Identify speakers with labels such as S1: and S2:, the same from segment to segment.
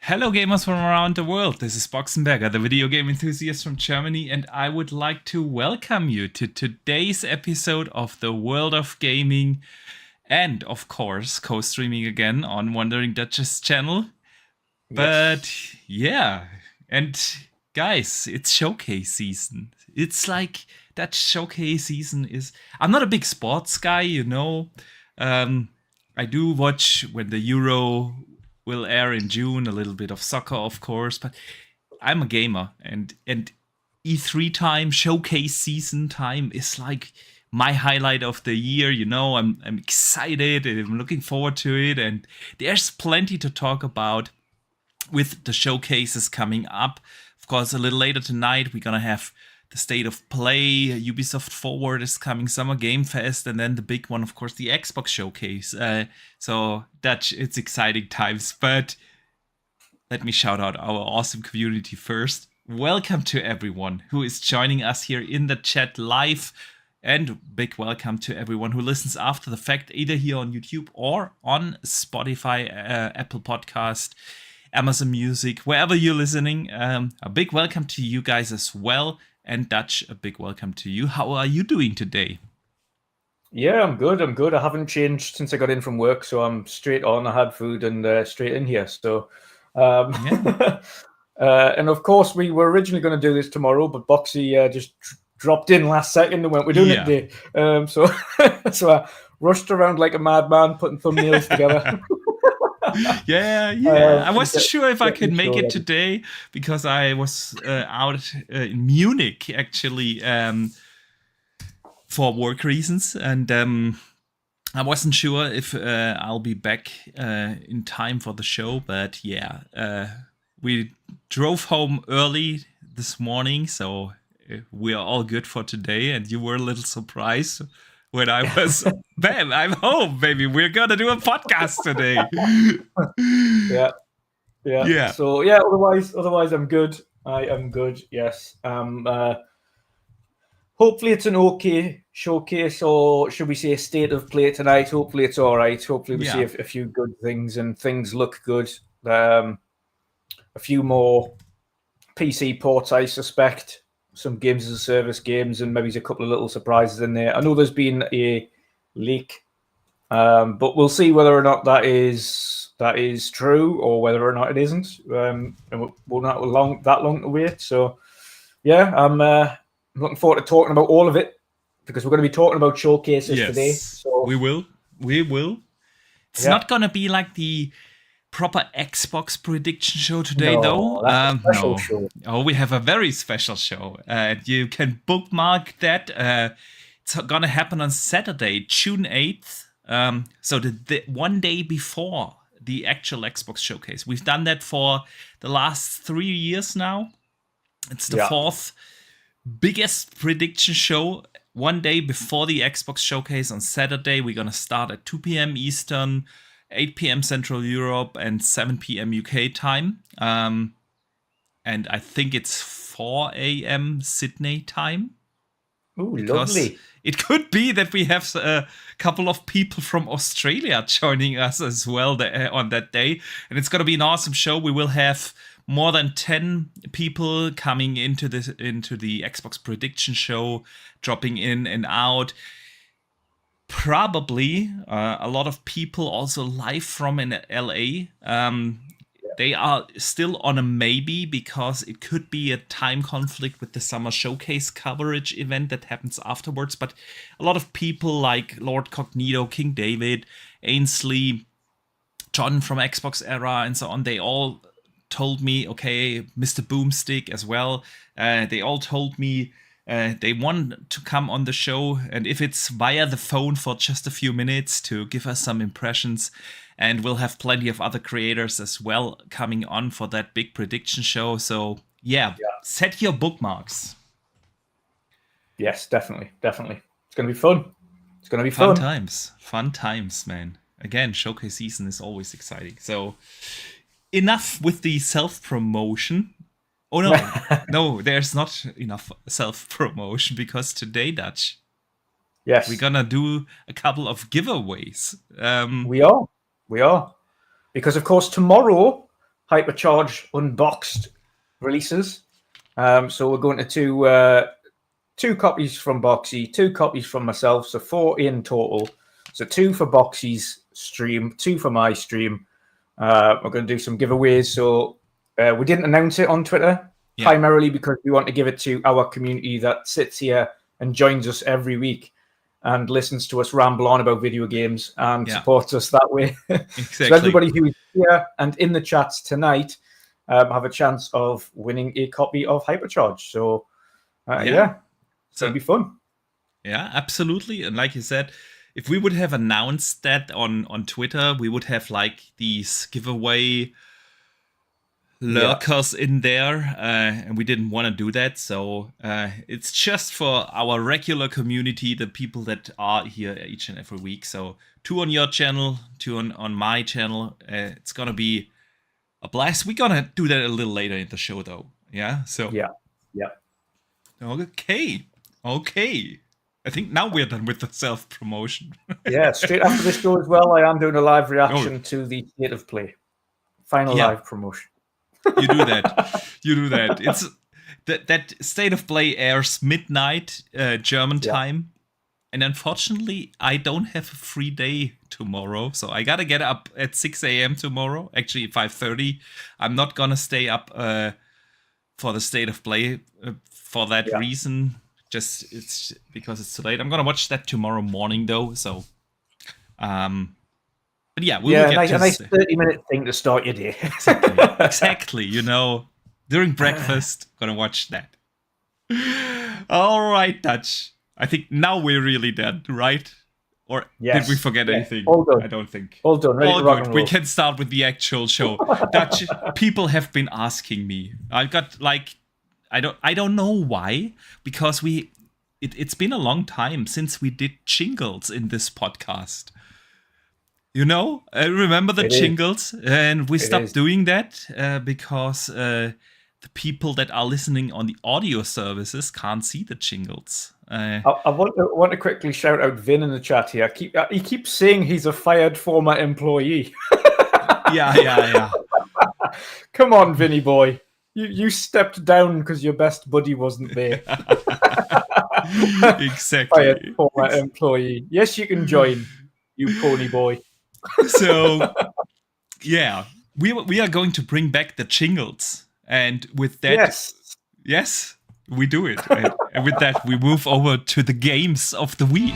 S1: Hello, gamers from around the world. This is Boxenberger, the video game enthusiast from Germany, and I would like to welcome you to today's episode of the World of Gaming, and of course, co-streaming again on Wandering Duchess channel. But yeah, and guys, it's showcase season. It's like that showcase season is. I'm not a big sports guy, you know. I do watch when the Euro will air in June, a little bit of soccer, of course, but I'm a gamer, and E3 time, showcase season time is like my highlight of the year. You know, I'm excited and I'm looking forward to it, and there's plenty to talk about with the showcases coming up. Of course, a little later tonight, we're gonna have the State of Play, Ubisoft Forward is coming, Summer Game Fest, and then the big one, of course, the Xbox Showcase. So it's exciting times. But let me shout out our awesome community first. Welcome to everyone who is joining us here in the chat live. And big welcome to everyone who listens after the fact, either here on YouTube or on Spotify, Apple Podcast, Amazon Music, wherever you're listening. A big welcome to you guys as well. And Dutch, a big welcome to you. How are you doing today?
S2: Yeah, I'm good. I haven't changed since I got in from work, so I'm straight on. I had food and straight in here. So,
S1: Yeah.
S2: and of course, we were originally going to do this tomorrow, but Boxy just dropped in last second and went, "We're doing it today." So, so I rushed around like a madman, putting thumbnails together.
S1: I wasn't sure if I could make it today because I was out in Munich actually for work reasons, and I wasn't sure if I'll be back in time for the show. But we drove home early this morning, so we are all good for today. And you were a little surprised when I was, bam, I'm home, baby. We're gonna do a podcast today.
S2: Yeah. So yeah, otherwise I'm good. I am good. Yes. Hopefully it's an okay showcase, or should we say a state of play tonight? Hopefully it's all right. Hopefully we see a few good things and things look good. A few more PC ports, I suspect. Some games as a service games, and maybe a couple of little surprises in there. I know there's been a leak, but we'll see whether or not that is true or whether or not it isn't. And we'll not that long to wait. So, yeah, I'm looking forward to talking about all of it because we're going to be talking about showcases today. So
S1: we will. It's not going to be like the proper Xbox prediction show today, though.
S2: That's a special show.
S1: Oh, we have a very special show. You can bookmark that. It's gonna happen on Saturday, June 8th. So the one day before the actual Xbox showcase. We've done that for the last 3 years now. It's the fourth biggest prediction show. One day before the Xbox showcase on Saturday. We're gonna start at 2 p.m. Eastern, 8 p.m. Central Europe, and 7 p.m. UK time. And I think it's 4 a.m. Sydney time.
S2: Ooh, lovely.
S1: It could be that we have a couple of people from Australia joining us as well on that day. And it's going to be an awesome show. We will have more than 10 people coming into the Xbox prediction show, dropping in and out. Probably a lot of people also live from in LA. They are still on a maybe because it could be a time conflict with the summer showcase coverage event that happens afterwards. But a lot of people like Lord Cognito, King David, Ainsley, John from Xbox Era, and so on, they all told me, okay, Mr. Boomstick as well. They all told me they want to come on the show, and if it's via the phone for just a few minutes to give us some impressions. And we'll have plenty of other creators as well coming on for that big prediction show. So set your bookmarks.
S2: Yes, definitely. It's going to be fun. It's going to be
S1: fun times, man. Again, showcase season is always exciting. So enough with the self-promotion. Oh, no. No, there's not enough self-promotion because today, Dutch, we're going to do a couple of giveaways.
S2: We are. Because, of course, tomorrow Hypercharge Unboxed releases. So we're going to do 2 copies from Boxy, 2 copies from myself, so 4 in total. So 2 for Boxy's stream, 2 for my stream. We're going to do some giveaways. So we didn't announce it on Twitter, primarily because we want to give it to our community that sits here and joins us every week and listens to us ramble on about video games and supports us that way.
S1: Exactly.
S2: So everybody who is here and in the chats tonight have a chance of winning a copy of Hypercharge. So so it'll be fun.
S1: Yeah, absolutely. And like you said, if we would have announced that on Twitter, we would have like these giveaway lurkers in there, and we didn't want to do that. So it's just for our regular community, the people that are here each and every week. So 2 on your channel, 2 on my channel. It's gonna be a blast. We're gonna do that a little later in the show, though. Yeah. So
S2: yeah.
S1: Okay. I think now we're done with the self-promotion.
S2: Yeah, straight after this show as well, I am doing a live reaction to the State of Play. Final live promotion.
S1: You do that. It's that State of Play airs midnight German time. And unfortunately, I don't have a free day tomorrow. So I got to get up at 6 a.m. tomorrow. Actually, 5:30. I'm not going to stay up for the State of Play for that reason. Just it's because it's too late. I'm gonna watch that tomorrow morning though. So, but yeah, we'll get
S2: a nice 30-minute thing to start your day.
S1: Exactly. During breakfast, gonna watch that. All right, Dutch. I think now we're really done, right? Or did we forget anything?
S2: All done.
S1: I don't think.
S2: All done. Ready to rock and roll.
S1: We can start with the actual show. Dutch, people have been asking me. I've got like. I don't know why, because it's been a long time since we did jingles in this podcast. I remember the jingles, and we stopped doing that because the people that are listening on the audio services can't see the jingles.
S2: I want to quickly shout out Vin in the chat here. He keeps saying he's a fired former employee.
S1: Yeah.
S2: Come on, Vinny boy. You stepped down because your best buddy wasn't there.
S1: Exactly.
S2: Fired former employee. Yes, you can join, you pony boy.
S1: So, yeah, we are going to bring back the jingles, and with that, yes, we do it. And with that, we move over to the games of the week.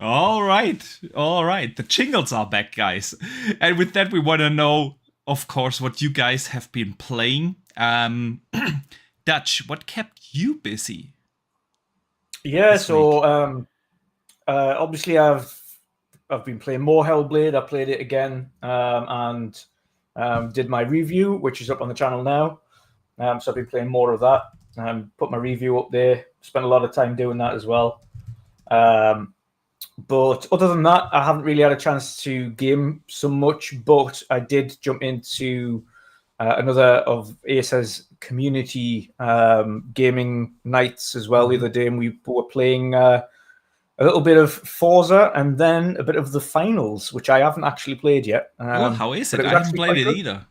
S1: All right. The jingles are back, guys. And with that, we want to know, of course, what you guys have been playing. Dutch, what kept you busy?
S2: Yeah, so obviously I've been playing more Hellblade. I played it again and did my review, which is up on the channel now. So I've been playing more of that. Put my review up there. Spent a lot of time doing that as well. But other than that, I haven't really had a chance to game so much, but I did jump into another of Acer's community gaming nights as well the other day, and we were playing a little bit of Forza and then a bit of the finals, which I haven't actually played yet.
S1: How is it? I haven't played it either.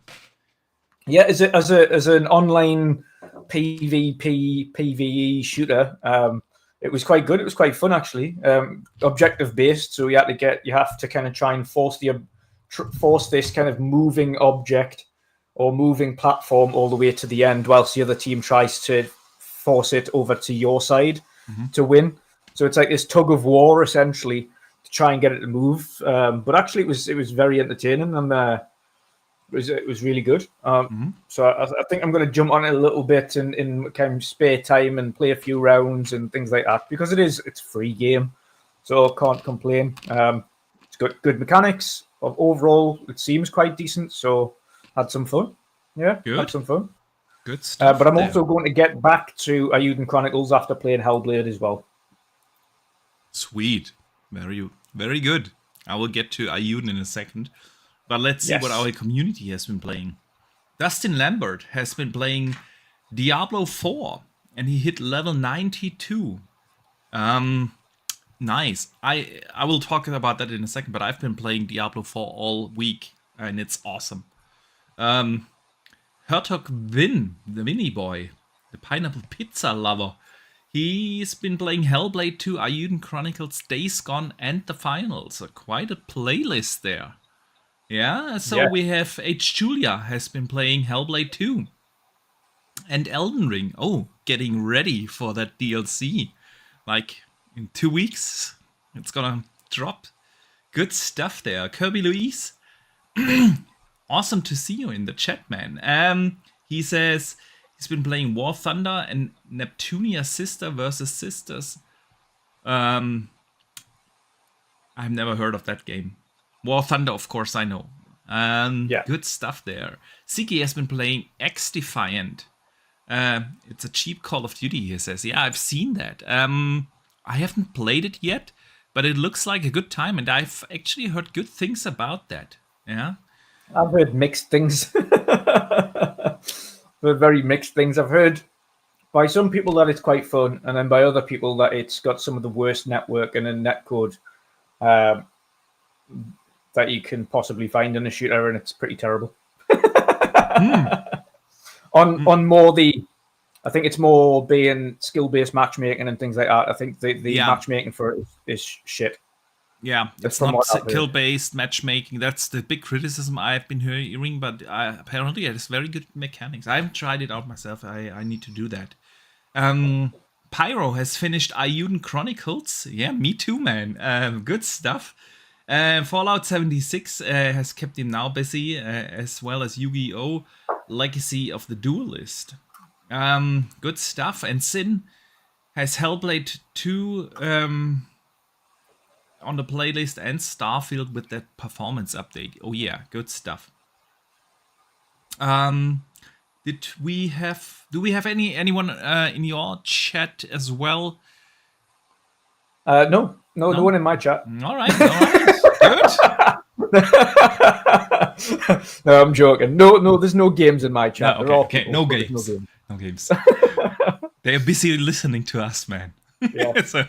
S2: Yeah, as an online PvE shooter, it was quite good. It was quite fun, actually. Objective based, so you have to kind of try and force this kind of moving object or moving platform all the way to the end, whilst the other team tries to force it over to your side to win. So it's like this tug of war, essentially, to try and get it to move. But actually, it was very entertaining, and it was really good. So I think I'm going to jump on it a little bit in kind of spare time and play a few rounds and things like that, because it's a free game, so I can't complain. It's got good mechanics. Overall, it seems quite decent, so had some fun. Yeah,
S1: good.
S2: Had some fun.
S1: Good stuff.
S2: But I'm also going to get back to Ayuden Chronicles after playing Hellblade as well.
S1: Sweet. Very, very good. I will get to Ayuden in a second. But let's see what our community has been playing. Dustin Lambert has been playing Diablo 4. and he hit level 92. Nice. I will talk about that in a second, but I've been playing Diablo 4 all week, and it's awesome. Hertog Vin, the Vinny boy, the pineapple pizza lover. He's been playing Hellblade 2, Ayuden Chronicles, Days Gone, and the finals. So quite a playlist there. Yeah, so we have H. Julia has been playing Hellblade 2. And Elden Ring. Oh, getting ready for that DLC. Like in 2 weeks, it's gonna drop. Good stuff there. Kirby Louise. Awesome to see you in the chat, man. He says he's been playing War Thunder and Neptunia Sister versus Sisters. I've never heard of that game. War Thunder, of course, I know. Good stuff there. Siki has been playing X Defiant. It's a cheap Call of Duty, he says. Yeah, I've seen that. I haven't played it yet, but it looks like a good time, and I've actually heard good things about that. Yeah,
S2: I've heard mixed things. Very mixed things. I've heard by some people that it's quite fun, and then by other people that it's got some of the worst network and a netcode that you can possibly find in a shooter, and it's pretty terrible. On more I think it's more being skill-based matchmaking and things like that. I think the matchmaking for it is shit.
S1: Yeah, it's not skill-based matchmaking. That's the big criticism I've been hearing, but apparently it has very good mechanics. I haven't tried it out myself. I need to do that. Pyro has finished Ayuden Chronicles. Yeah, me too, man. Good stuff. Fallout 76 has kept him now busy, as well as Yu-Gi-Oh! Legacy of the Duelist. Good stuff. And Sin has Hellblade 2 on the playlist and Starfield with that performance update. Oh yeah, good stuff. Do we have anyone in your chat as well?
S2: No one in my chat.
S1: All right. Good.
S2: No, I'm joking. No, there's no games in my chat.
S1: No, okay. No games. No games. They're busy listening to us, man.
S2: Yeah.
S1: So,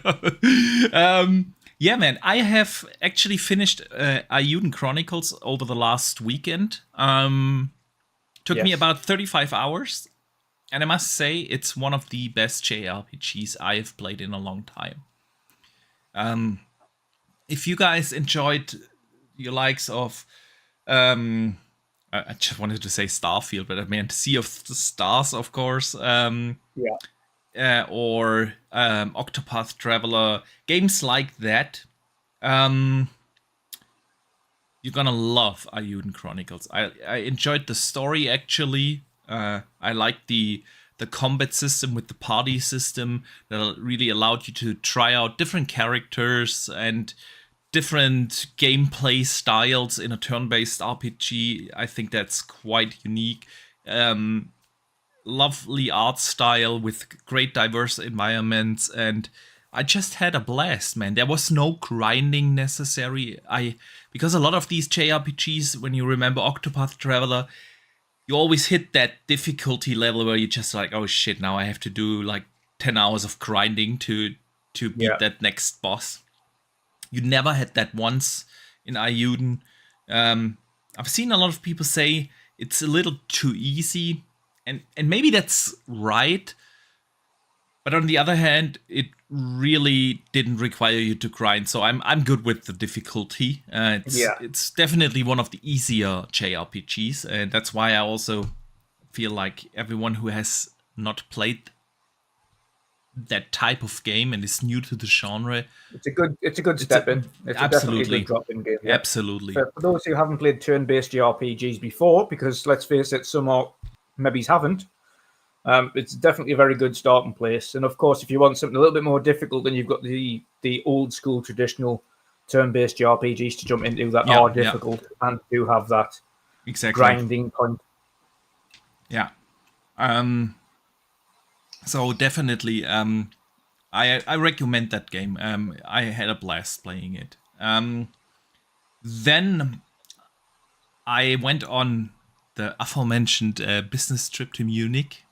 S1: yeah, man. I have actually finished Ayuden Chronicles over the last weekend. Took me about 35 hours. And I must say, it's one of the best JRPGs I have played in a long time. If you guys enjoyed your likes of... I just wanted to say Starfield, but I meant Sea of the Stars, of course. Or Octopath Traveler. Games like that. You're gonna love Ayuden Chronicles. I enjoyed the story, actually. I liked the combat system with the party system that really allowed you to try out different characters and different gameplay styles in a turn-based RPG. I think that's quite unique. Lovely art style with great diverse environments, and I just had a blast, man. There was no grinding necessary. Because a lot of these JRPGs, when you remember Octopath Traveler, you always hit that difficulty level where you're just like, oh shit, now I have to do like 10 hours of grinding to beat that next boss. You never had that once in Ayuden. I've seen a lot of people say it's a little too easy, and maybe that's right. But on the other hand, it really didn't require you to grind, so I'm good with the difficulty. It's definitely one of the easier JRPGs, and that's why I also feel like everyone who has not played that type of game and is new to the genre,
S2: it's a good step in. It's definitely a good drop-in game. Yeah.
S1: Absolutely.
S2: For those who haven't played turn-based JRPGs before, because let's face it, some maybe haven't. It's definitely a very good starting place. And of course, if you want something a little bit more difficult, then you've got the old school traditional turn-based JRPGs to jump into that are difficult and do have that grinding point.
S1: Yeah. So definitely, I recommend that game. I had a blast playing it. Then I went on the aforementioned business trip to Munich,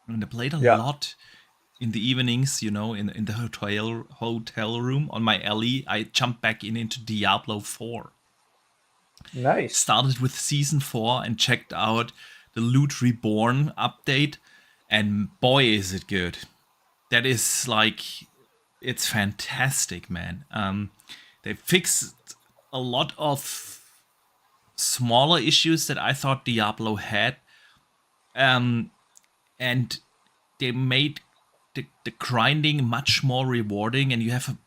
S1: and I played a lot. in the evenings, in the hotel room on my alley, I jumped back into Diablo 4.
S2: Nice.
S1: Started with Season 4 and checked out the Loot Reborn update, and boy, is it good. That is it's fantastic, man. They fixed a lot of smaller issues that I thought Diablo had, and they made the grinding much more rewarding, and you have a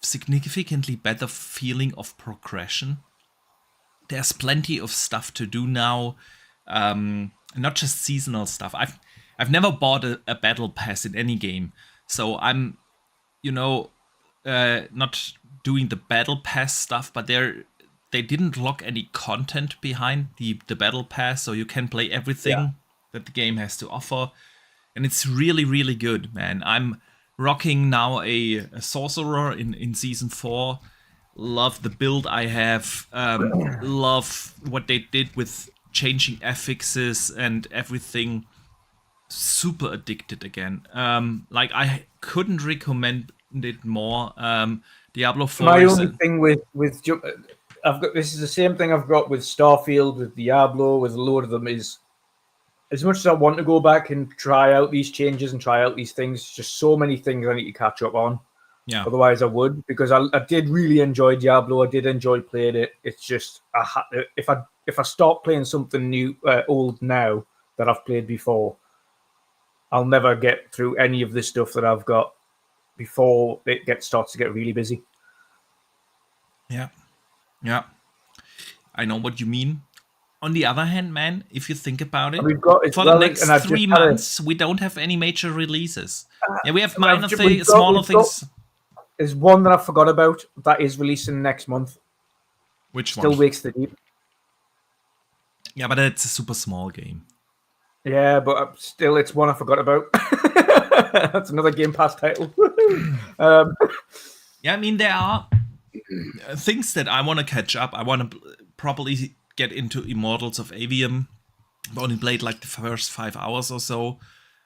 S1: significantly better feeling of progression. There's plenty of stuff to do now, not just seasonal stuff. I've never bought a battle pass in any game, so I'm, not doing the battle pass stuff. But they didn't lock any content behind the battle pass, so you can play everything that the game has to offer, and it's really, really good, man. I'm rocking now a sorcerer in Season 4. Love the build I have. Love what they did with changing affixes and everything. Super addicted again. I couldn't recommend it more. Diablo 4.
S2: My only thing with I've got this is the same thing I've got with Starfield, with Diablo, with a load of them, is as much as I want to go back and try out these changes and try out these things, just so many things I need to catch up on.
S1: Yeah.
S2: Otherwise, I would, because I did really enjoy Diablo. I did enjoy playing it. It's just if I start playing something new, old now that I've played before, I'll never get through any of the stuff that I've got before it starts to get really busy.
S1: Yeah. I know what you mean. On the other hand, man, if you think about it, for the next 3 months, we don't have any major releases. We have minor things, smaller things.
S2: There's one that I forgot about that is releasing next month.
S1: Which one?
S2: Still Wakes the Deep.
S1: Yeah, but it's a super small game.
S2: Yeah, but still, it's one I forgot about. That's another Game Pass title.
S1: Yeah, I mean, there are things that I want to catch up. I want to properly get into Immortals of Avium. I've only played the first 5 hours or so.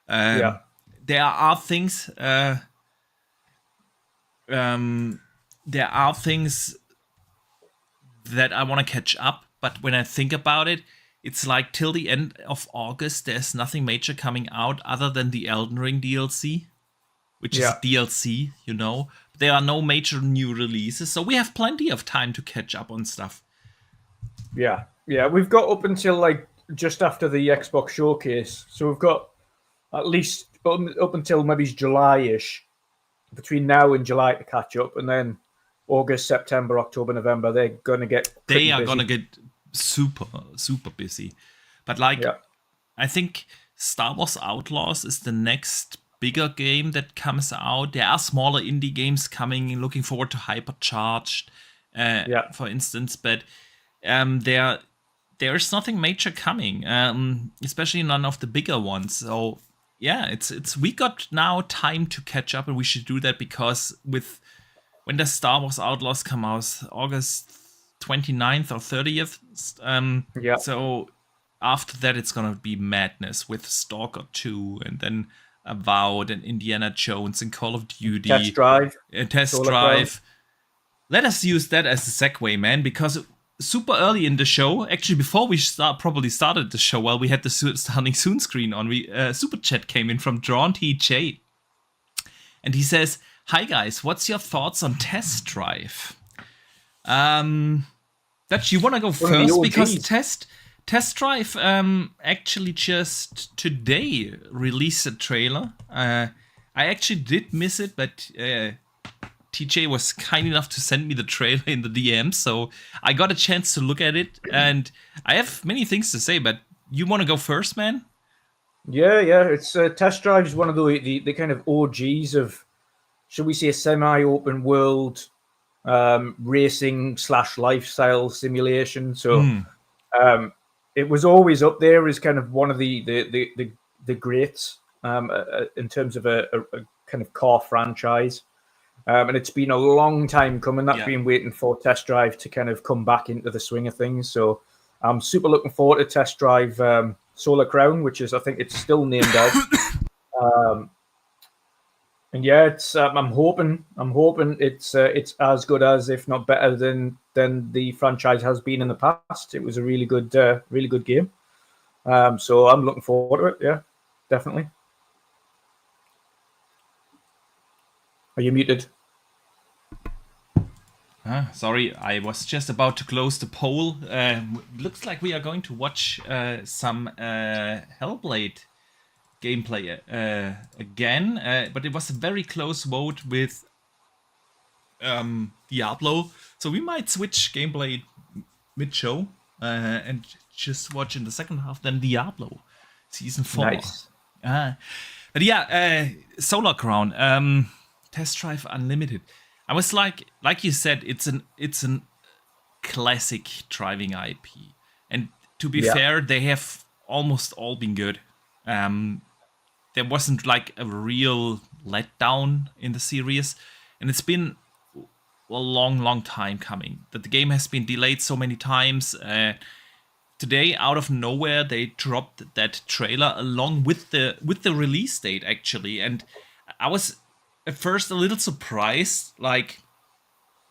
S1: There are things. There are things that I want to catch up, but when I think about it, it's till the end of August, there's nothing major coming out other than the Elden Ring DLC, which is DLC, There are no major new releases, so we have plenty of time to catch up on stuff.
S2: Yeah, we've got up until just after the Xbox showcase, so we've got at least up until maybe July-ish. Between now and July to catch up, and then August, September, October, November, they're going to get
S1: super, super busy. But I think Star Wars Outlaws is the next bigger game that comes out. There are smaller indie games coming. Looking forward to Hypercharged, for instance. But there is nothing major coming, especially none of the bigger ones. So yeah, we got now time to catch up, and we should do that, because when the Star Wars Outlaws come out, August 29th or 30th. So after that, it's gonna be madness with Stalker 2, and then Avowed, and Indiana Jones, and Call of Duty.
S2: Test Drive.
S1: Let us use that as a segue, man, because super early in the show, actually before we probably started the show, while we had the starting soon screen on, super chat came in from Drawn TJ, and he says, "Hi guys, what's your thoughts on Test Drive?" That you want to go first, because Test Drive actually just today released a trailer. I actually did miss it, but TJ was kind enough to send me the trailer in the DM, so I got a chance to look at it, and I have many things to say, but you want to go first, man?
S2: Yeah, it's Test Drive is one of the kind of OGs of, should we say, a semi-open world racing / lifestyle simulation. So it was always up there as kind of one of the greats in terms of a kind of car franchise. And it's been a long time coming. I've been waiting for Test Drive to kind of come back into the swing of things. So I'm super looking forward to Test Drive Solar Crown, which is, I think it's still named as. And yeah, it's I'm hoping it's as good as, if not better than the franchise has been in the past. It was a really good game. So I'm looking forward to it. Yeah, definitely. Are you muted?
S1: Sorry, I was just about to close the poll. Looks like we are going to watch some Hellblade gameplay again, but it was a very close vote with Diablo, so we might switch gameplay mid-show and just watch in the second half then Diablo Season 4.
S2: Nice.
S1: But yeah, Solar Crown, Test Drive Unlimited. I was like you said, it's an classic driving IP, and to be fair, they have almost all been good. There wasn't like a real letdown in the series, and it's been a long time coming. That the game has been delayed so many times. Today, out of nowhere, they dropped that trailer along with the release date, actually, and I was at first a little surprised. Like,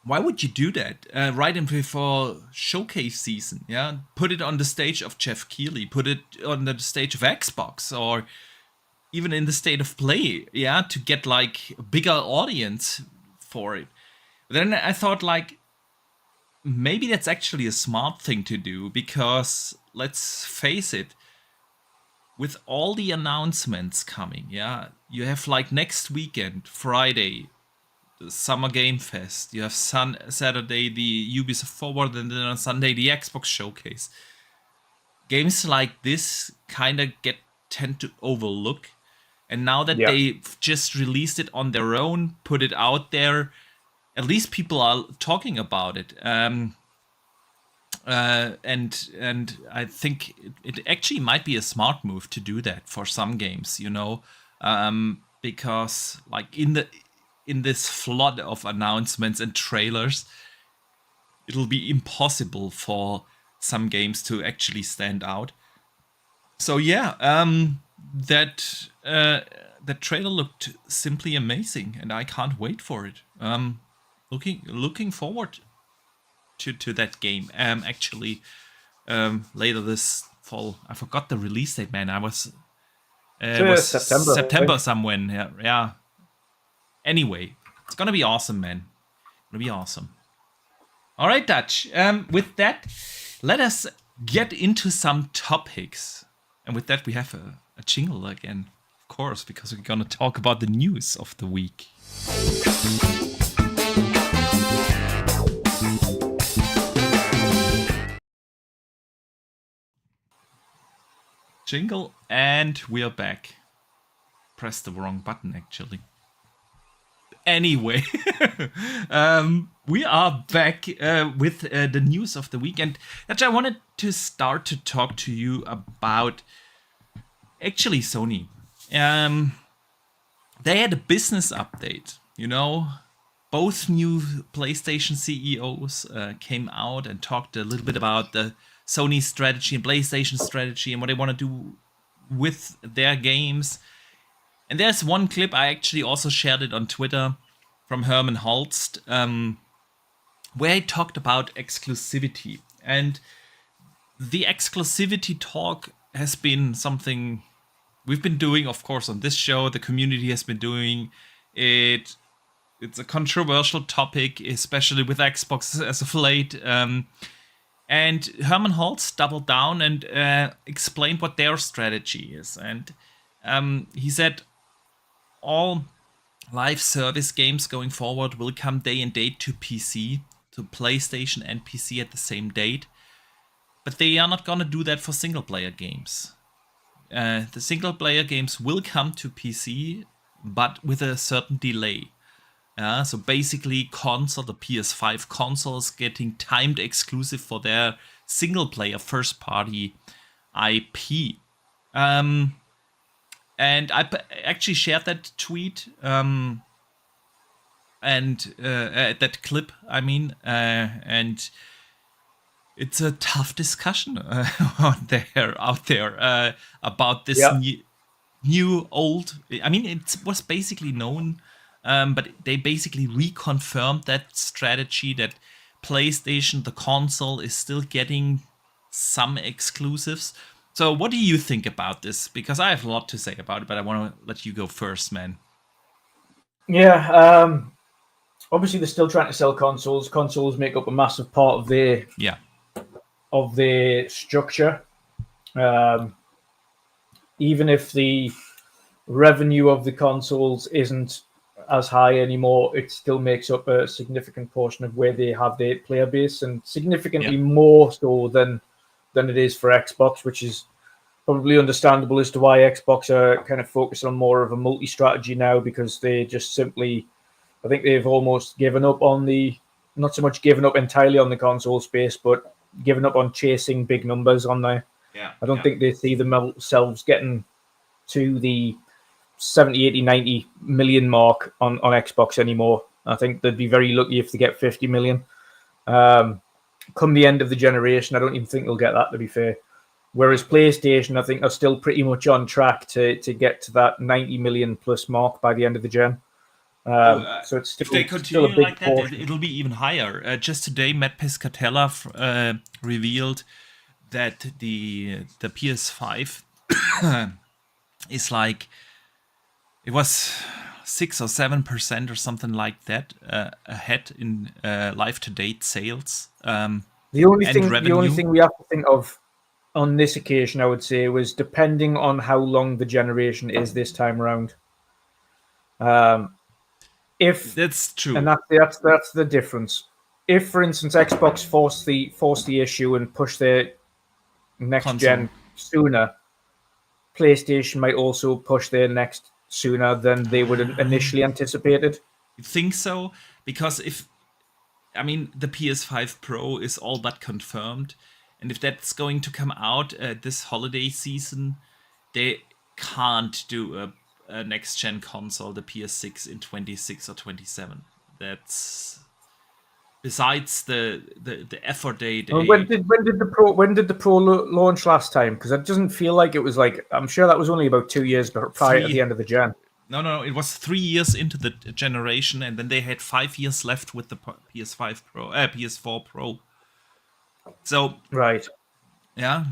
S1: why would you do that right in before showcase season? Yeah, put it on the stage of Jeff Keighley, put it on the stage of Xbox, or even in the state of play. Yeah, to get like a bigger audience for it. But then I thought, like, maybe that's actually a smart thing to do, because let's face it, with all the announcements coming, yeah, you have like next weekend, Friday, the Summer Game Fest, you have Saturday the Ubisoft Forward, and then on Sunday the Xbox Showcase. Games like this kind of tend to overlook, and now that they've just released it on their own, put it out there, at least people are talking about it. And I think it actually might be a smart move to do that for some games, you know, because like in this flood of announcements and trailers, it'll be impossible for some games to actually stand out. So yeah, that trailer looked simply amazing, and I can't wait for it. Looking forward to that game. Actually, later this fall. I forgot the release date, man. It was September somewhere. Yeah. Anyway, it's gonna be awesome, man. Gonna be awesome. All right, Dutch. With that, let us get into some topics. And with that, we have a jingle again, of course, because we're gonna talk about the news of the week. Jingle, and we are back. Pressed the wrong button, actually. Anyway, we are back with the news of the week, and I wanted to start to talk to you about actually Sony. They had a business update, you know. Both new PlayStation CEOs came out and talked a little bit about the Sony strategy and PlayStation strategy and what they want to do with their games. And there's one clip, I actually also shared it on Twitter, from Herman Holst, where he talked about exclusivity. And the exclusivity talk has been something we've been doing, of course, on this show. The community has been doing it. It's a controversial topic, especially with Xbox as of late. And Herman Holtz doubled down and explained what their strategy is. And he said all live service games going forward will come day and date to PC, to PlayStation and PC at the same date. But they are not going to do that for single-player games. The single-player games will come to PC, but with a certain delay. So basically, the PS5 consoles getting timed exclusive for their single-player first-party IP. And I actually shared that tweet and that clip, I mean, and it's a tough discussion out there about this new, old. I mean, it was basically known, but they basically reconfirmed that strategy that PlayStation, the console, is still getting some exclusives. So, what do you think about this? Because I have a lot to say about it, but I want to let you go first, man.
S2: Yeah, obviously they're still trying to sell consoles. Consoles make up a massive part of their structure. Even if the revenue of the consoles isn't as high anymore, it still makes up a significant portion of where they have their player base, and significantly more so than it is for Xbox, which is probably understandable as to why Xbox are kind of focused on more of a multi-strategy now, because they just simply, I think they've almost given up on not so much given up entirely on the console space, but given up on chasing big numbers on there. I don't think they see themselves getting to the 70, 80, 90 million mark on Xbox anymore. I think they'd be very lucky if they get 50 million. Come the end of the generation, I don't even think they'll get that, to be fair. Whereas PlayStation, I think, are still pretty much on track to get to that 90 million plus mark by the end of the gen. So it's still,
S1: if they continue
S2: still a big
S1: like that,
S2: portion.
S1: it'll be even higher. Just today, Matt Piscatella revealed that the PS5 is like, it was 6 or 7% or something like that ahead in life to date sales.
S2: The only thing we have to think of on this occasion, I would say, was depending on how long the generation is this time around. If
S1: that's true,
S2: and that's the difference. If, for instance, Xbox force the issue and push their next gen sooner, PlayStation might also push their next sooner than they would have initially anticipated.
S1: You think so? Because the PS5 Pro is all but confirmed, and if that's going to come out this holiday season, they can't do a next gen console, the PS6, in 26 or 27. That's besides the effort they.
S2: When did the Pro launch last time? Because it doesn't feel like it was like, I'm sure that was only about 2 years prior to the end of the gen.
S1: No, it was 3 years into the generation, and then they had 5 years left with the PS5 Pro, PS4 Pro. So
S2: right,
S1: yeah,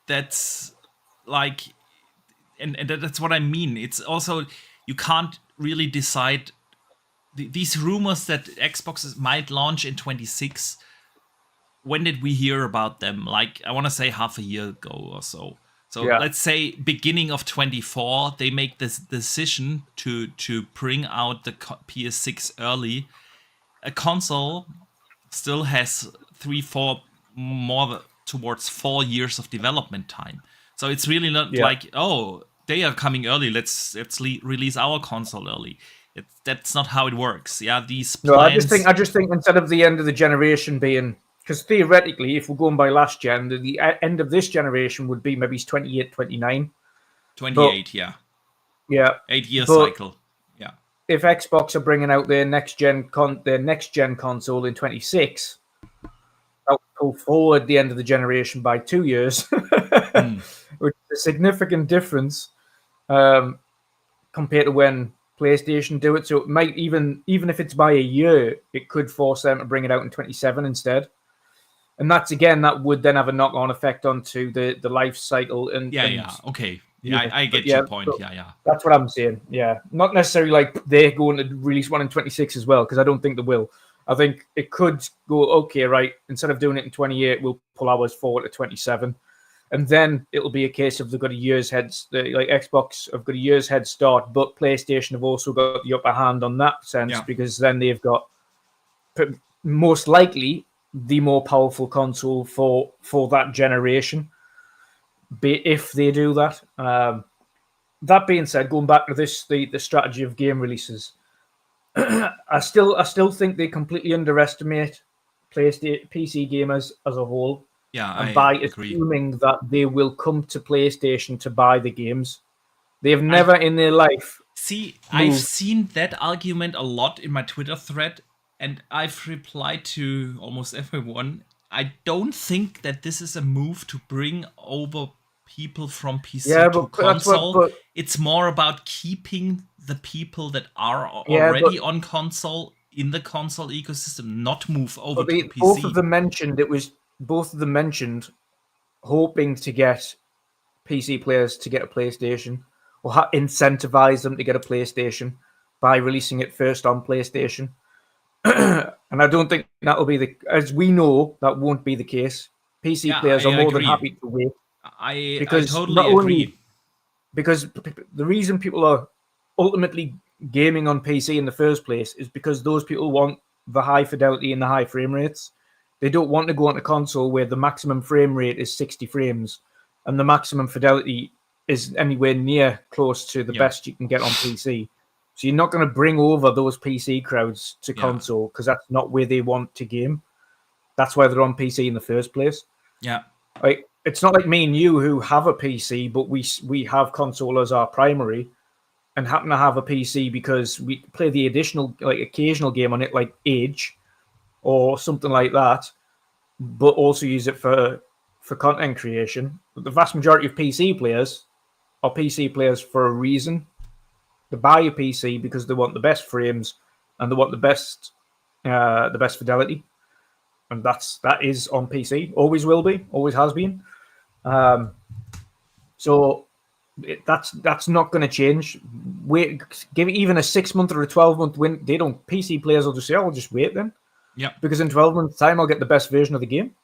S1: that's like, and that's what I mean. It's also, you can't really decide these rumors that Xbox might launch in 26. When did we hear about them? Like, I want to say half a year ago or so. So let's say beginning of 24, they make this decision to bring out the PS6 early. A console still has 3-4 more towards 4 years of development time. So it's really not like, oh, they are coming early, let's release our console early. That's not how it works. These plans...
S2: No, I just think instead of the end of the generation being, because theoretically, if we're going by last gen, the end of this generation would be maybe 28, 29.
S1: 28,
S2: but,
S1: yeah. 8-year cycle. Yeah.
S2: If Xbox are bringing out their next gen console in 26, that will pull forward the end of the generation by 2 years, which is a significant difference compared to when PlayStation do it. So it might, even if it's by a year, it could force them to bring it out in 27 instead. And that would then have a knock-on effect onto the life cycle.
S1: Okay. Yeah, I get your point. So
S2: that's what I'm saying. Yeah, not necessarily like they're going to release one in 26 as well, because I don't think they will. I think it could go, okay, right, instead of doing it in 28, we'll pull ours forward to 27. And then it'll be a case of they've got a year's head, like Xbox have got a year's head start, but PlayStation have also got the upper hand on that sense, because then they've got most likely the more powerful console for that generation, if they do that. That being said, going back to the strategy of game releases, I still think they completely underestimate PC gamers as a whole.
S1: And
S2: by assuming that they will come to PlayStation to buy the games. They have never in their life.
S1: I've seen that argument a lot in my Twitter thread, and I've replied to almost everyone. I don't think that this is a move to bring over people from PC
S2: Yeah,
S1: to
S2: but that's what.
S1: console.
S2: But
S1: It's more about keeping the people that are
S2: yeah,
S1: already on console in the console ecosystem, not move over to
S2: both of
S1: PC.
S2: them mentioned hoping to get PC players to get a PlayStation or incentivize them to get a PlayStation by releasing it first on PlayStation. And I don't think that'll be as we know, that won't be the case. PC
S1: Yeah,
S2: players
S1: I
S2: are more than
S1: agree.
S2: happy to wait
S1: I
S2: because not
S1: totally
S2: only
S1: agree.
S2: because the reason people are ultimately gaming on PC in the first place is because those people want the high fidelity and the high frame rates. They don't want to go on a console where the maximum frame rate is 60 frames and the maximum fidelity is anywhere near close to the best you can get on PC. So you're not going to bring over those PC crowds to console because that's not where they want to game. That's why they're on PC in the first place.
S1: Yeah.
S2: Like, it's not like me and you who have a PC, but we have console as our primary and happen to have a PC because we play the additional, like, occasional game on it, like Age or something like that, but also use it for content creation. But the vast majority of PC players are PC players for a reason. They buy a PC because they want the best frames and they want the best fidelity, and that is on PC. Always will be. Always has been. So that's not going to change. Wait, give it even a 6 month or a 12-month win. They don't. PC players will just say, "Oh, I'll just wait then."
S1: Yeah.
S2: Because in 12 months' time, I'll get the best version of the game.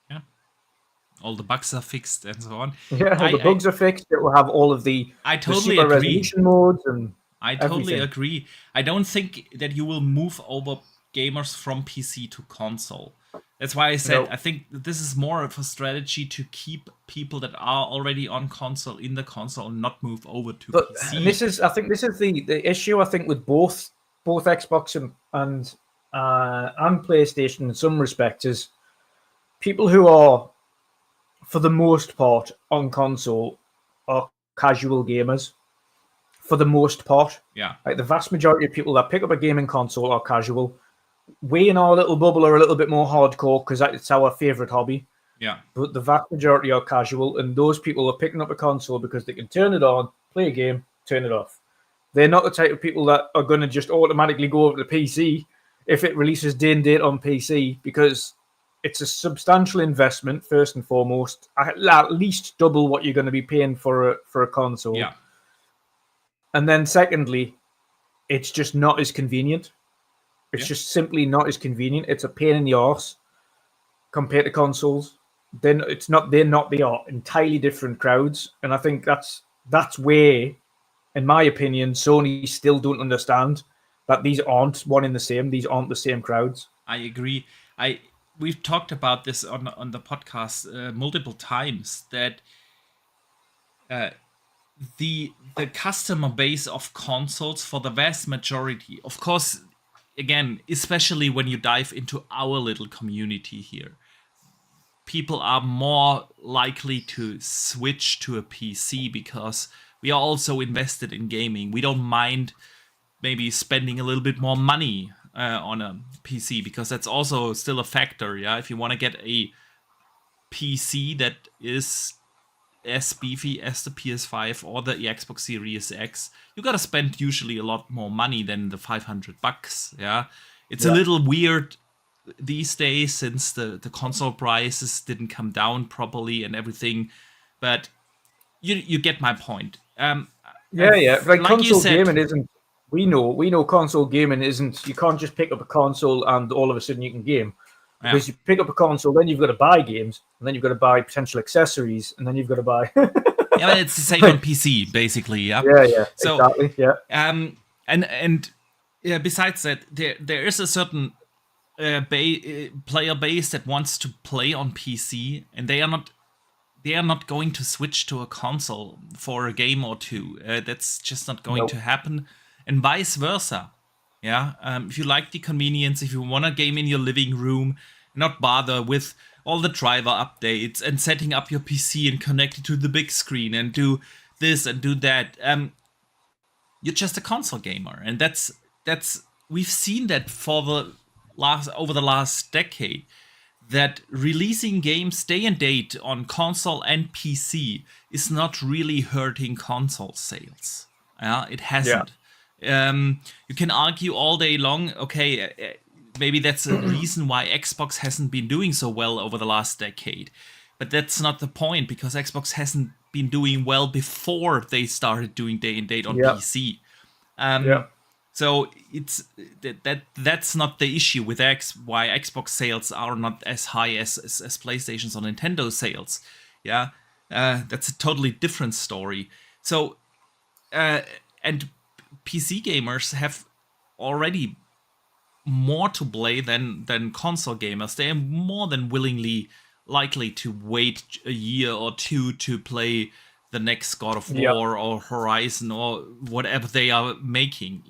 S1: Yeah. All the bugs are fixed and so on.
S2: Yeah, all the bugs are fixed. It will have all of the super resolution modes and
S1: I totally agree. I don't think that you will move over gamers from PC to console. That's why I said I think this is more of a strategy to keep people that are already on console in the console and not move over to PC.
S2: And this is the issue. I think with both Xbox and PlayStation in some respects is people who are, for the most part, on console are casual gamers. For the most part,
S1: yeah,
S2: like the vast majority of people that pick up a gaming console are casual. We in our little bubble are a little bit more hardcore because it's our favorite hobby.
S1: Yeah,
S2: but the vast majority are casual, and those people are picking up a console because they can turn it on, play a game, turn it off. They're not the type of people that are going to just automatically go over to PC if it releases day and date on PC, because it's a substantial investment, first and foremost, at least double what you're going to be paying for a console.
S1: Yeah.
S2: And then secondly, it's just not as convenient. It's just simply not as convenient. It's a pain in the arse compared to consoles. They're not. They are entirely different crowds, and I think that's where, in my opinion, Sony still don't understand that these aren't one in the same. These aren't the same crowds.
S1: I agree. We've talked about this on the podcast multiple times, that the customer base of consoles, for the vast majority, of course, again, especially when you dive into our little community here, people are more likely to switch to a PC because we are also invested in gaming. We don't mind maybe spending a little bit more money on a PC, because that's also still a factor. Yeah, if you want to get a PC that is as beefy as the PS5 or the Xbox Series X, you gotta spend usually a lot more money than the $500. Yeah, it's a little weird these days since the console prices didn't come down properly and everything, but you get my point.
S2: Like console gaming isn't. We know console gaming isn't. You can't just pick up a console and all of a sudden you can game. Because you pick up a console, then you've got to buy games, and then you've got to buy potential accessories, and then you've got to buy.
S1: Yeah, but it's the same on PC, basically. Yeah.
S2: Yeah.
S1: So,
S2: exactly. Yeah.
S1: And yeah. Besides that, there is a certain player base that wants to play on PC, and they are not going to switch to a console for a game or two. That's just not going to happen, and vice versa. Yeah, if you like the convenience, if you want to game in your living room, not bother with all the driver updates and setting up your PC and connect it to the big screen and do this and do that, you're just a console gamer, and that's we've seen that over the last decade, that releasing games day and date on console and PC is not really hurting console sales. It hasn't. You can argue all day long, okay, maybe that's a reason why Xbox hasn't been doing so well over the last decade. But that's not the point, because Xbox hasn't been doing well before they started doing day and date on PC. So it's that's not the issue with why Xbox sales are not as high as PlayStation's or Nintendo sales. That's a totally different story. So and PC gamers have already more to play than console gamers. They are more than likely to wait a year or two to play the next God of War or Horizon or whatever they are making,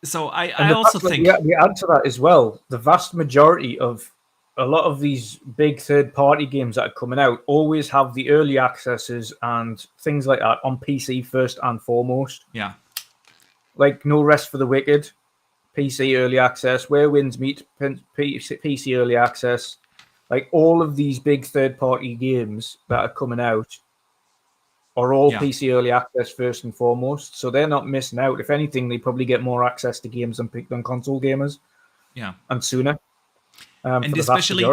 S1: So I also think...
S2: We add to that as well, the vast majority of a lot of these big third-party games that are coming out always have the early accesses and things like that on PC first and foremost.
S1: Yeah.
S2: Like No Rest for the Wicked, PC early access, Where Winds Meet, PC early access. Like all of these big third-party games that are coming out are all PC early access first and foremost, so they're not missing out. If anything, they probably get more access to games than console gamers.
S1: Yeah,
S2: and sooner.
S1: And especially,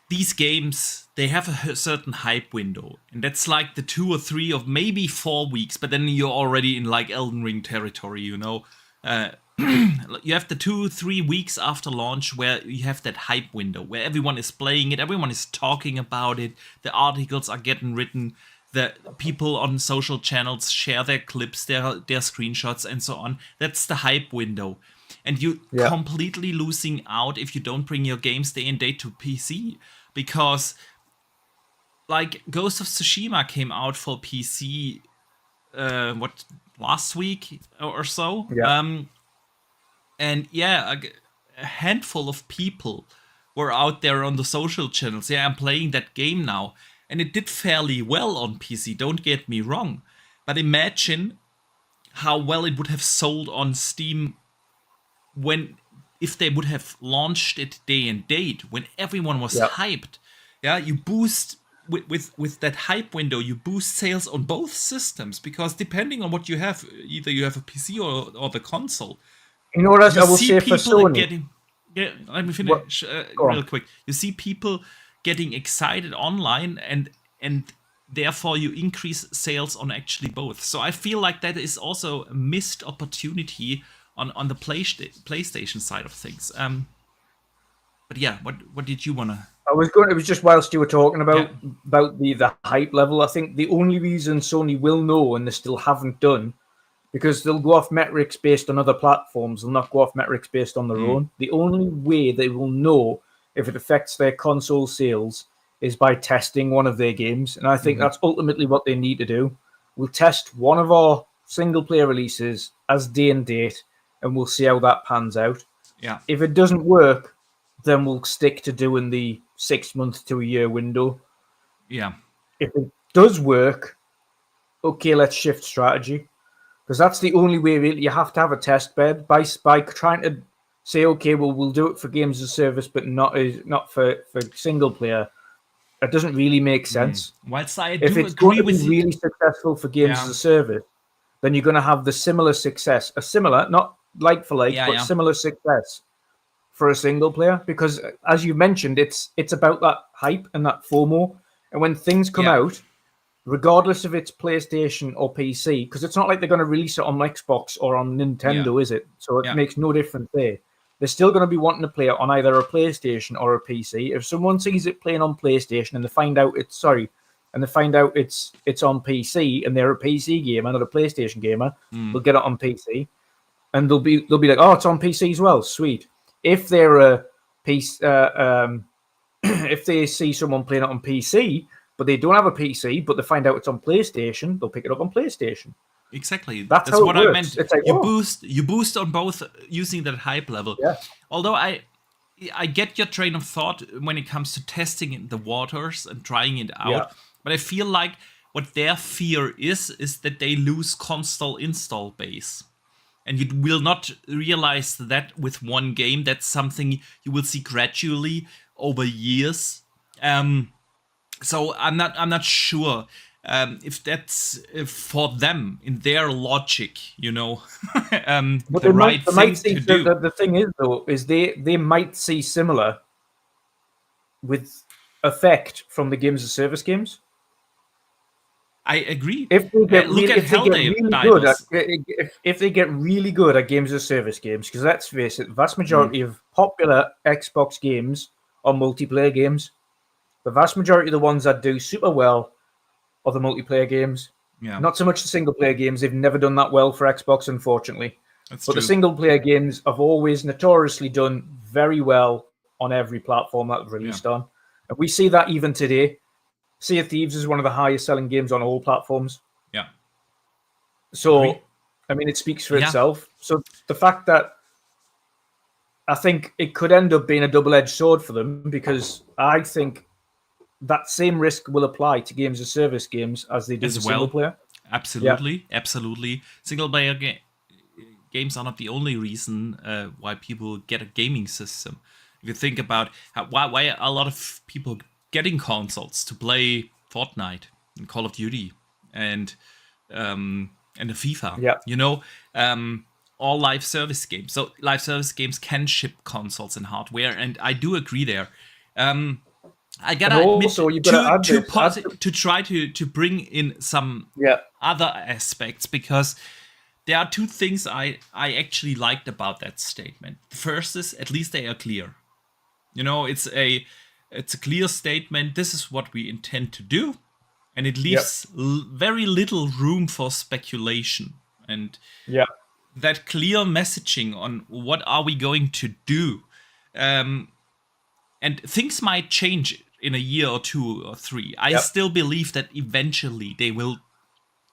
S1: these games, they have a certain hype window, and that's like the 2 or 3 or maybe 4 weeks. But then you're already in like Elden Ring territory, You have the 2-3 weeks after launch where you have that hype window where everyone is playing it, everyone is talking about it, the articles are getting written, the people on social channels share their clips, their screenshots, and so on. That's the hype window. And you completely losing out if you don't bring your games day and date to PC. Because like Ghost of Tsushima came out for PC last week or so? And a handful of people were out there on the social channels. I'm playing that game now. And it did fairly well on PC, don't get me wrong. But imagine how well it would have sold on Steam if they would have launched it day and date, when everyone was hyped. You boost with that hype window, you boost sales on both systems, because depending on what you have, either you have a PC or the console.
S2: You know what I will say for Sony?
S1: Let me finish real quick. You see people getting excited online, and therefore you increase sales on actually both. So I feel like that is also a missed opportunity on the PlayStation side of things. But what did you want to...
S2: It was just whilst you were talking about the hype level. I think the only reason Sony will know, and they still haven't done, because they'll go off metrics based on other platforms, they'll not go off metrics based on their own. The only way they will know if it affects their console sales is by testing one of their games. And I think that's ultimately what they need to do. We'll test one of our single-player releases as day and date, and we'll see how that pans out. If it doesn't work, then we'll stick to doing the 6 month to a year window. If it does work, okay, let's shift strategy. Because that's the only way, really. You have to have a test bed by trying to say, okay, well, we'll do it for games as a service, but not for single player. That doesn't really make sense.
S1: Whilst I
S2: if it's
S1: agree
S2: going to be
S1: with
S2: really successful for games as a service, then you're going to have the similar success, not like for like, but similar success for a single player. Because as you mentioned, it's about that hype and that FOMO. And when things come out, regardless if it's PlayStation or PC, because it's not like they're going to release it on Xbox or on Nintendo, is it? So it makes no difference there. They're still going to be wanting to play it on either a PlayStation or a PC. If someone sees it playing on PlayStation and they find out it's on PC and they're a PC gamer, not a PlayStation gamer, they'll get it on PC, and they'll be like, oh, it's on PC as well, sweet. If they're a PC, if they see someone playing it on PC, but they don't have a PC, but they find out it's on PlayStation, they'll pick it up on PlayStation.
S1: Exactly. That's what I meant. It's like, you boost on both using that hype level. Although I get your train of thought when it comes to testing the waters and trying it out, but I feel like what their fear is that they lose console install base. And you will not realize that with one game. That's something you will see gradually over years. So I'm not sure if that's for them in their logic,
S2: But
S1: the right
S2: they
S1: thing
S2: might see,
S1: to do.
S2: the thing is, though, is they might see similar with effect from the games as service games.
S1: I agree.
S2: If they get
S1: Look at
S2: if they get really good at games as service games, because let's face it, the vast majority of popular Xbox games are multiplayer games. The vast majority of the ones that do super well are the multiplayer games.
S1: Yeah.
S2: Not so much the single player games. They've never done that well for Xbox, unfortunately.
S1: That's
S2: but
S1: true.
S2: The single player games have always notoriously done very well on every platform that they've released on. And we see that even today. Sea of Thieves is one of the highest selling games on all platforms.
S1: Yeah.
S2: So, I mean, it speaks for itself. So the fact that I think it could end up being a double-edged sword for them, because I think that same risk will apply to games as service games as they do to single player.
S1: Absolutely. Single player games are not the only reason why people get a gaming system. If you think about why a lot of people getting consoles to play Fortnite and Call of Duty and the FIFA, all live service games. So live service games can ship consoles and hardware, and I do agree there. I gotta admit to try to bring in some other aspects, because there are two things I actually liked about that statement. The first is, at least they are clear. It's a clear statement. This is what we intend to do, and it leaves very little room for speculation. And that clear messaging on what are we going to do. And things might change in a year or 2 or 3. I still believe that eventually they will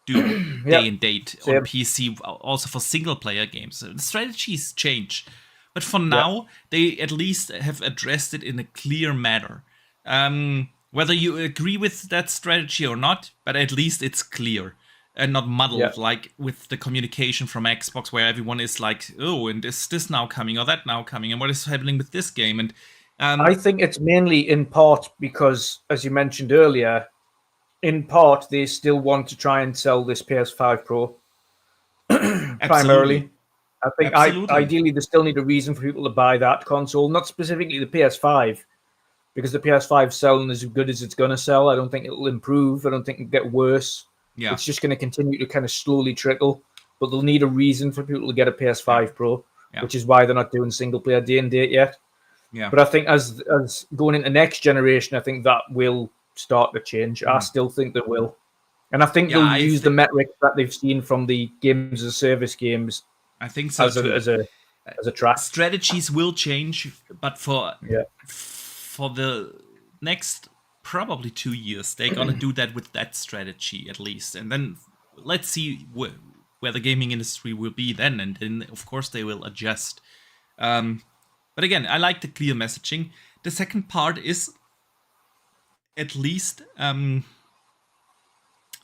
S1: do day and date on PC, also for single player games. The strategies change. But for now, they at least have addressed it in a clear manner. Whether you agree with that strategy or not, but at least it's clear and not muddled like with the communication from Xbox, where everyone is like, oh, and is this now coming or that now coming, and what is happening with this game? And
S2: I think it's mainly in part because, as you mentioned earlier, in part they still want to try and sell this PS5 Pro primarily. I think ideally they still need a reason for people to buy that console, not specifically the PS5, because the PS5 is selling as good as it's going to sell. I don't think it'll improve. I don't think it'll get worse.
S1: Yeah.
S2: It's just going to continue to kind of slowly trickle, but they'll need a reason for people to get a PS5 Pro, which is why they're not doing single player day and date yet.
S1: Yeah.
S2: But I think as going into next generation, I think that will start to change. I still think they will. And I think they'll use the metrics that they've seen from the games as a service games.
S1: I think so
S2: as a track.
S1: Strategies will change, but for the next probably 2 years, they're gonna do that with that strategy at least. And then let's see where the gaming industry will be then. And then, of course, they will adjust. But again, I like the clear messaging. The second part is, at least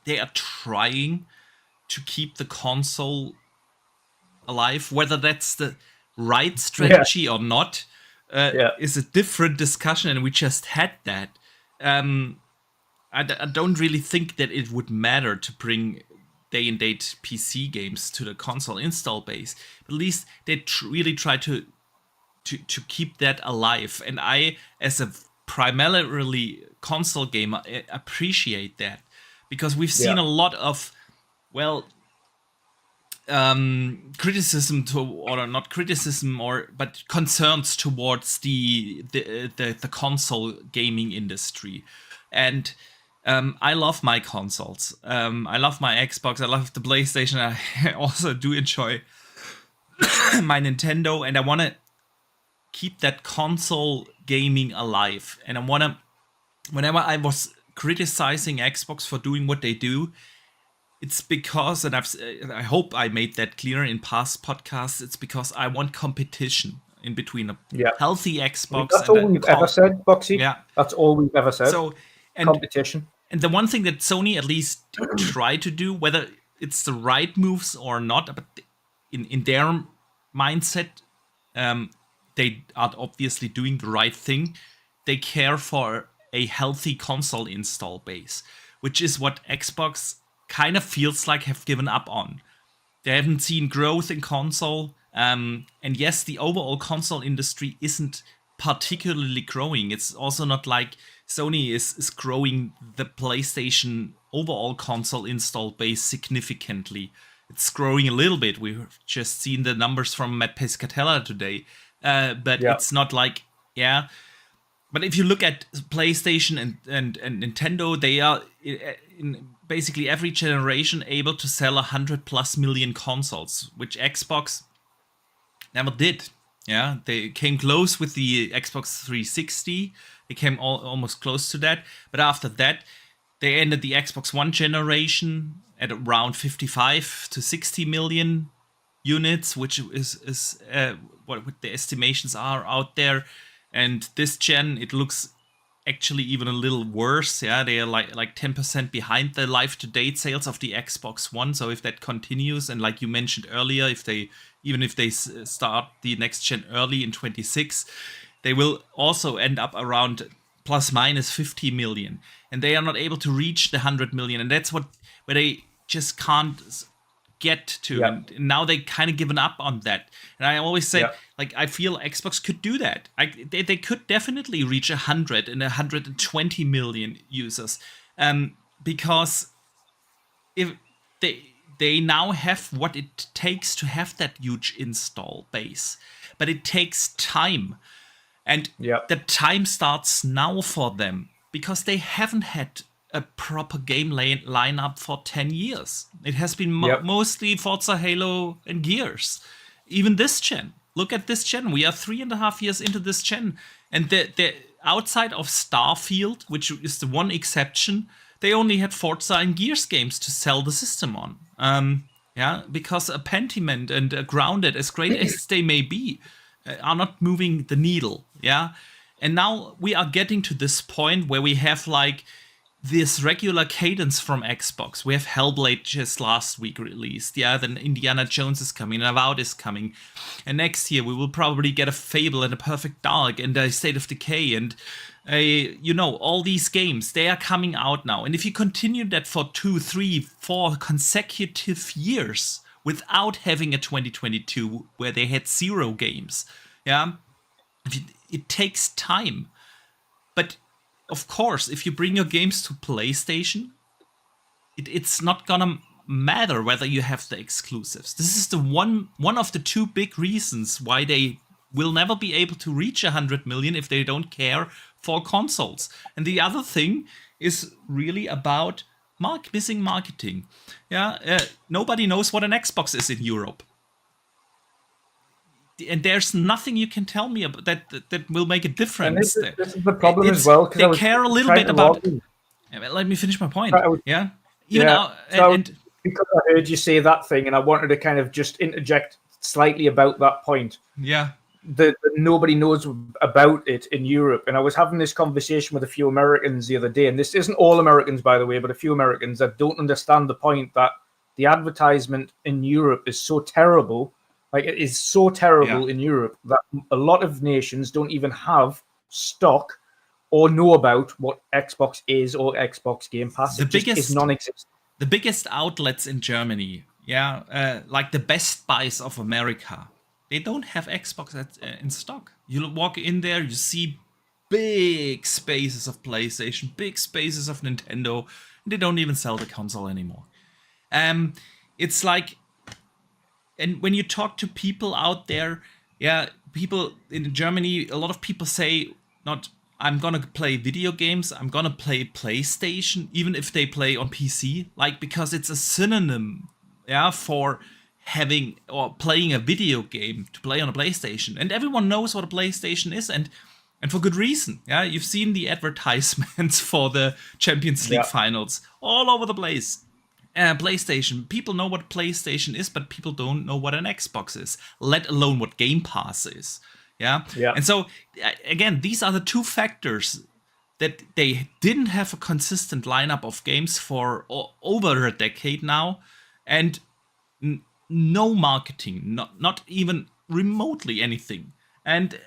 S1: they are trying to keep the console alive. Whether that's the right strategy or not is a different discussion, and we just had that. I don't really think that it would matter to bring day-and-date PC games to the console install base. But at least they really try to keep that alive. And I, as a primarily console gamer, appreciate that, because we've seen a lot of, criticism but concerns towards the console gaming industry. And I love my consoles. I love my Xbox. I love the PlayStation. I also do enjoy my Nintendo, and I want to keep that console gaming alive. And I want to, whenever I was criticizing Xbox for doing what they do, it's because, and I hope I made that clear in past podcasts, it's because I want competition in between a healthy Xbox.
S2: That's all we've ever said, Boxy.
S1: Yeah.
S2: That's all we've ever said.
S1: So,
S2: competition.
S1: And the one thing that Sony at least try to do, whether it's the right moves or not, but in their mindset, they are obviously doing the right thing. They care for a healthy console install base, which is what Xbox kind of feels like have given up on. They haven't seen growth in console. And yes, the overall console industry isn't particularly growing. It's also not like Sony is growing the PlayStation overall console install base significantly. It's growing a little bit. We've just seen the numbers from Matt Pescatella today. But it's not like, But if you look at PlayStation and Nintendo, they are in basically every generation able to sell 100+ million consoles, which Xbox never did. Yeah, they came close with the Xbox 360. They came almost close to that. But after that, they ended the Xbox One generation at around 55 to 60 million units, which is what the estimations are out there. And this gen, it looks actually even a little worse. Yeah, they are like 10% behind the life-to-date sales of the Xbox One. So if that continues, and like you mentioned earlier, if they start the next gen early in 26, they will also end up around plus minus 50 million, and they are not able to reach the 100 million, and that's where they just can't get to. And now they kind of given up on that. And I always say, like, I feel Xbox could do that. They could definitely reach 100 and 120 million users, because if they now have what it takes to have that huge install base, but it takes time, and the time starts now for them because they haven't had a proper game lineup for 10 years. It has been mostly Forza, Halo, and Gears. Even this gen. Look at this gen. We are 3.5 years into this gen. And the outside of Starfield, which is the one exception, they only had Forza and Gears games to sell the system on. Because a Pentiment and a Grounded, as great as they may be, are not moving the needle. Yeah. And now we are getting to this point where we have like this regular cadence from Xbox. We have Hellblade just last week released. Yeah, then Indiana Jones is coming, and Avowed is coming. And next year we will probably get a Fable and a Perfect Dark and a State of Decay and all these games. They are coming out now. And if you continue that for 2, 3, 4 consecutive years without having a 2022 where they had 0 games, it takes time. But of course, if you bring your games to PlayStation, it's not gonna matter whether you have the exclusives. This is the one of the 2 big reasons why they will never be able to reach 100 million if they don't care for consoles. And the other thing is really about missing marketing. Nobody knows what an Xbox is in Europe. And there's nothing you can tell me about that will make a difference.
S2: This is the problem as well.
S1: They care a little bit about. Let me finish my point.
S2: Because I heard you say that thing, and I wanted to kind of just interject slightly about that point.
S1: Yeah.
S2: That nobody knows about it in Europe. And I was having this conversation with a few Americans the other day, and this isn't all Americans, by the way, but a few Americans that don't understand the point that the advertisement in Europe is so terrible. Like, it is so terrible in Europe that a lot of nations don't even have stock or know about what Xbox is or Xbox Game Pass. It is non-existent.
S1: The biggest outlets in Germany, like the Best Buys of America, they don't have Xbox in stock. You walk in there, you see big spaces of PlayStation, big spaces of Nintendo, and they don't even sell the console anymore. It's like... And when you talk to people out there, people in Germany, a lot of people say, not, I'm going to play video games, I'm going to play PlayStation, even if they play on PC, like, because it's a synonym, for having or playing a video game to play on a PlayStation. And everyone knows what a PlayStation is, and for good reason. You've seen the advertisements for the Champions League finals all over the place. PlayStation. People know what PlayStation is, but people don't know what an Xbox is, let alone what Game Pass is. And so, again, these are the 2 factors that they didn't have a consistent lineup of games for over a decade now. And no marketing, not even remotely anything. And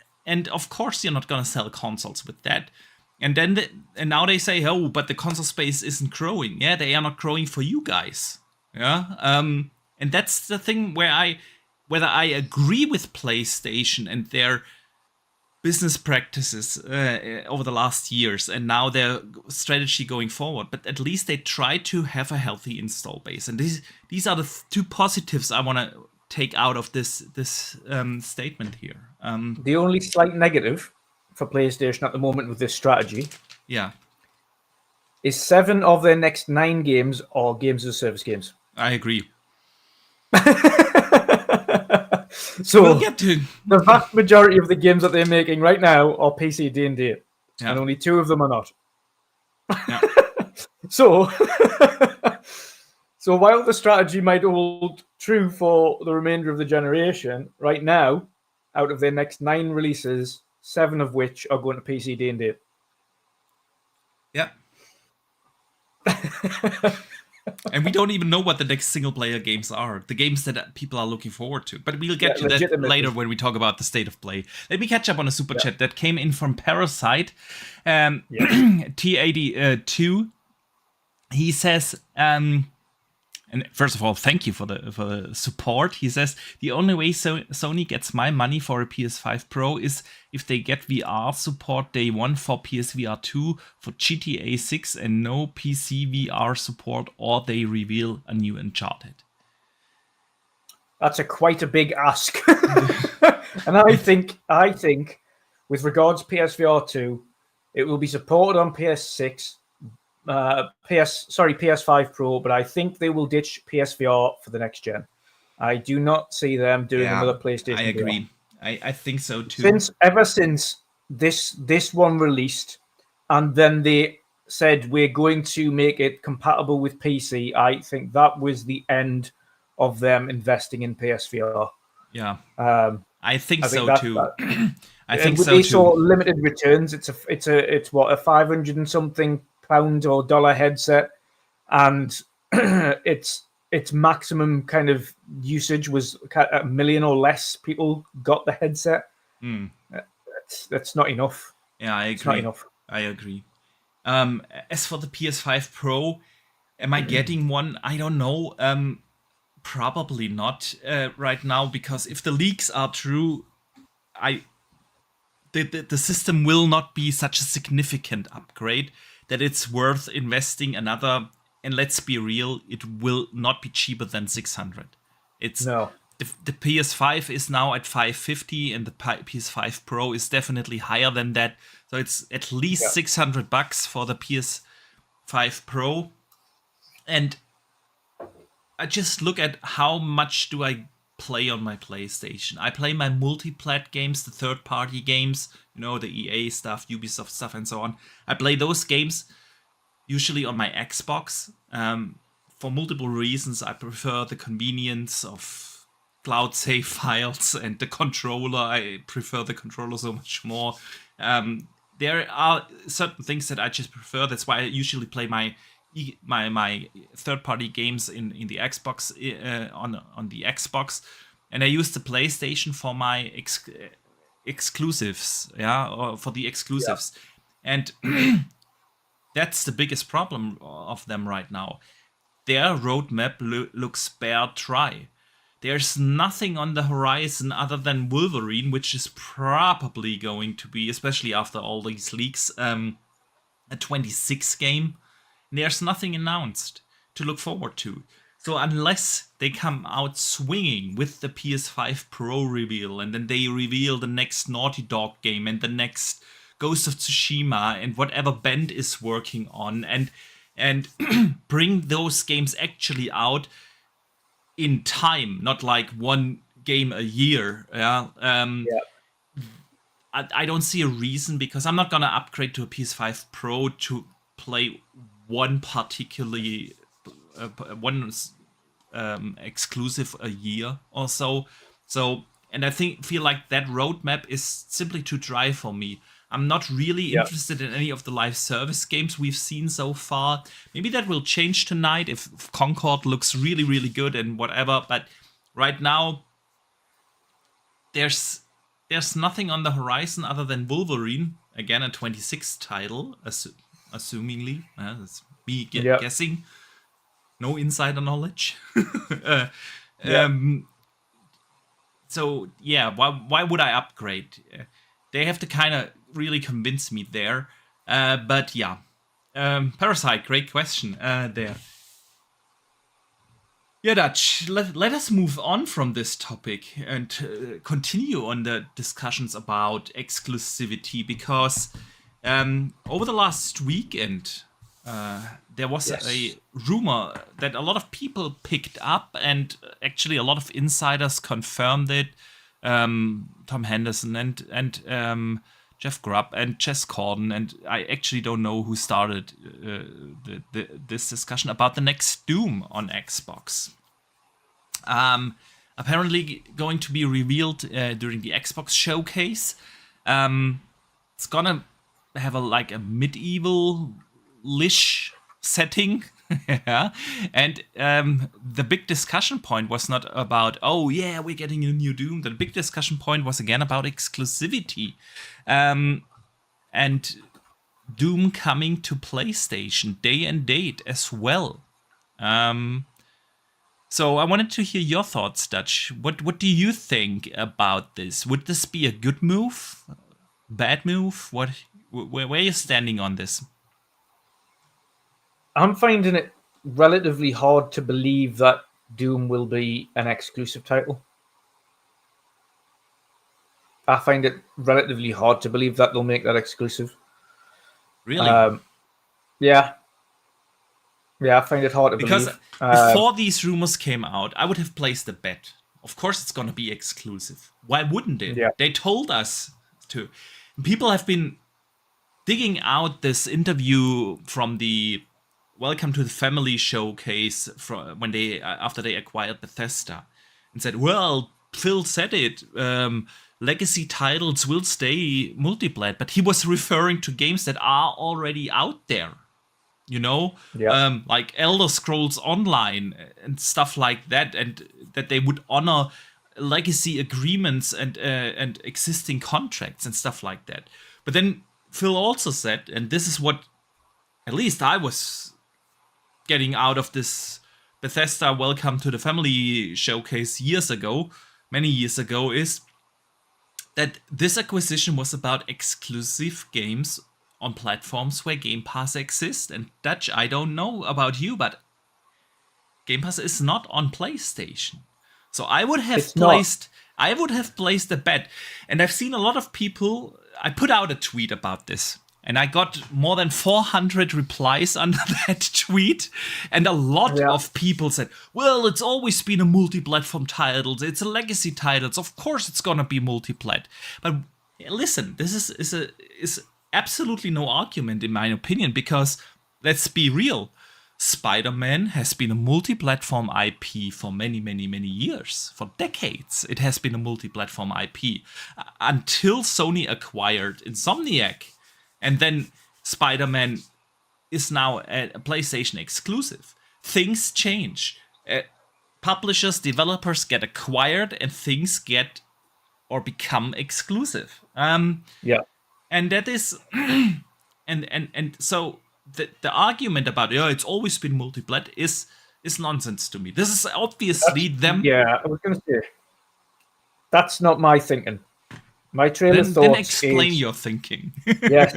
S1: of course you're not gonna sell consoles with that. And then and now they say, oh, but the console space isn't growing. Yeah, they are not growing for you guys. Yeah, and that's the thing whether I agree with PlayStation and their business practices over the last years and now their strategy going forward, but at least they try to have a healthy install base. And these are the two positives I want to take out of this statement here.
S2: The only slight negative for PlayStation at the moment with this strategy, is 7 of their next 9 games are games as a service games.
S1: I agree.
S2: So we'll get to the vast majority of the games that they're making right now are PC D&D, and only 2 of them are not. Yeah. So while the strategy might hold true for the remainder of the generation, right now, out of their next 9 releases, 7 of which are going to PC D&D.
S1: Yeah. And we don't even know what the next single-player games are, the games that people are looking forward to. But we'll get to that later when we talk about the state of play. Let me catch up on a super chat that came in from Parasite, T82. He says, and first of all, thank you for the support. He says, the only way Sony gets my money for a PS5 Pro is if they get VR support day 1 for PSVR 2 for GTA 6 and no PC VR support, or they reveal a new Uncharted.
S2: That's quite a big ask. And I think with regards to PSVR 2, it will be supported on PS6. PS5 Pro, but I think they will ditch PSVR for the next gen. I do not see them doing another PlayStation.
S1: I agree. I think so too.
S2: Ever since this one released, and then they said we're going to make it compatible with PC, I think that was the end of them investing in PSVR.
S1: Yeah, I think so too. I think so too.
S2: They saw limited returns. It's what, a 500 and something pound or dollar headset, and its maximum kind of usage was $1 million or less people got the headset. That's not enough.
S1: Yeah, I agree.
S2: It's not enough.
S1: I agree. As for the PS5 Pro, am I getting one? I don't know. Probably not right now, because if the leaks are true, the system will not be such a significant upgrade that it's worth investing another. And let's be real, it will not be cheaper than 600. The PS5 is now at 550, and the PS5 Pro is definitely higher than that. So it's at least $600 for the PS5 Pro. And I just look at how much do I play on my PlayStation. I play my multi-plat games, the third-party games, the EA stuff, Ubisoft stuff, and so on. I play those games usually on my Xbox. For multiple reasons, I prefer the convenience of cloud save files and the controller. I prefer the controller so much more. There are certain things that I just prefer. That's why I usually play my third-party games in the Xbox on the Xbox, and I use the PlayStation for my exclusives, or for the exclusives, and that's the biggest problem of them right now. Their roadmap looks bare dry. There's nothing on the horizon other than Wolverine, which is probably going to be, especially after all these leaks, a 26 game. There's nothing announced to look forward to. So unless they come out swinging with the PS5 Pro reveal, and then they reveal the next Naughty Dog game and the next Ghost of Tsushima and whatever Bend is working on, and bring those games actually out in time, not like one game a year. I don't see a reason, because I'm not gonna upgrade to a PS5 Pro to play one particularly exclusive a year or so. And I feel like that roadmap is simply too dry for me. I'm not really interested in any of the live service games we've seen so far. Maybe that will change tonight if Concord looks really, really good and whatever. But right now there's nothing on the horizon other than Wolverine, again a 26th title, assumingly. That's me guessing. No insider knowledge. So yeah, why would I upgrade? They have to kind of really convince me there. But yeah, Parasite, great question there. Yeah, Dutch, let us move on from this topic and continue on the discussions about exclusivity, because over the last weekend there was a rumor that a lot of people picked up, and actually a lot of insiders confirmed it. Tom Henderson and Jeff Grubb and Jess Corden, and I actually don't know who started this discussion about the next Doom on Xbox. Apparently going to be revealed during the Xbox showcase. It's gonna have a medieval-ish setting. Yeah. And the big discussion point was not about, oh yeah, we're getting a new Doom. The big discussion point was again about exclusivity. And Doom coming to PlayStation day and date as well. So I wanted to hear your thoughts, Dutch. What do you think about this? Would this be a good move? Bad move? Where are you standing on this?
S2: I'm finding it relatively hard to believe that Doom will be an exclusive title. I find it relatively hard to believe that they'll make that exclusive.
S1: Really?
S2: Yeah. Yeah, I find it hard to believe.
S1: Because before these rumors came out, I would have placed a bet. Of course it's going to be exclusive. Why wouldn't it? Yeah. They told us to. People have been digging out this interview from the Welcome to the Family showcase from when after they acquired Bethesda, and said, well, Phil said it, legacy titles will stay multiplat, but he was referring to games that are already out there, like Elder Scrolls Online and stuff like that, and that they would honor legacy agreements and existing contracts and stuff like that. But then Phil also said, and this is what at least I was getting out of this Bethesda Welcome to the Family showcase many years ago, is that this acquisition was about exclusive games on platforms where Game Pass exists. And Dutch, I don't know about you, but Game Pass is not on PlayStation. So I would have placed a bet. And I've seen a lot of people. I put out a tweet about this, and I got more than 400 replies under that tweet. And a lot of people said, well, it's always been a multi-platform title. It's a legacy title. Of course it's going to be multi-plat. But listen, this is absolutely no argument in my opinion, because let's be real. Spider-Man has been a multi-platform IP for many, many, many years. For decades, it has been a multi-platform IP. Until Sony acquired Insomniac. And then Spider-Man is now a PlayStation exclusive. Things change. Publishers, developers get acquired, and things get or become exclusive. And that is, and so the argument about it's always been multiplat is nonsense to me. This is obviously them.
S2: Yeah, I was going to say that's not my thinking. My trail of thoughts.
S1: Then explain your thinking.
S2: Yes.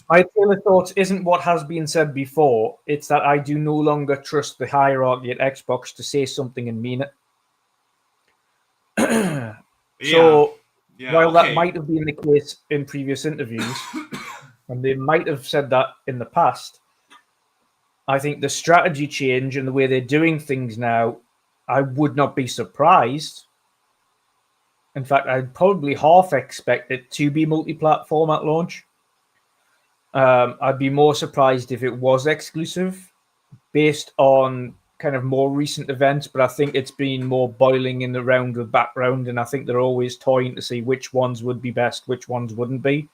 S2: My trail of thoughts isn't what has been said before. It's that I do no longer trust the hierarchy at Xbox to say something and mean it. While that might have been the case in previous interviews, and they might have said that in the past, I think the strategy change and the way they're doing things now, I would not be surprised. In fact, I'd probably half expect it to be multi-platform at launch. I'd be more surprised if it was exclusive based on kind of more recent events, but I think it's been more boiling in around the background, and I think they're always toying to see which ones would be best, which ones wouldn't be.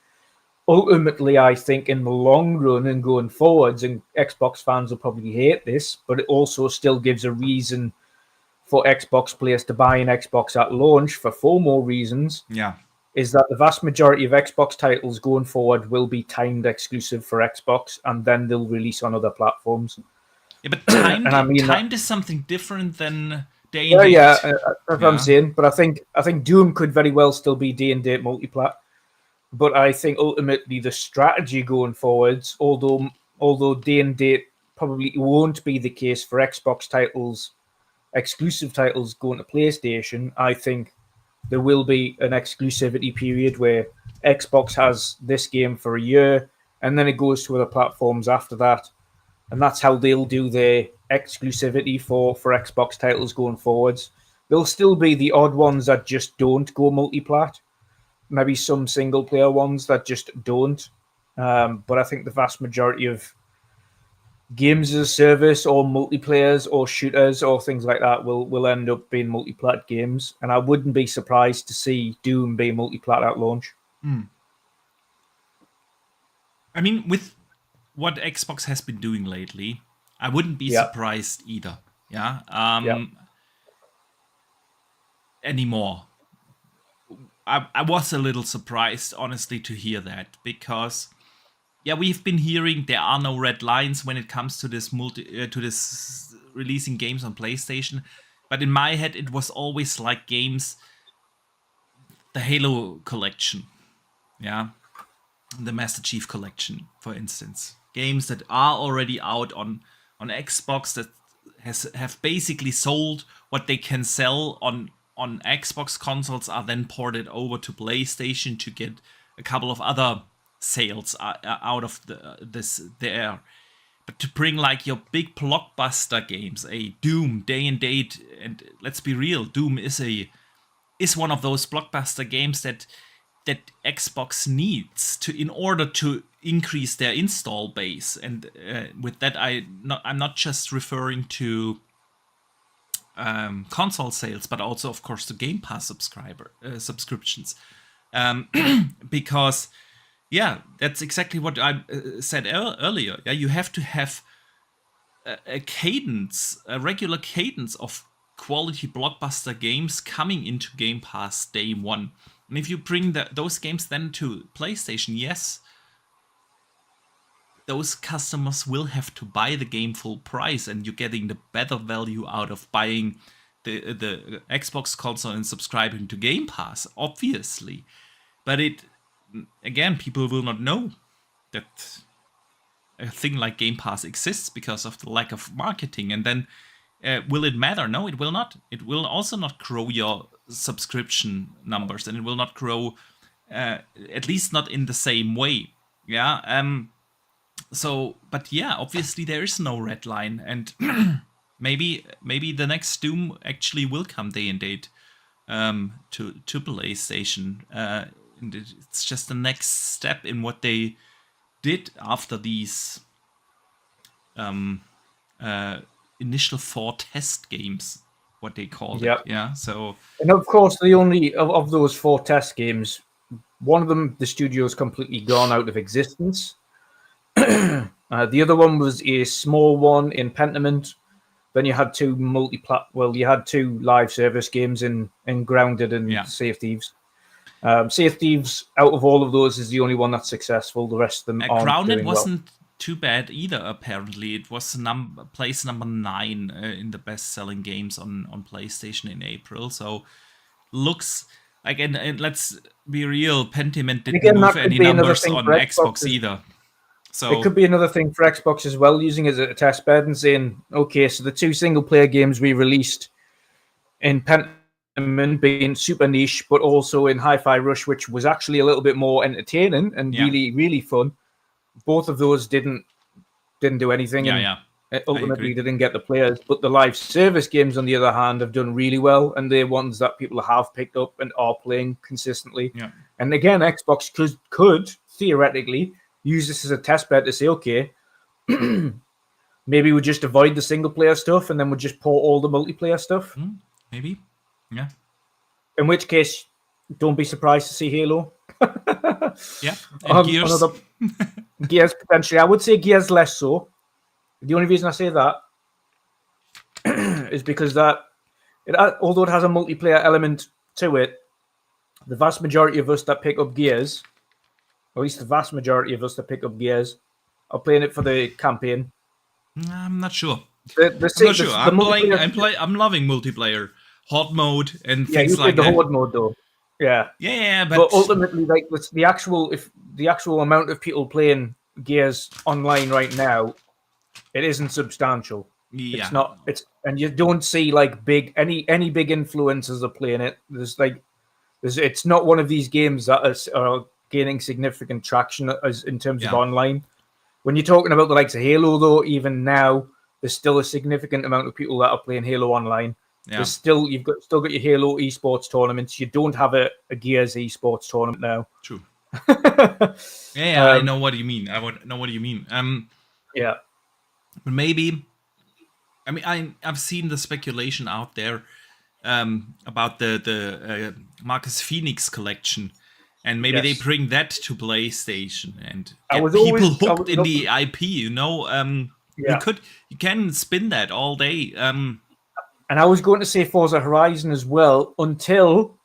S2: Ultimately, I think in the long run and going forwards, and Xbox fans will probably hate this, but it also still gives a reason for Xbox players to buy an Xbox at launch for 4 more reasons.
S1: Yeah.
S2: Is that the vast majority of Xbox titles going forward will be timed exclusive for Xbox, and then they'll release on other platforms.
S1: Yeah, but timed,
S2: and I mean
S1: timed is something different than day
S2: and
S1: and date.
S2: Yeah, that's what I'm saying. But I think Doom could very well still be day and date multiplat. But I think ultimately the strategy going forwards, although day and date probably won't be the case for Xbox titles, exclusive titles going to PlayStation, I think there will be an exclusivity period where Xbox has this game for a year and then it goes to other platforms after that. And that's how they'll do their exclusivity for Xbox titles going forwards. There'll still be the odd ones that just don't go multiplat. Maybe some single player ones that just don't. But I think the vast majority of games as a service or multiplayers or shooters or things like that will end up being multiplat games. And I wouldn't be surprised to see Doom be multiplat at launch.
S1: I mean, with what Xbox has been doing lately, I wouldn't be surprised either. Anymore. I was a little surprised, honestly, to hear that, because we've been hearing there are no red lines when it comes to this releasing games on PlayStation. But in my head, it was always like games, the Halo collection, the Master Chief collection, for instance, games that are already out on Xbox that have basically sold what they can sell on Xbox consoles, are then ported over to PlayStation to get a couple of other sales out of there. But to bring like your big blockbuster games, a Doom day and date, and let's be real, Doom is one of those blockbuster games that Xbox needs in order to increase their install base. And with that, I'm not just referring to console sales, but also, of course, the Game Pass subscriptions, because that's exactly what I said earlier. You have to have a regular cadence of quality blockbuster games coming into Game Pass day one. And if you bring those games then to PlayStation, yes, those customers will have to buy the game full price, and you're getting the better value out of buying the Xbox console and subscribing to Game Pass, obviously. But again, people will not know that a thing like Game Pass exists because of the lack of marketing. And then will it matter? No, it will not. It will also not grow your subscription numbers, and it will not grow, at least not in the same way. Obviously there is no red line, and maybe the next Doom actually will come day and date to PlayStation. And it's just the next step in what they did after these initial 4 test games, what they called it. So,
S2: and of course, the only of those 4 test games, one of them the studio's completely gone out of existence. The other one was a small one in Pentiment. Then you had 2 you had 2 live service games in Grounded and Sea of Thieves. Sea of Thieves, out of all of those, is the only one that's successful. The rest of them aren't.
S1: Grounded wasn't too bad either, apparently. It was place number 9 in the best-selling games on PlayStation in April. So, looks like, and let's be real, Pentiment didn't move any numbers on Xbox either. So
S2: it could be another thing for Xbox as well, using it as a test bed and saying, okay, so the 2 single-player games we released in Pentiment being super niche, but also in Hi-Fi Rush, which was actually a little bit more entertaining and really, really fun. Both of those didn't do anything. Ultimately, they didn't get the players. But the live service games, on the other hand, have done really well, and they're ones that people have picked up and are playing consistently. And again, Xbox could theoretically use this as a test bed to say, okay, maybe we just avoid the single player stuff and then we just port all the multiplayer stuff.
S1: Maybe. Yeah.
S2: In which case, don't be surprised to see Halo.
S1: And Gears.
S2: Gears, potentially. I would say Gears less so. The only reason I say that is because that Although it has a multiplayer element to it, the vast majority of us that pick up Gears, or at least the vast majority of us that pick up Gears, are playing it for the campaign.
S1: I'm not sure.
S2: I'm not
S1: sure. I'm loving multiplayer, hot mode, and things
S2: you
S1: like
S2: played the
S1: that.
S2: horde mode though. Yeah, but ultimately, like the actual amount of people playing Gears online right now, it isn't substantial.
S1: Yeah.
S2: It's not. And you don't see like any big influencers are playing it. It's not one of these games that are gaining significant traction as in terms of online. When you're talking about the likes of Halo, though, even now there's still a significant amount of people that are playing Halo online.
S1: Yeah.
S2: There's still you've got your Halo esports tournaments. You don't have a Gears esports tournament now.
S1: True. I know what you mean. I know what you mean.
S2: Yeah.
S1: But maybe, I mean, I've seen the speculation out there about the Marcus Phoenix collection, and maybe they bring that to PlayStation and get people hooked in the IP. You know, you can spin that all day.
S2: And I was going to say Forza Horizon as well until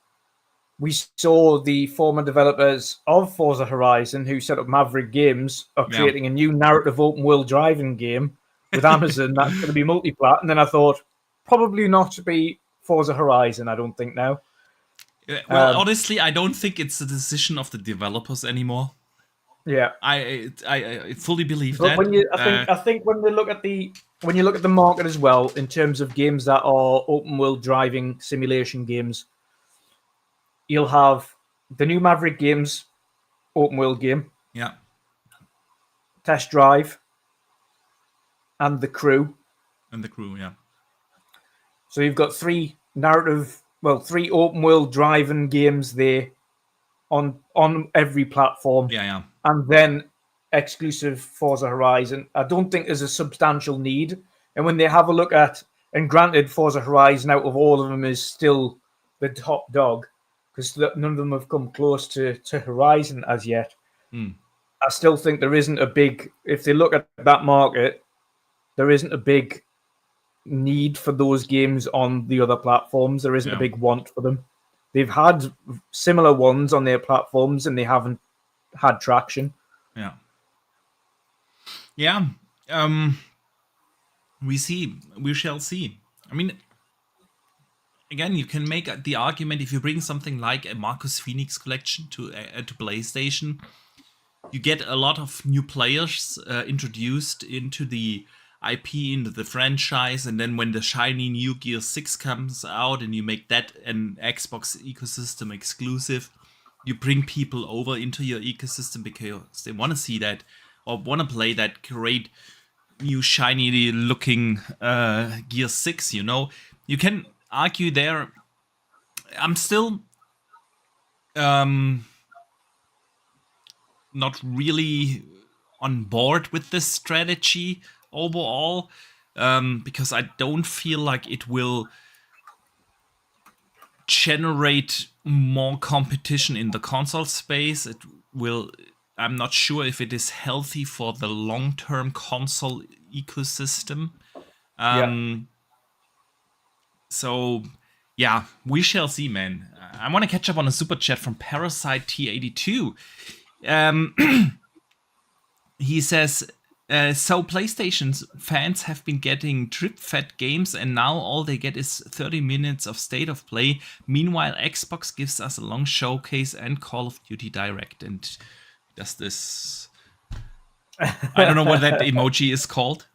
S2: we saw the former developers of Forza Horizon, who set up Maverick Games, are creating a new narrative open world driving game with Amazon that's going to be multi-plat. And then I thought, probably not to be Forza Horizon, I don't think now.
S1: Well, honestly, I don't think it's the decision of the developers anymore.
S2: Yeah,
S1: I fully believe
S2: but
S1: that.
S2: I think when you look at the market as well, in terms of games that are open world driving simulation games, you'll have the new Maverick Games open world game, Test Drive, and The Crew.
S1: Yeah.
S2: So you've got three open world driving games there on every platform.
S1: Yeah.
S2: And then exclusive Forza Horizon. I don't think there's a substantial need. And when they have a look at, and granted, Forza Horizon out of all of them is still the top dog, because none of them have come close to Horizon as yet. I still think there isn't a big, if they look at that market, there isn't a big need for those games on the other platforms. There isn't a big want for them. They've had similar ones on their platforms and they haven't had traction.
S1: Yeah. We shall see. I mean, again, you can make the argument if you bring something like a Marcus Phoenix collection to PlayStation, you get a lot of new players introduced into the IP, into the franchise, and then when the shiny new Gear 6 comes out and you make that an Xbox ecosystem exclusive, you bring people over into your ecosystem because they want to see that or want to play that great new shiny looking Gear 6, you know. You can argue there. I'm still not really on board with this strategy overall, because I don't feel like it will generate more competition in the console space. It will. I'm not sure if it is healthy for the long-term console ecosystem. So, yeah, we shall see, man. I want to catch up on a super chat from Parasite T82. He says, so PlayStation's fans have been getting drip-fed games and now all they get is 30 minutes of state of play. Meanwhile, Xbox gives us a long showcase and Call of Duty Direct. And does this... I don't know what that emoji is called.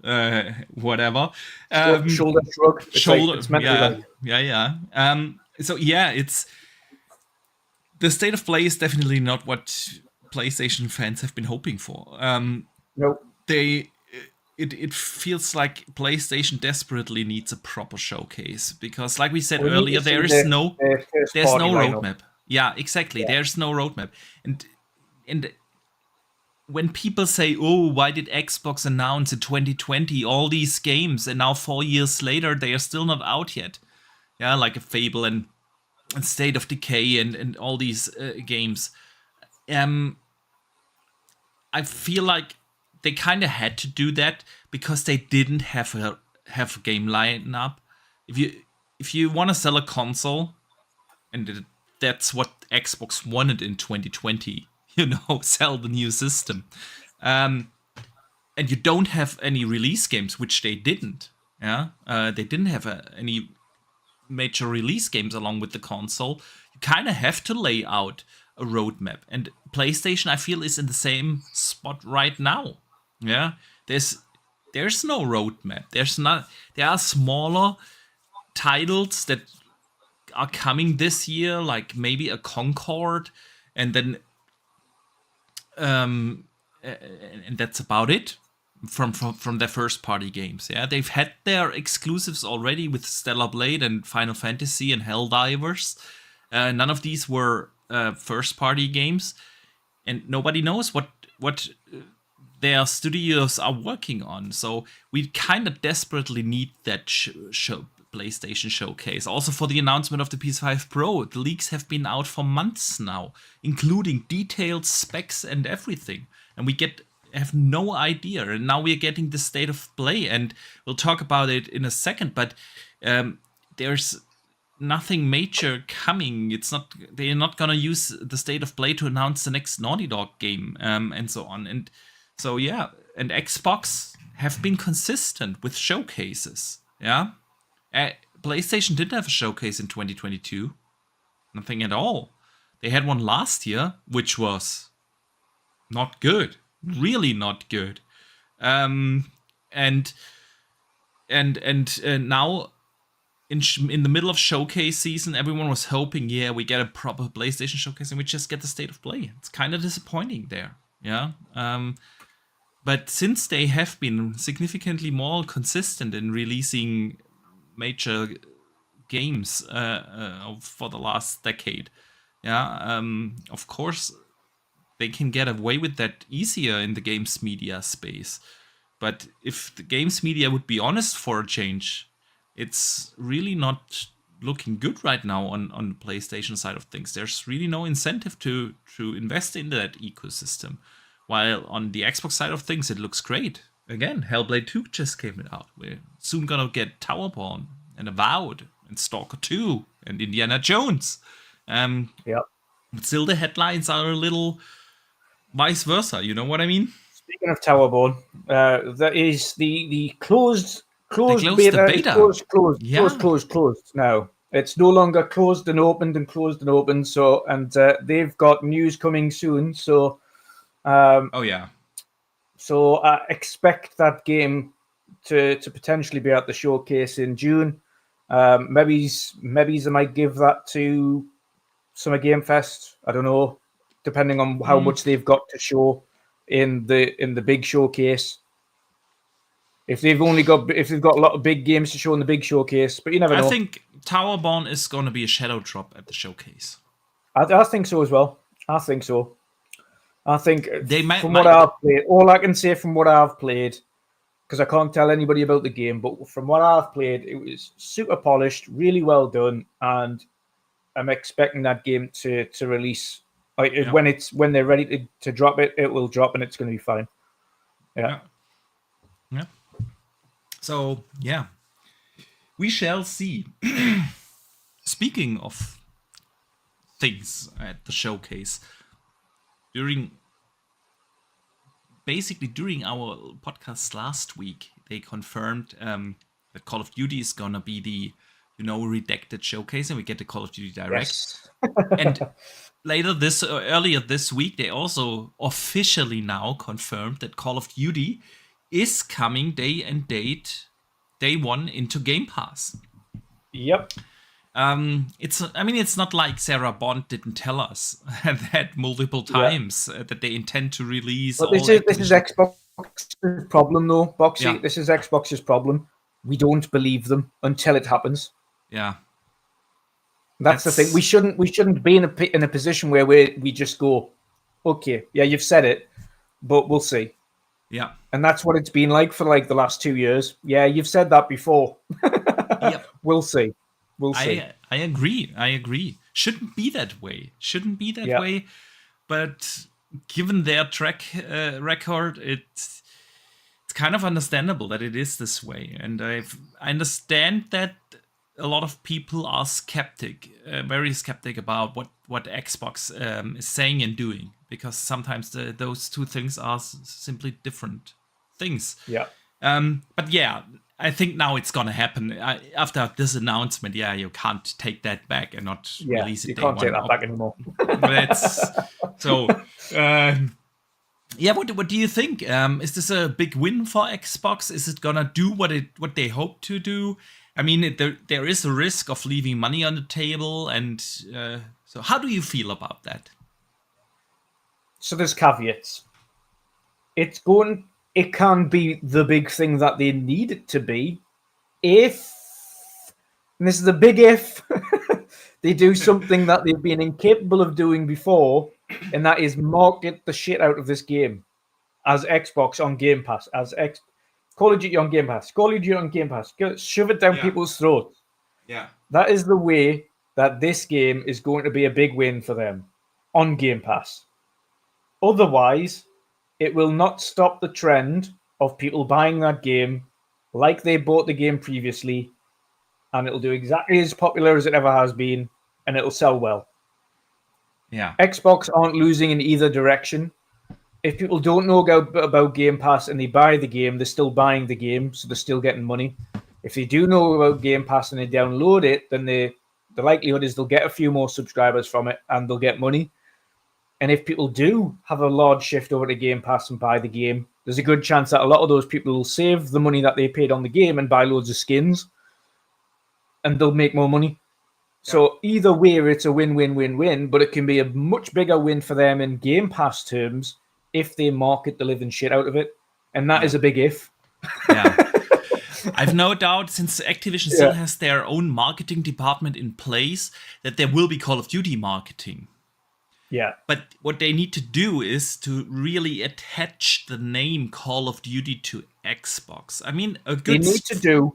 S1: Whatever.
S2: Shoulder shrug.
S1: Shoulder.
S2: It's meant to be like...
S1: Yeah. So yeah, it's the state of play is definitely not what PlayStation fans have been hoping for.
S2: Nope.
S1: It feels like PlayStation desperately needs a proper showcase because, like we said earlier, there's no roadmap. Yeah, exactly. Yeah. There's no roadmap, and when people say, "Oh, why did Xbox announce in 2020 all these games and now 4 years later they are still not out yet?" Yeah, like a Fable and State of Decay and all these games. I feel like they kind of had to do that because they didn't have a game lineup. If if you want to sell a console, and that's what Xbox wanted in 2020, sell the new system, and you don't have any release games, which they didn't. They didn't have any major release games along with the console. You kind of have to lay out a roadmap, and PlayStation, I feel, is in the same spot right now. There's no roadmap. There are smaller titles that are coming this year, like maybe a Concord, and then and that's about it from their first party games. They've had their exclusives already with Stellar Blade and Final Fantasy and Helldivers. None of these were first party games, and nobody knows what their studios are working on. So we kind of desperately need that PlayStation showcase. Also for the announcement of the PS5 Pro, the leaks have been out for months now, including detailed specs and everything, and we have no idea. And now we're getting the state of play, and we'll talk about it in a second. But there's nothing major coming. They're not gonna use the state of play to announce the next Naughty Dog game, and so on. And so and Xbox have been consistent with showcases. PlayStation didn't have a showcase in 2022. Nothing at all. They had one last year, which was not good. Really not good. And now in the middle of showcase season, everyone was hoping, we get a proper PlayStation showcase, and we just get the state of play. It's kind of disappointing there. But since they have been significantly more consistent in releasing major games for the last decade, of course they can get away with that easier in the games media space. But if the games media would be honest for a change, it's really not looking good right now on the PlayStation side of things. There's really no incentive to invest in that ecosystem. While on the Xbox side of things, it looks great. Again, Hellblade 2 just came out. We're soon gonna get Towerborn and Avowed and Stalker 2 and Indiana Jones. But still the headlines are a little vice versa, you know what I mean?
S2: Speaking of Towerborn, that is the closed
S1: the
S2: beta.
S1: Closed
S2: now. It's no longer closed and opened. So, and they've got news coming soon. So, so I expect that game to potentially be at the showcase in June. Maybe they might give that to Summer Game Fest. I don't know, depending on how much they've got to show in the big showcase. If they've got a lot of big games to show in the big showcase, but you never know.
S1: I think Towerborn is going to be a shadow drop at the showcase.
S2: I think so as well. I think so. I think
S1: what
S2: I've played, all I can say from what I've played, because I can't tell anybody about the game, but from what I've played, it was super polished, really well done, and I'm expecting that game to release. When they're ready to drop it, it will drop, and it's going to be fine. Yeah.
S1: So we shall see. Speaking of things at the showcase, during our podcast last week, they confirmed that Call of Duty is gonna be the redacted showcase, and we get the Call of Duty Direct.
S2: Yes.
S1: And earlier this week, they also officially now confirmed that Call of Duty is coming day one into Game Pass.
S2: Yep.
S1: It's not like Sarah Bond didn't tell us that multiple times that they intend to release.
S2: But this is Xbox's problem, though, Boxy. Yeah. This is Xbox's problem. We don't believe them until it happens.
S1: Yeah,
S2: that's the thing. We shouldn't be in a position where we just go, okay, yeah, you've said it, but we'll see.
S1: Yeah,
S2: and that's what it's been like for the last 2 years. Yeah, you've said that before. Yep. We'll see.
S1: I agree. Shouldn't be that way. Way. But given their track record, it's kind of understandable that it is this way. And I understand that a lot of people are very skeptic about what Xbox is saying and doing, because sometimes those two things are simply different things.
S2: Yeah.
S1: But yeah, I think now it's gonna happen. After this announcement, yeah, you can't take that back and not release it
S2: you
S1: day
S2: can't
S1: one.
S2: take that back anymore.
S1: That's so. Yeah, what do you think? Is this a big win for Xbox? Is it gonna do what they hope to do? I mean, there is a risk of leaving money on the table, and so how do you feel about that?
S2: So there's caveats. It can be the big thing that they need it to be if, and this is a big if, they do something that they've been incapable of doing before, and that is market the shit out of this game as Xbox on Game Pass, Call of Duty on Game Pass, Call of Duty on Game Pass, shove it down people's throats.
S1: Yeah.
S2: That is the way that this game is going to be a big win for them on Game Pass. Otherwise, it will not stop the trend of people buying that game like they bought the game previously, and it'll do exactly as popular as it ever has been, and it'll sell well.
S1: Yeah.
S2: Xbox aren't losing in either direction. If people don't know about Game Pass and they buy the game, they're still buying the game, so they're still getting money. If they do know about Game Pass and they download it, then the likelihood is they'll get a few more subscribers from it and they'll get money. And if people do have a large shift over to Game Pass and buy the game, there's a good chance that a lot of those people will save the money that they paid on the game and buy loads of skins, and they'll make more money. So either way, it's a win-win-win-win, but it can be a much bigger win for them in Game Pass terms if they market the living shit out of it. And that is a big if.
S1: Yeah. I've no doubt, since Activision still has their own marketing department in place, that there will be Call of Duty marketing.
S2: Yeah.
S1: But what they need to do is to really attach the name Call of Duty to Xbox. I mean,
S2: they need to do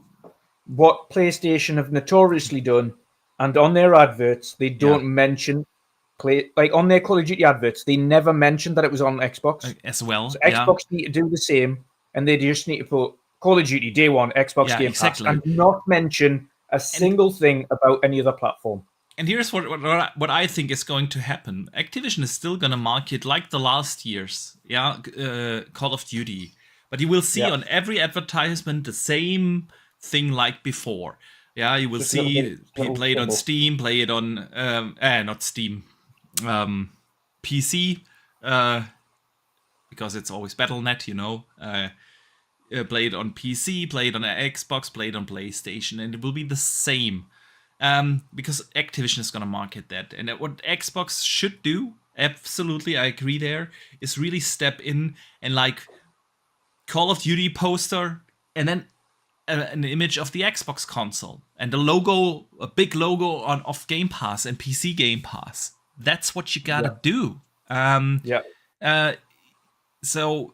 S2: what PlayStation have notoriously done, and on their adverts, they don't mention like on their Call of Duty adverts, they never mention that it was on Xbox
S1: as well.
S2: So Xbox need to do the same, and they just need to put Call of Duty Day One Xbox Game Pass and not mention a single thing about any other platform.
S1: And here's what I think is going to happen. Activision is still going to market like the last years, Call of Duty. But you will see on every advertisement the same thing like before. Yeah, you will see play it on Steam, play it on not Steam, PC, because it's always Battle.net, you know. Play it on PC, play it on Xbox, play it on PlayStation, and it will be the same. Because Activision is going to market that. And what Xbox should do, absolutely, I agree there, is really step in and like Call of Duty poster and then an image of the Xbox console and the logo, a big logo of Game Pass and PC Game Pass. That's what you gotta do. So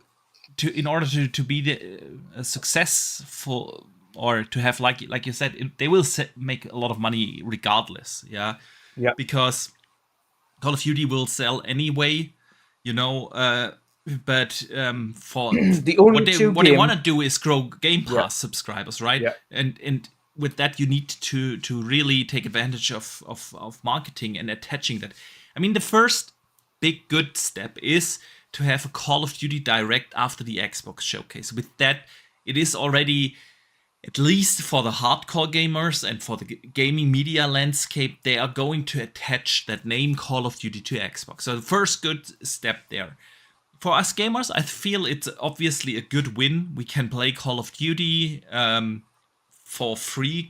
S1: in order to be successful, or to have, like you said, they will make a lot of money regardless, because Call of Duty will sell anyway, you know. But for
S2: the only
S1: what they want to do is grow Game Pass subscribers, right? And with that, you need to really take advantage of marketing and attaching that. I mean, the first big good step is to have a Call of Duty Direct after the Xbox showcase. With that, it is already, at least for the hardcore gamers and for the gaming media landscape, they are going to attach that name Call of Duty to Xbox. So the first good step there. For us gamers, I feel it's obviously a good win. We can play Call of Duty for free.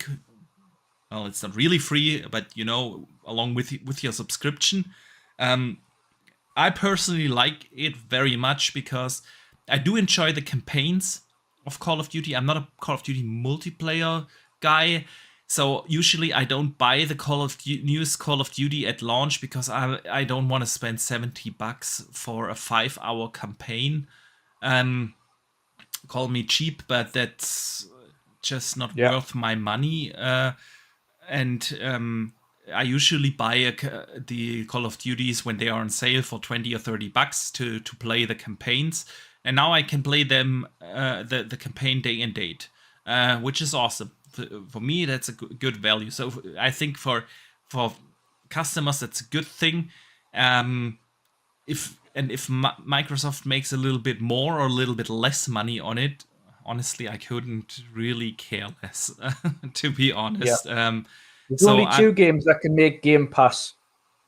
S1: Well, it's not really free, but you know, along with your subscription. I personally like it very much because I do enjoy the campaigns of Call of Duty. I'm not a Call of Duty multiplayer guy, so usually I don't buy the newest Call of Duty at launch because I don't want to spend $70 for a 5-hour campaign. Call me cheap, but that's just not worth my money. And I usually buy the Call of Duties when they are on sale for $20 or $30 to play the campaigns. And now I can play them, the campaign day and date, which is awesome. for me, that's a good value. So I think for customers, that's a good thing. If Microsoft makes a little bit more or a little bit less money on it, honestly, I couldn't really care less, to be honest.
S2: Yeah. There's only two games that can make Game Pass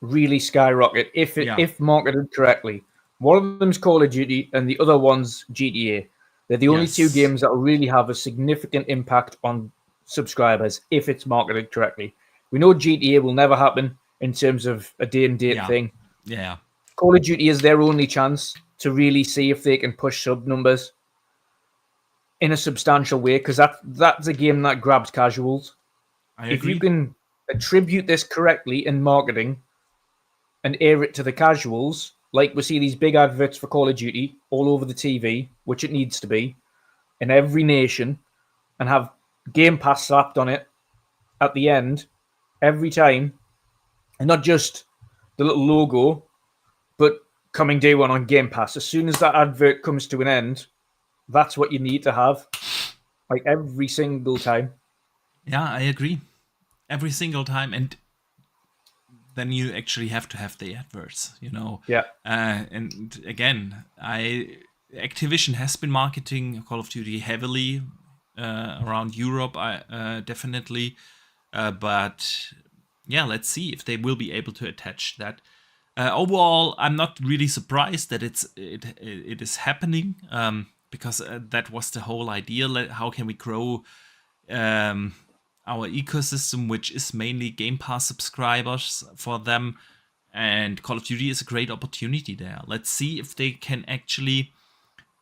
S2: really skyrocket if marketed correctly. One of them's Call of Duty, and the other one's GTA. They're the only two games that will really have a significant impact on subscribers if it's marketed correctly. We know GTA will never happen in terms of a day and date thing.
S1: Yeah.
S2: Call of Duty is their only chance to really see if they can push sub numbers in a substantial way, because that's a game that grabs casuals. If you can attribute this correctly in marketing and air it to the casuals, like we see these big adverts for Call of Duty all over the TV, which it needs to be, in every nation, and have Game Pass slapped on it at the end every time, and not just the little logo, but coming day one on Game Pass. As soon as that advert comes to an end, that's what you need to have, like every single time.
S1: Yeah, I agree. Every single time, and then you actually have to have the adverts,
S2: Yeah.
S1: And again, Activision has been marketing Call of Duty heavily around Europe, definitely. But yeah, let's see if they will be able to attach that. Overall, I'm not really surprised that it is happening, because that was the whole idea. How can we grow our ecosystem, which is mainly Game Pass subscribers for them, and Call of Duty is a great opportunity there. Let's see if they can actually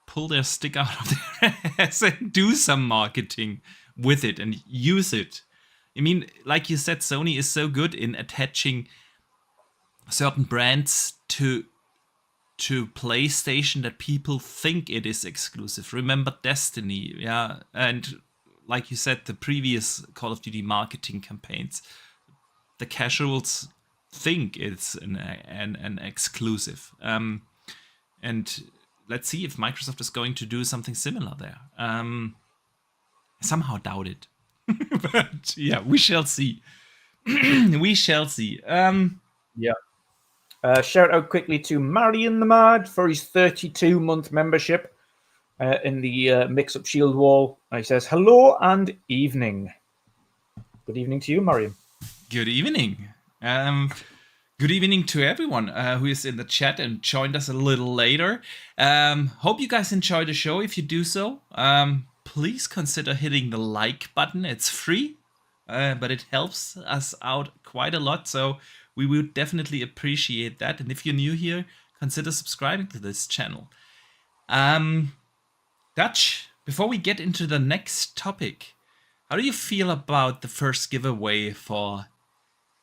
S1: pull their stick out of their ass and do some marketing with it and use it. I mean, like you said, Sony is so good in attaching certain brands to PlayStation that people think it is exclusive. Remember Destiny, yeah, and like you said, the previous Call of Duty marketing campaigns, the casuals think it's an exclusive. And let's see if Microsoft is going to do something similar there. Somehow doubt it. But yeah, we shall see. We shall see.
S2: Yeah. Shout out quickly to Marion the Mad for his 32-month membership in the Mix Up Shield Wall. He says, hello and evening. Good evening to you, Marion.
S1: Good evening. Good evening to everyone who is in the chat and joined us a little later. Hope you guys enjoy the show. If you do so, please consider hitting the like button. It's free, but it helps us out quite a lot. So we would definitely appreciate that. And if you're new here, consider subscribing to this channel. Dutch, before we get into the next topic, how do you feel about the first giveaway for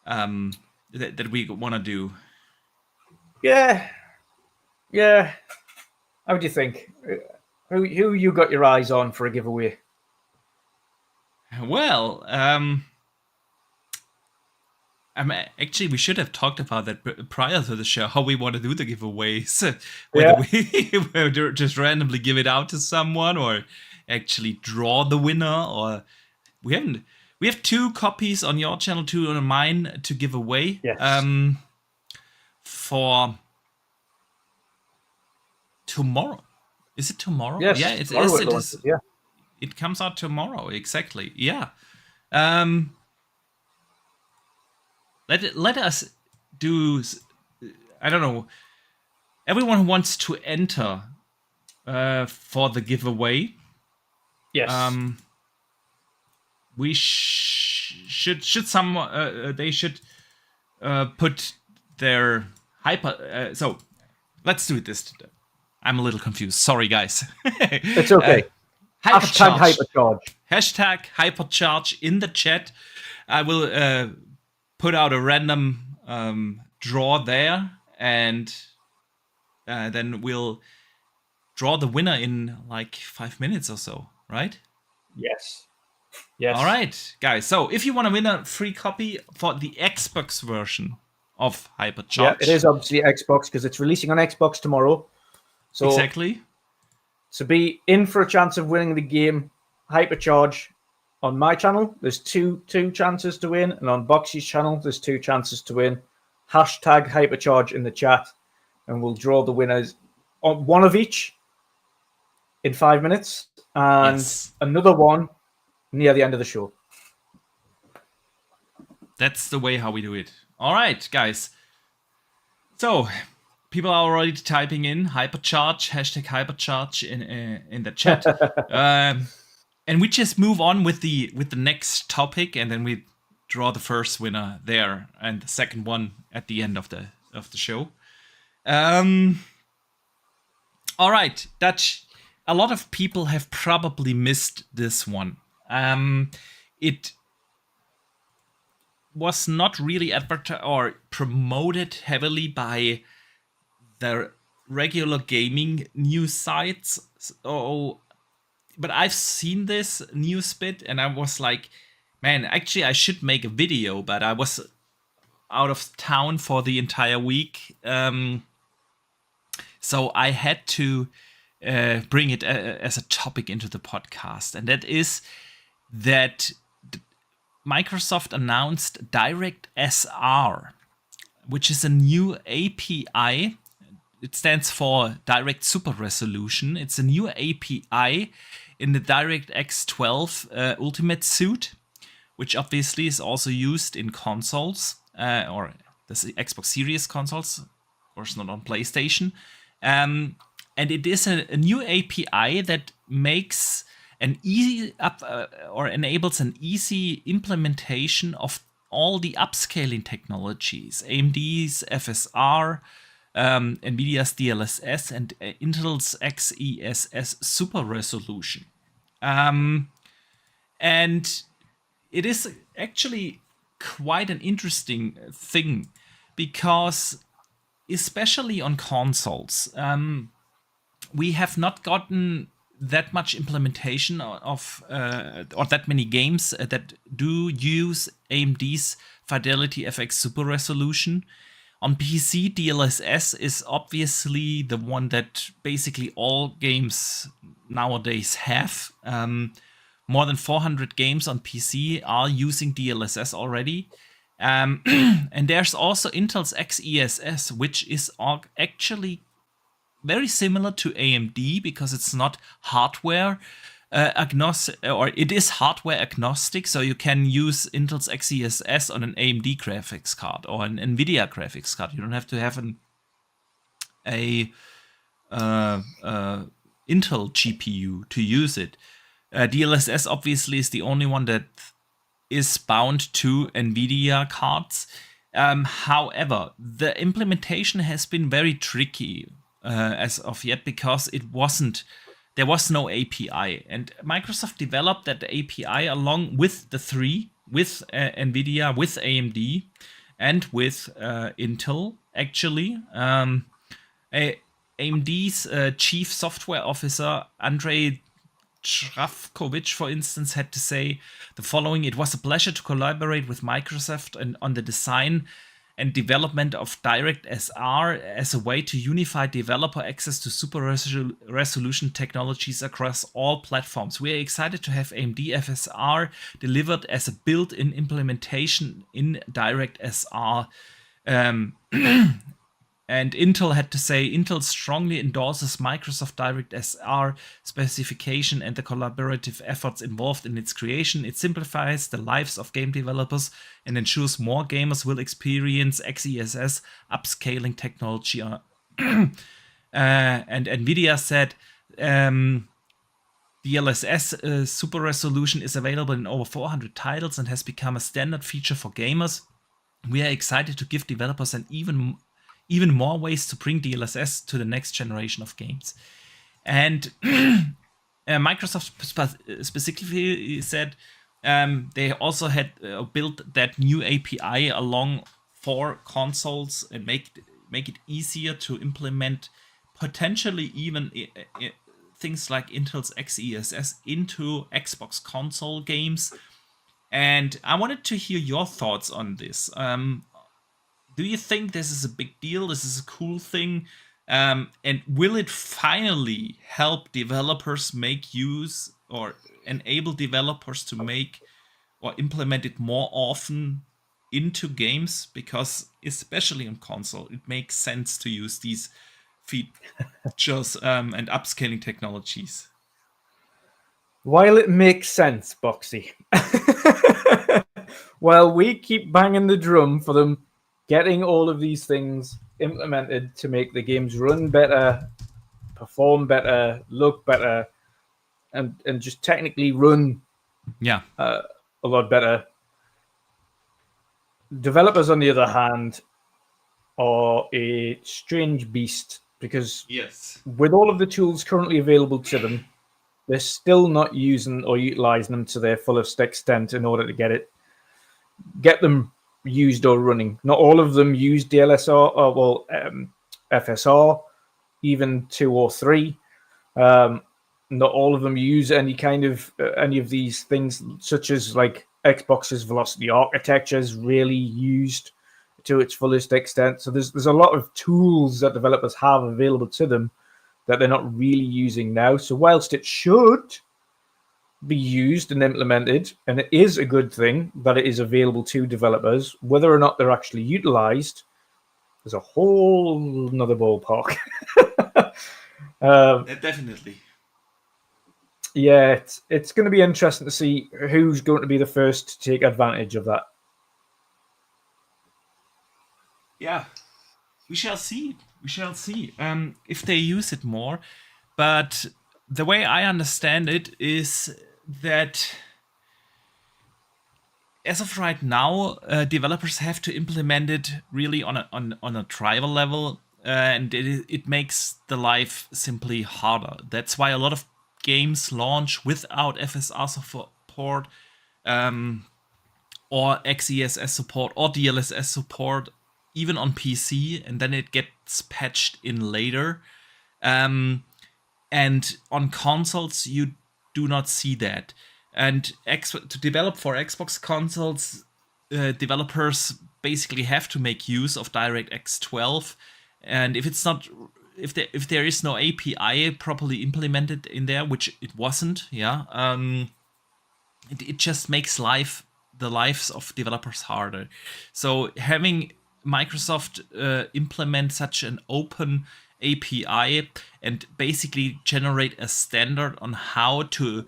S1: that we want to do?
S2: Yeah. How do you think? Who you got your eyes on for a giveaway?
S1: Well, actually, we should have talked about that prior to the show, how we want to do the giveaways. Whether we just randomly give it out to someone or actually draw the winner, or we have 2 copies on your channel, 2 on mine to give away.
S2: Yes.
S1: For tomorrow. Is it tomorrow?
S2: Yes,
S1: yeah, it is.
S2: Yeah.
S1: It comes out tomorrow, exactly. Yeah. Let us do, I don't know, everyone who wants to enter for the giveaway.
S2: Yes.
S1: We should they should put their hyper. So let's do this today. I'm a little confused. Sorry, guys.
S2: It's okay. Hypercharge.
S1: Hashtag hypercharge in the chat. I will put out a random draw there, and then we'll draw the winner in like 5 minutes or so, right?
S2: Yes.
S1: All right, guys. So if you want to win a free copy for the Xbox version of Hypercharge.
S2: Yeah, it is obviously Xbox because it's releasing on Xbox tomorrow. So
S1: exactly.
S2: To be in for a chance of winning the game, Hypercharge on my channel, there's two chances to win, and on Boxy's channel, there's 2 chances to win. Hashtag Hypercharge in the chat, and we'll draw the winners on one of each in 5 minutes, and another one near the end of the show.
S1: That's the way how we do it. All right, guys. So people are already typing in hypercharge, hashtag hypercharge in the chat. And we just move on with the next topic, and then we draw the first winner there, and the second one at the end of the show. All right, Dutch. A lot of people have probably missed this one. It was not really advertised or promoted heavily by the regular gaming news sites. So, but I've seen this news bit, and I was like, man, actually I should make a video, but I was out of town for the entire week. So I had to bring it as a topic into the podcast. And that is that Microsoft announced DirectSR, which is a new API. It stands for Direct Super Resolution. It's a new API in the DirectX 12 Ultimate suite, which obviously is also used in consoles, or the Xbox Series consoles, of course not on PlayStation. And it is a new API that makes an easy or enables an easy implementation of all the upscaling technologies, AMD's FSR, NVIDIA's DLSS, and Intel's XeSS Super Resolution. And it is actually quite an interesting thing, because especially on consoles, we have not gotten that much implementation of or that many games that do use AMD's Fidelity FX Super Resolution. On PC, DLSS is obviously the one that basically all games nowadays have. More than 400 games on PC are using DLSS already. And there's also Intel's XeSS, which is actually very similar to AMD, because it's not hardware agnostic, or it is hardware agnostic, so you can use Intel's XeSS on an AMD graphics card or an NVIDIA graphics card. You don't have to have a Intel GPU to use it. DLSS obviously is the only one that is bound to NVIDIA cards. However, the implementation has been very tricky as of yet, because there was no API, and Microsoft developed that API along with the three, with NVIDIA, with AMD, and with Intel. Actually, AMD's chief software officer Andrei Trafkovich, for instance, had to say the following: "It was a pleasure to collaborate with Microsoft on the design and development of DirectSR as a way to unify developer access to super resolution technologies across all platforms. We are excited to have AMD FSR delivered as a built-in implementation in DirectSR." And Intel had to say, "Intel strongly endorses Microsoft DirectSR specification and the collaborative efforts involved in its creation. It simplifies the lives of game developers and ensures more gamers will experience XeSS upscaling technology." And NVIDIA said, DLSS Super Resolution is available in over 400 titles and has become a standard feature for gamers. We are excited to give developers an even more ways to bring DLSS to the next generation of games. And Microsoft specifically said they also had built that new API along for consoles and make it easier to implement potentially even things like Intel's XeSS into Xbox console games. And I wanted to hear your thoughts on this. Do you think this is a big deal? This is a cool thing? And will it finally help developers make use or enable developers to make or implement it more often into games, because especially on console, it makes sense to use these features and upscaling technologies.
S2: While it makes sense, Boxy, while we keep banging the drum for them getting all of these things implemented to make the games run better, perform better, look better, and just technically run a lot better. Developers, on the other hand, are a strange beast, because with all of the tools currently available to them, they're still not using or utilizing them to their fullest extent in order to get them used or running. Not all of them use DLSR or FSR, even 2 or 3. Not all of them use any of these things, such as like Xbox's velocity architecture is really used to its fullest extent. So there's a lot of tools that developers have available to them that they're not really using now. So whilst it should be used and implemented, and it is a good thing that it is available to developers, whether or not they're actually utilized is a whole nother ballpark.
S1: Definitely.
S2: Yeah, it's going to be interesting to see who's going to be the first to take advantage of that.
S1: Yeah, we shall see. If they use it more. But the way I understand it is that as of right now, developers have to implement it really on a trial level, and it makes the life simply harder. That's why a lot of games launch without FSR support, or XeSS support, or DLSS support, even on PC, and then it gets patched in later. And on consoles, you do not see that. And to develop for Xbox consoles, developers basically have to make use of DirectX 12. And if there is no API properly implemented in there, which it wasn't, it just makes the lives of developers harder. So having Microsoft implement such an open API and basically generate a standard on how to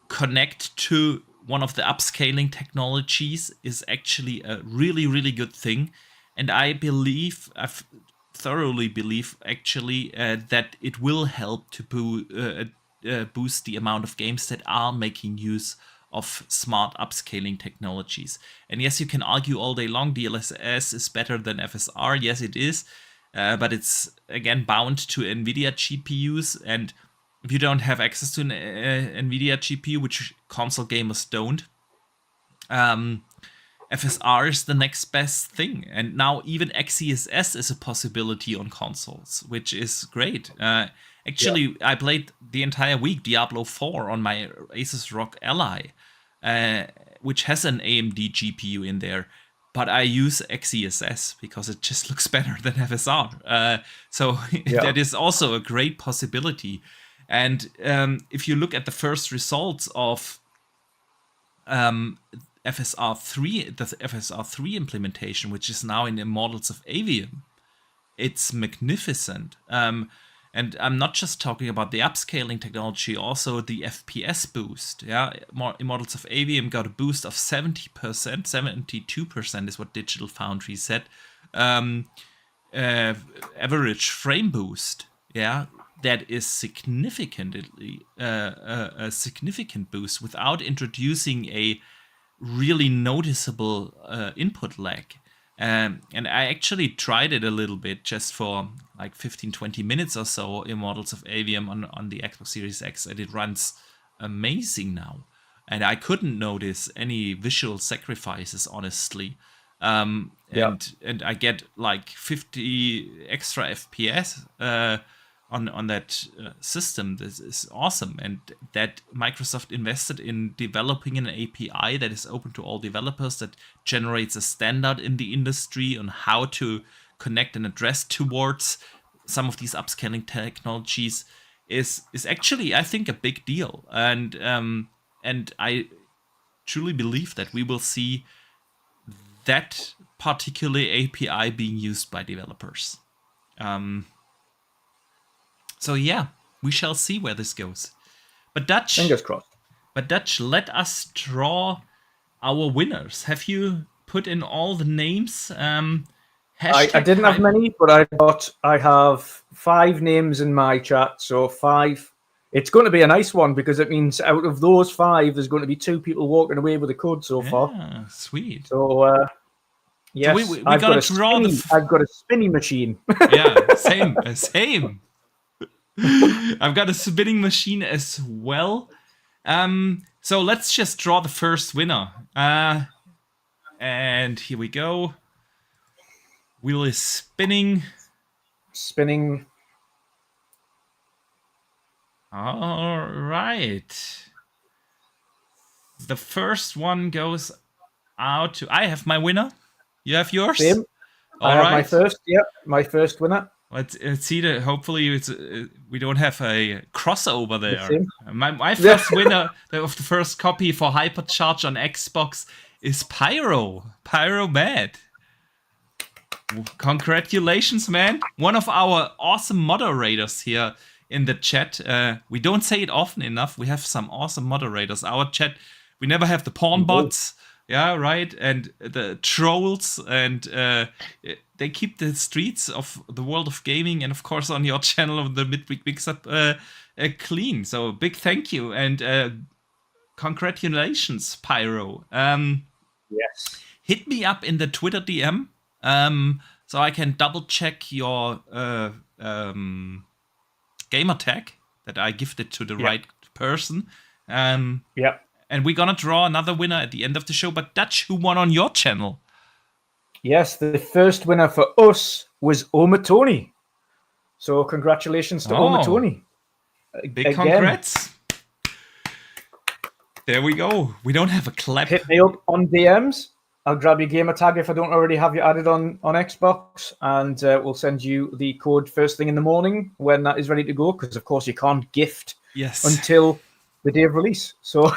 S1: connect to one of the upscaling technologies is actually a really, really good thing. And I thoroughly believe actually that it will help to boost the amount of games that are making use of smart upscaling technologies. And yes, you can argue all day long DLSS is better than FSR. Yes, it is. But it's, again, bound to NVIDIA GPUs. And if you don't have access to an NVIDIA GPU, which console gamers don't, FSR is the next best thing. And now even XeSS is a possibility on consoles, which is great. Actually, I played the entire week Diablo 4 on my Asus ROG Ally, which has an AMD GPU in there. But I use XeSS because it just looks better than FSR. So that is also a great possibility. And if you look at the first results of FSR3, the FSR3 implementation, which is now in Immortals of Avium, it's magnificent. And I'm not just talking about the upscaling technology, also the FPS boost. Immortals of Avium got a boost of 70%, 72% is what Digital Foundry said. Average frame boost, that is significantly a significant boost without introducing a really noticeable input lag. And I actually tried it a little bit just for like 15-20 minutes or so, Immortals of Avium on the Xbox Series X, and it runs amazing now. And I couldn't notice any visual sacrifices, honestly. And I get like 50 extra FPS on that system. This is awesome. And that Microsoft invested in developing an API that is open to all developers, that generates a standard in the industry on how to connect and address towards some of these upscaling technologies, is actually, I think, a big deal, and I truly believe that we will see that particular API being used by developers. So yeah, we shall see where this goes. But Dutch,
S2: fingers crossed.
S1: But Dutch, let us draw our winners. Have you put in all the names?
S2: I didn't have many, but I have 5 names in my chat. So 5. It's going to be a nice one because it means out of those 5, there's going to be 2 people walking away with a code so far.
S1: Sweet.
S2: So yes,
S1: so I've got
S2: a spinning machine.
S1: Yeah, same. I've got a spinning machine as well. So let's just draw the first winner. And here we go. Wheel is spinning. All right. The first one goes out to... I have my winner. You have yours?
S2: Same.
S1: All right.
S2: My first winner.
S1: Let's see that. Hopefully, we don't have a crossover there. My first winner of the first copy for Hypercharge on Xbox is Pyro Mad. Congratulations, man! One of our awesome moderators here in the chat. We don't say it often enough. We have some awesome moderators. Our chat. We never have the porn bots. Yeah, right. And the trolls, and they keep the streets of the world of gaming, and of course on your channel of the Midweek Mix-Up clean. So big thank you and congratulations, Pyro.
S2: Yes.
S1: Hit me up in the Twitter DM so I can double check your gamer tag that I gifted to the right person. And we're gonna draw another winner at the end of the show. But Dutch, who won on your channel?
S2: Yes, the first winner for us was Omatoni. So congratulations to Omatoni.
S1: Big congrats. There we go. We don't have a clap.
S2: Hit me up on DMs. I'll grab your gamer tag if I don't already have you added on Xbox, and we'll send you the code first thing in the morning when that is ready to go, because of course you can't gift until the day of release. So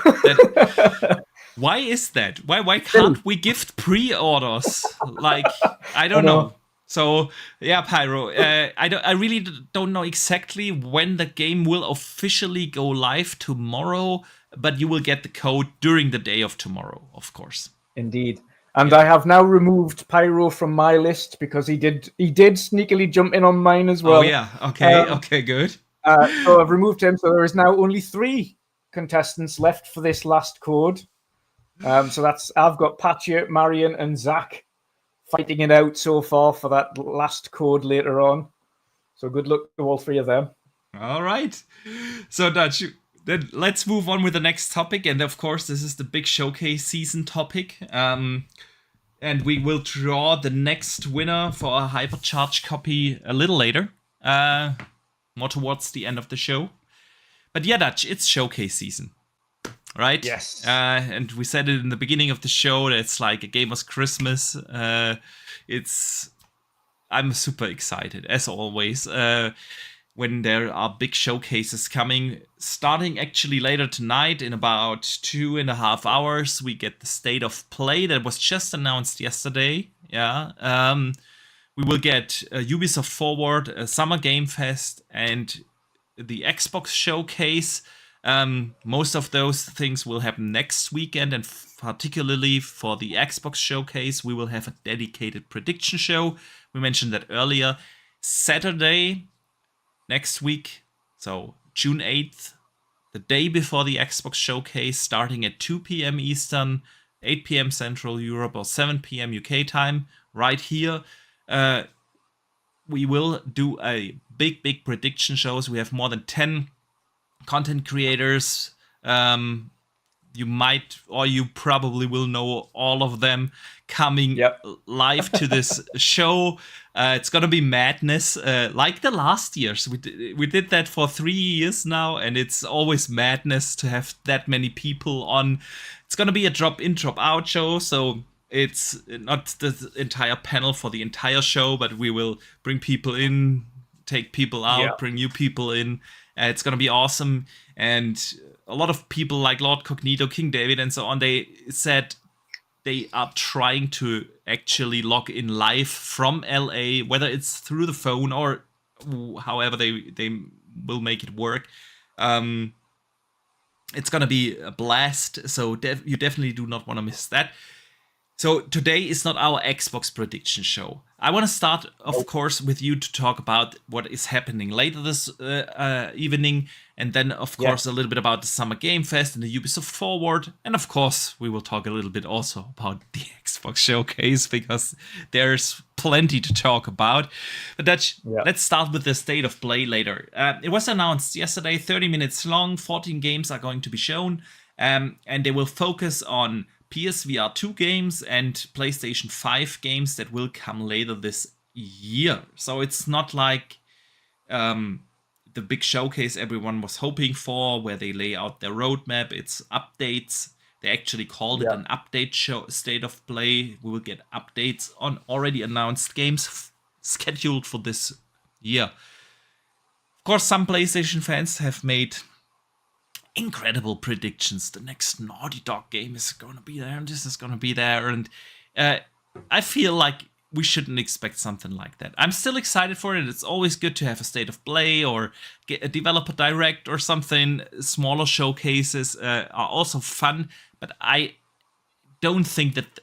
S1: why is that? Why can't we gift pre-orders? Like, I don't know. So yeah, Pyro, I really don't know exactly when the game will officially go live tomorrow, but you will get the code during the day of tomorrow, of course.
S2: Indeed. And I have now removed Pyro from my list because he did sneakily jump in on mine as well.
S1: Oh yeah, okay, good.
S2: So I've removed him. So there is now only 3 contestants left for this last code. So I've got Patcha, Marion, and Zach fighting it out so far for that last code later on. So good luck to all 3 of them.
S1: All right. So Dutch, then let's move on with the next topic. And of course, this is the big showcase season topic. And we will draw the next winner for a Hypercharge copy a little later. More towards the end of the show. But yeah, Dutch, it's showcase season, right?
S2: Yes.
S1: And we said it in the beginning of the show that it's like a gamer's Christmas. I'm super excited, as always, when there are big showcases coming. Starting actually later tonight, in about 2.5 hours, we get the State of Play that was just announced yesterday. Yeah. We will get Ubisoft Forward, Summer Game Fest, and the Xbox Showcase. Most of those things will happen next weekend, and particularly for the Xbox Showcase, we will have a dedicated prediction show. We mentioned that earlier. Saturday next week, so June 8th, the day before the Xbox Showcase, starting at 2 p.m. Eastern, 8 p.m. Central Europe, or 7 p.m. UK time, right here. We will do a big prediction shows. We have more than 10 content creators. You might, or you probably will know all of them coming live to this show. It's gonna be madness, like the last years. We did that for 3 years now, and it's always madness to have that many people on. It's gonna be a drop-in, drop-out show, so it's not the entire panel for the entire show, but we will bring people in, take people out, bring new people in. It's gonna be awesome. And a lot of people like Lord Cognito, King David, and so on, they said they are trying to actually log in live from LA, whether it's through the phone or however they will make it work. It's gonna be a blast, so you definitely do not want to miss that. So today is not our Xbox prediction show. I want to start, of course, with you to talk about what is happening later this evening, and then, of course, a little bit about the Summer Game Fest and the Ubisoft Forward, and of course, we will talk a little bit also about the Xbox Showcase, because there's plenty to talk about. But let's start with the state of play later. It was announced yesterday, 30 minutes long, 14 games are going to be shown, and they will focus on PSVR 2 games and PlayStation 5 games that will come later this year. So it's not like the big showcase everyone was hoping for, where they lay out their roadmap. It's updates. They actually called it an update show, state of play. We will get updates on already announced games scheduled for this year. Of course, some PlayStation fans have made incredible predictions. The next Naughty Dog game is going to be there, and this is going to be there, and I feel like we shouldn't expect something like that. I'm still excited for it. It's always good to have a state of play or get a developer direct or something. Smaller showcases are also fun, but I don't think that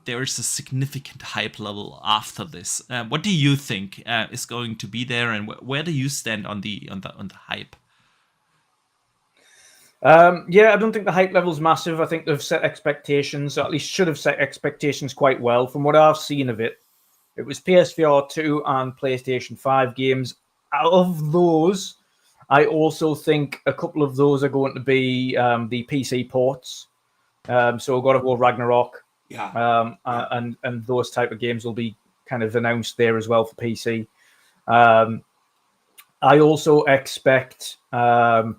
S1: there is a significant hype level after this. What do you think is going to be there, and where do you stand on the hype?
S2: I don't think the hype level's massive. I think they've set expectations, or at least should have set expectations quite well. From what I've seen of it, it was PSVR 2 and PlayStation 5 games. Out of those, I also think a couple of those are going to be the PC ports. So God of War Ragnarok, and those type of games will be kind of announced there as well for PC. I also expect a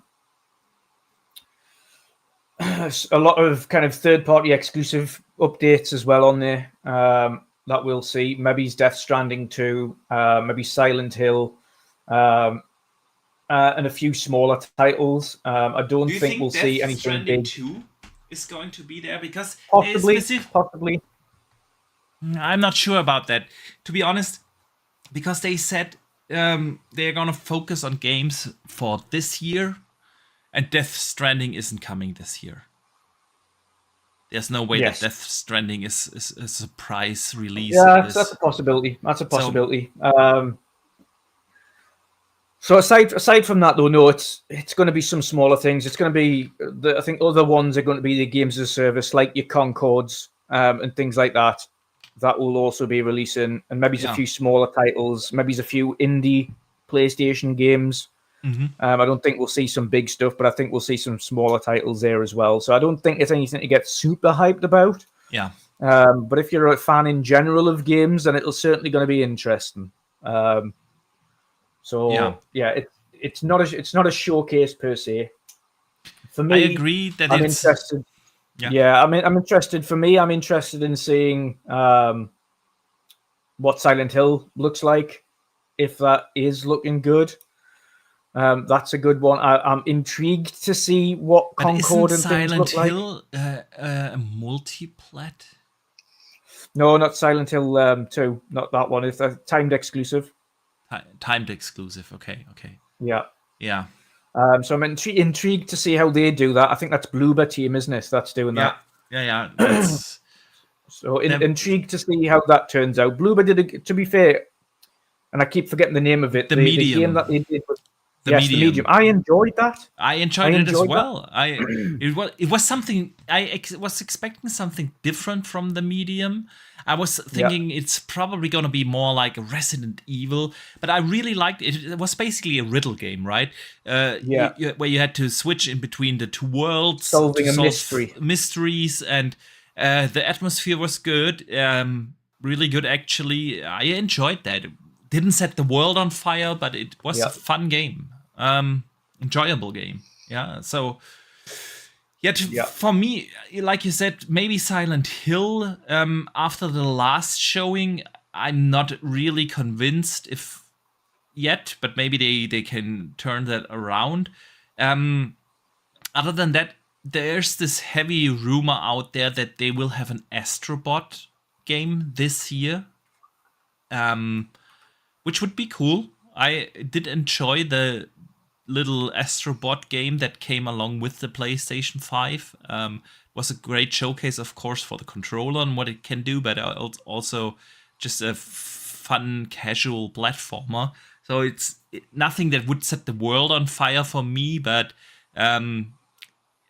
S2: lot of kind of third-party exclusive updates as well on there that we'll see. Maybe Death Stranding 2, maybe Silent Hill, and a few smaller titles. I don't think we'll see anything big. 2
S1: is going to be there, because
S2: possibly.
S1: I'm not sure about that, to be honest, because they said they're going to focus on games for this year. And Death Stranding isn't coming this year. There's no way that Death Stranding is a surprise release.
S2: Yeah, that's a possibility. So aside from that, though, no, it's going to be some smaller things. It's going to be, I think other ones are going to be the games as a service, like your Concords and things like that. That will also be releasing, and maybe a few smaller titles, maybe a few indie PlayStation games.
S1: Mm-hmm.
S2: I don't think we'll see some big stuff, but I think we'll see some smaller titles there as well. So I don't think it's anything to get super hyped about.
S1: Yeah.
S2: But if you're a fan in general of games, then it's certainly going to be interesting. It's not a showcase per se. For me,
S1: I agree that
S2: I'm interested. Yeah, I'm interested. For me, I'm interested in seeing what Silent Hill looks like, if that is looking good. That's a good one. I'm intrigued to see what Concord and things look like.
S1: Silent Hill a multiplat?
S2: No, not Silent Hill 2. Not that one. It's a timed exclusive.
S1: Timed exclusive. Okay.
S2: Yeah. So I'm intrigued to see how they do that. I think that's Bloober Team, isn't it? That's doing that.
S1: Yeah. That's...
S2: So intrigued to see how that turns out. Bloober did, to be fair, and I keep forgetting the name of it.
S1: The Medium.
S2: The game that they did was,
S1: The Medium.
S2: I enjoyed that.
S1: I enjoyed it as well. It was something I was expecting something different from The Medium. I was thinking it's probably going to be more like a Resident Evil, but I really liked it. It was basically a riddle game, right? Where you had to switch in between the two worlds,
S2: solving a mystery,
S1: mysteries, and the atmosphere was good, really good actually. I enjoyed that. It didn't set the world on fire, but it was a fun game. Enjoyable game. So for me, like you said, maybe Silent Hill. After the last showing, I'm not really convinced if yet, but maybe they can turn that around. Other than that, there's this heavy rumor out there that they will have an Astrobot game this year, which would be cool. I did enjoy the little Astrobot game that came along with the PlayStation 5. Was a great showcase, of course, for the controller and what it can do, but also just a fun, casual platformer. So it's nothing that would set the world on fire for me, but I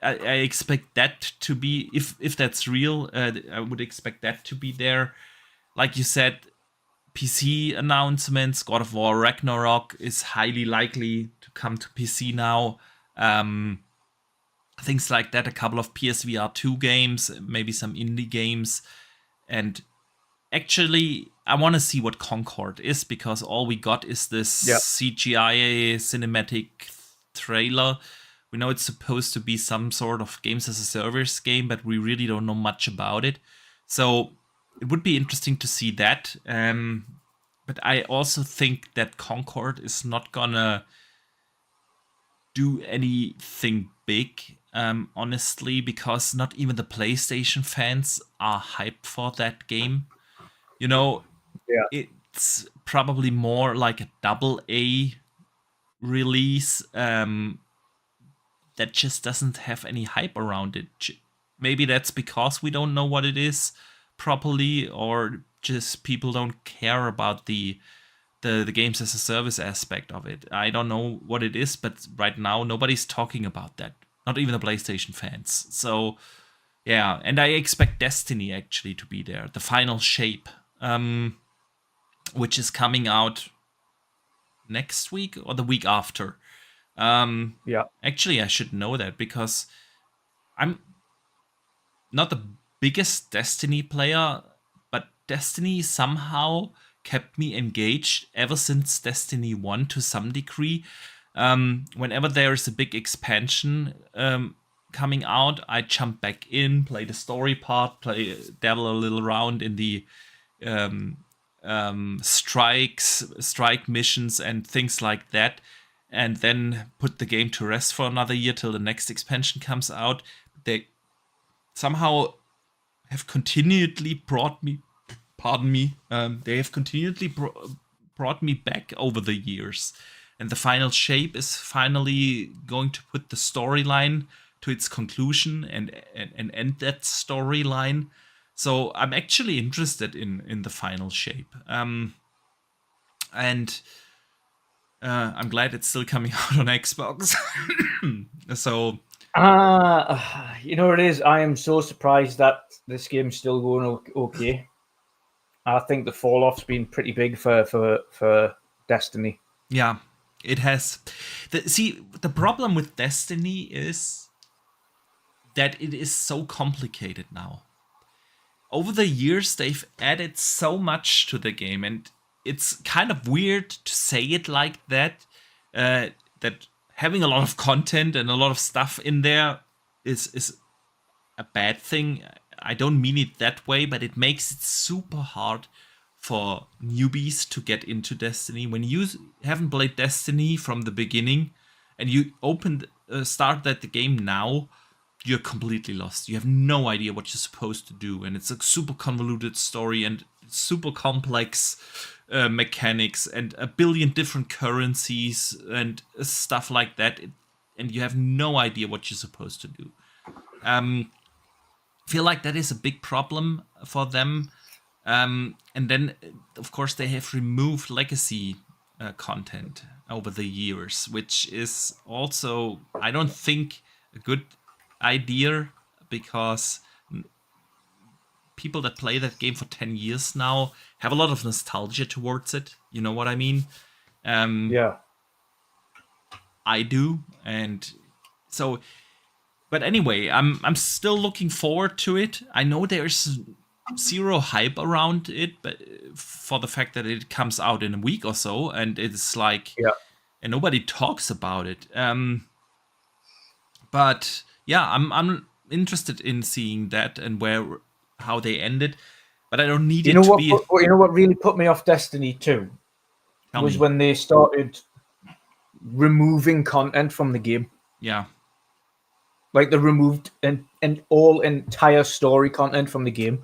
S1: expect that to be, if that's real, I would expect that to be there. Like you said, PC announcements, God of War Ragnarok is highly likely to come to PC now. Things like that, a couple of PSVR 2 games, maybe some indie games. And actually, I want to see what Concord is, because all we got is this CGI cinematic trailer. We know it's supposed to be some sort of games as a service game, but we really don't know much about it. So it would be interesting to see that. But I also think that Concord is not gonna do anything big, honestly, because not even the PlayStation fans are hyped for that game. You know, it's probably more like a AA release that just doesn't have any hype around it. Maybe that's because we don't know what it is properly, or just people don't care about the games as a service aspect of it. I don't know what it is, but right now nobody's talking about that. Not even the PlayStation fans. So yeah, and I expect Destiny actually to be there. The Final Shape, which is coming out next week or the week after. Actually, I should know that, because I'm not the biggest Destiny player, but Destiny somehow kept me engaged ever since Destiny 1 to some degree. Whenever there is a big expansion coming out, I jump back in, play the story part, dabble a little around in the strike missions and things like that, and then put the game to rest for another year till the next expansion comes out. They somehow have continually brought me, they have continually brought me back over the years. And the Final Shape is finally going to put the storyline to its conclusion and end that storyline. So I'm actually interested in the Final Shape. And I'm glad it's still coming out on Xbox. So
S2: you know what it is? I am so surprised that this game's still going okay. I think the fall-off's been pretty big for Destiny.
S1: Yeah, it has. The problem with Destiny is that it is so complicated now. Over the years, they've added so much to the game, and it's kind of weird to say it like that, that having a lot of content and a lot of stuff in there is a bad thing. I don't mean it that way, but it makes it super hard for newbies to get into Destiny. When you haven't played Destiny from the beginning and you start the game now, you're completely lost. You have no idea what you're supposed to do, and it's a super convoluted story and super complex mechanics and a billion different currencies and stuff like that, and you have no idea what you're supposed to do. Feel like that is a big problem for them. And then, of course, they have removed legacy content over the years, which is also, I don't think, a good idea, because people that play that game for 10 years now have a lot of nostalgia towards it. You know what I mean?
S2: Yeah.
S1: I do. And so, but anyway, I'm still looking forward to it. I know there's zero hype around it, but for the fact that it comes out in a week or so, and it's like, and nobody talks about it. But yeah, I'm interested in seeing that and how they end it. But I don't need it to be.
S2: You know what really put me off Destiny 2? was when they started removing content from the game.
S1: Yeah.
S2: Like they removed an entire story content from the game.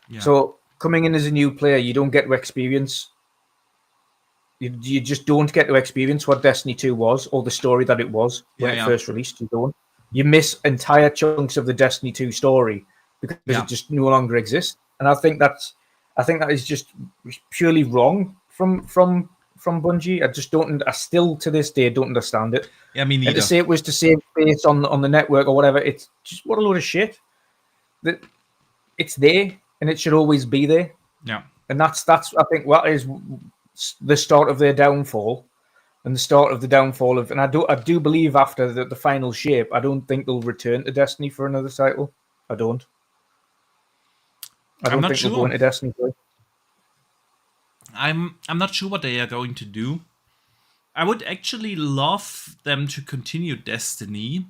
S1: Yeah.
S2: So coming in as a new player, you don't get to experience. You just don't get to experience what Destiny 2 was or the story that it was when it first released. You don't. You miss entire chunks of the Destiny 2 story because it just no longer exists. And I think that is just purely wrong from Bungie. I still to this day don't understand it.
S1: Yeah, me neither.
S2: And to say it was to save space on the network or whatever, it's just what a load of shit. That it's there and it should always be there.
S1: Yeah.
S2: And that's I think what is the start of their downfall and the start of the downfall of. And I do believe after the final shape, I don't think they'll return to Destiny for another title. I don't think they'll go into Destiny 3.
S1: I'm not sure what they are going to do. I would actually love them to continue Destiny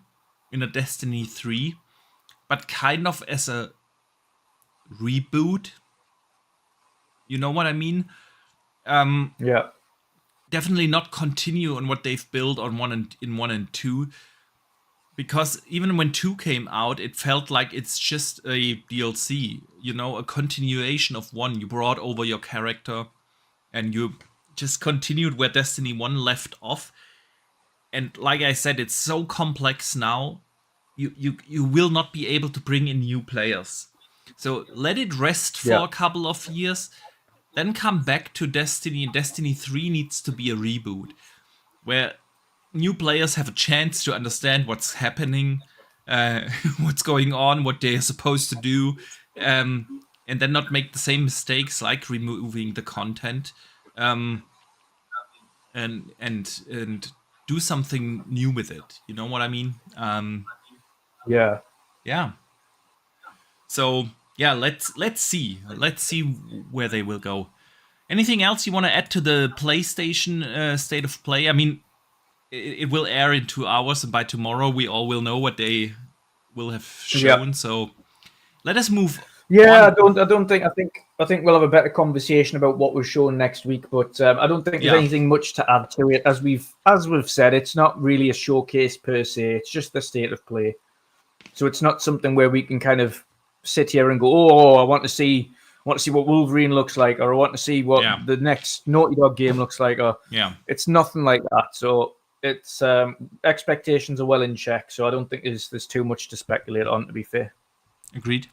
S1: in a Destiny 3, but kind of as a reboot. You know what I mean?
S2: Yeah.
S1: Definitely not continue on what they've built on 1 and 2. Because even when 2 came out, it felt like it's just a DLC, a continuation of 1. You brought over your character and you just continued where Destiny 1 left off. And like I said, it's so complex now, you will not be able to bring in new players. So let it rest for a couple of years, then come back to Destiny. And Destiny 3 needs to be a reboot, where new players have a chance to understand what's happening, what's going on, what they're supposed to do, and then not make the same mistakes like removing the content, and do something new with it. You know what I mean?
S2: Yeah.
S1: So yeah, let's see where they will go. Anything else you want to add to the PlayStation state of play? I mean, it will air in 2 hours, and by tomorrow we all will know what they will have shown. Yeah. So let us move.
S2: Yeah, on. I think we'll have a better conversation about what was shown next week, but I don't think there's anything much to add to it. As we've said, it's not really a showcase per se. It's just the state of play. So it's not something where we can kind of sit here and go, "Oh, I want to see what Wolverine looks like," or "I want to see what the next Naughty Dog game looks like." Or it's nothing like that. So it's expectations are well in check. So I don't think there's too much to speculate on, to be fair.
S1: Agreed.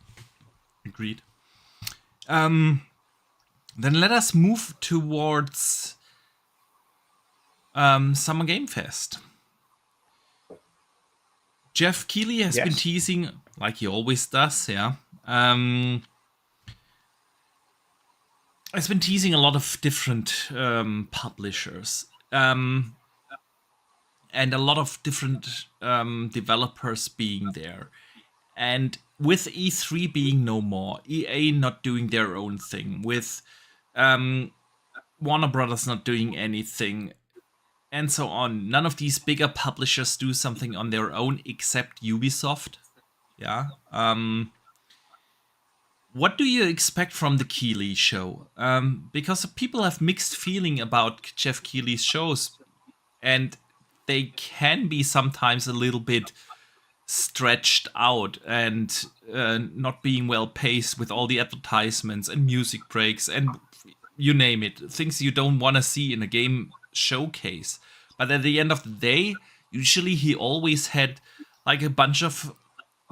S1: Then let us move towards Summer Game Fest. Jeff Keighley has been teasing, like he always does, has been teasing a lot of different publishers and a lot of different developers being there. And with E3 being no more, EA not doing their own thing, with Warner Brothers not doing anything, and so on. None of these bigger publishers do something on their own except Ubisoft. What do you expect from the Keighley show? Because people have mixed feeling about Jeff Keighley's shows, and they can be sometimes a little bit stretched out and not being well paced with all the advertisements and music breaks and you name it, things you don't want to see in a game showcase. But at the end of the day, usually he always had like a bunch of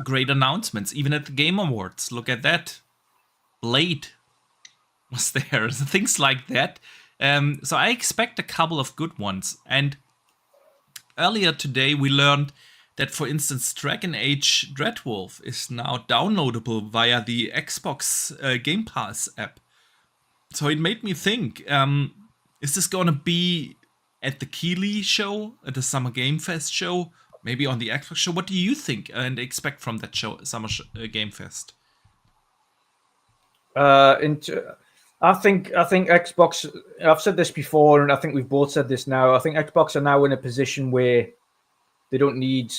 S1: great announcements, even at the Game Awards. Look at that. Blade was there, things like that. So I expect a couple of good ones. And earlier today we learned that, for instance, Dragon Age Dreadwolf is now downloadable via the Xbox Game Pass app. So it made me think, is this going to be at the Keighley show, at the Summer Game Fest show, maybe on the Xbox show? What do you think and expect from that show, Summer Game Fest?
S2: I think Xbox, I've said this before, and I think we've both said this now. I think Xbox are now in a position where they don't need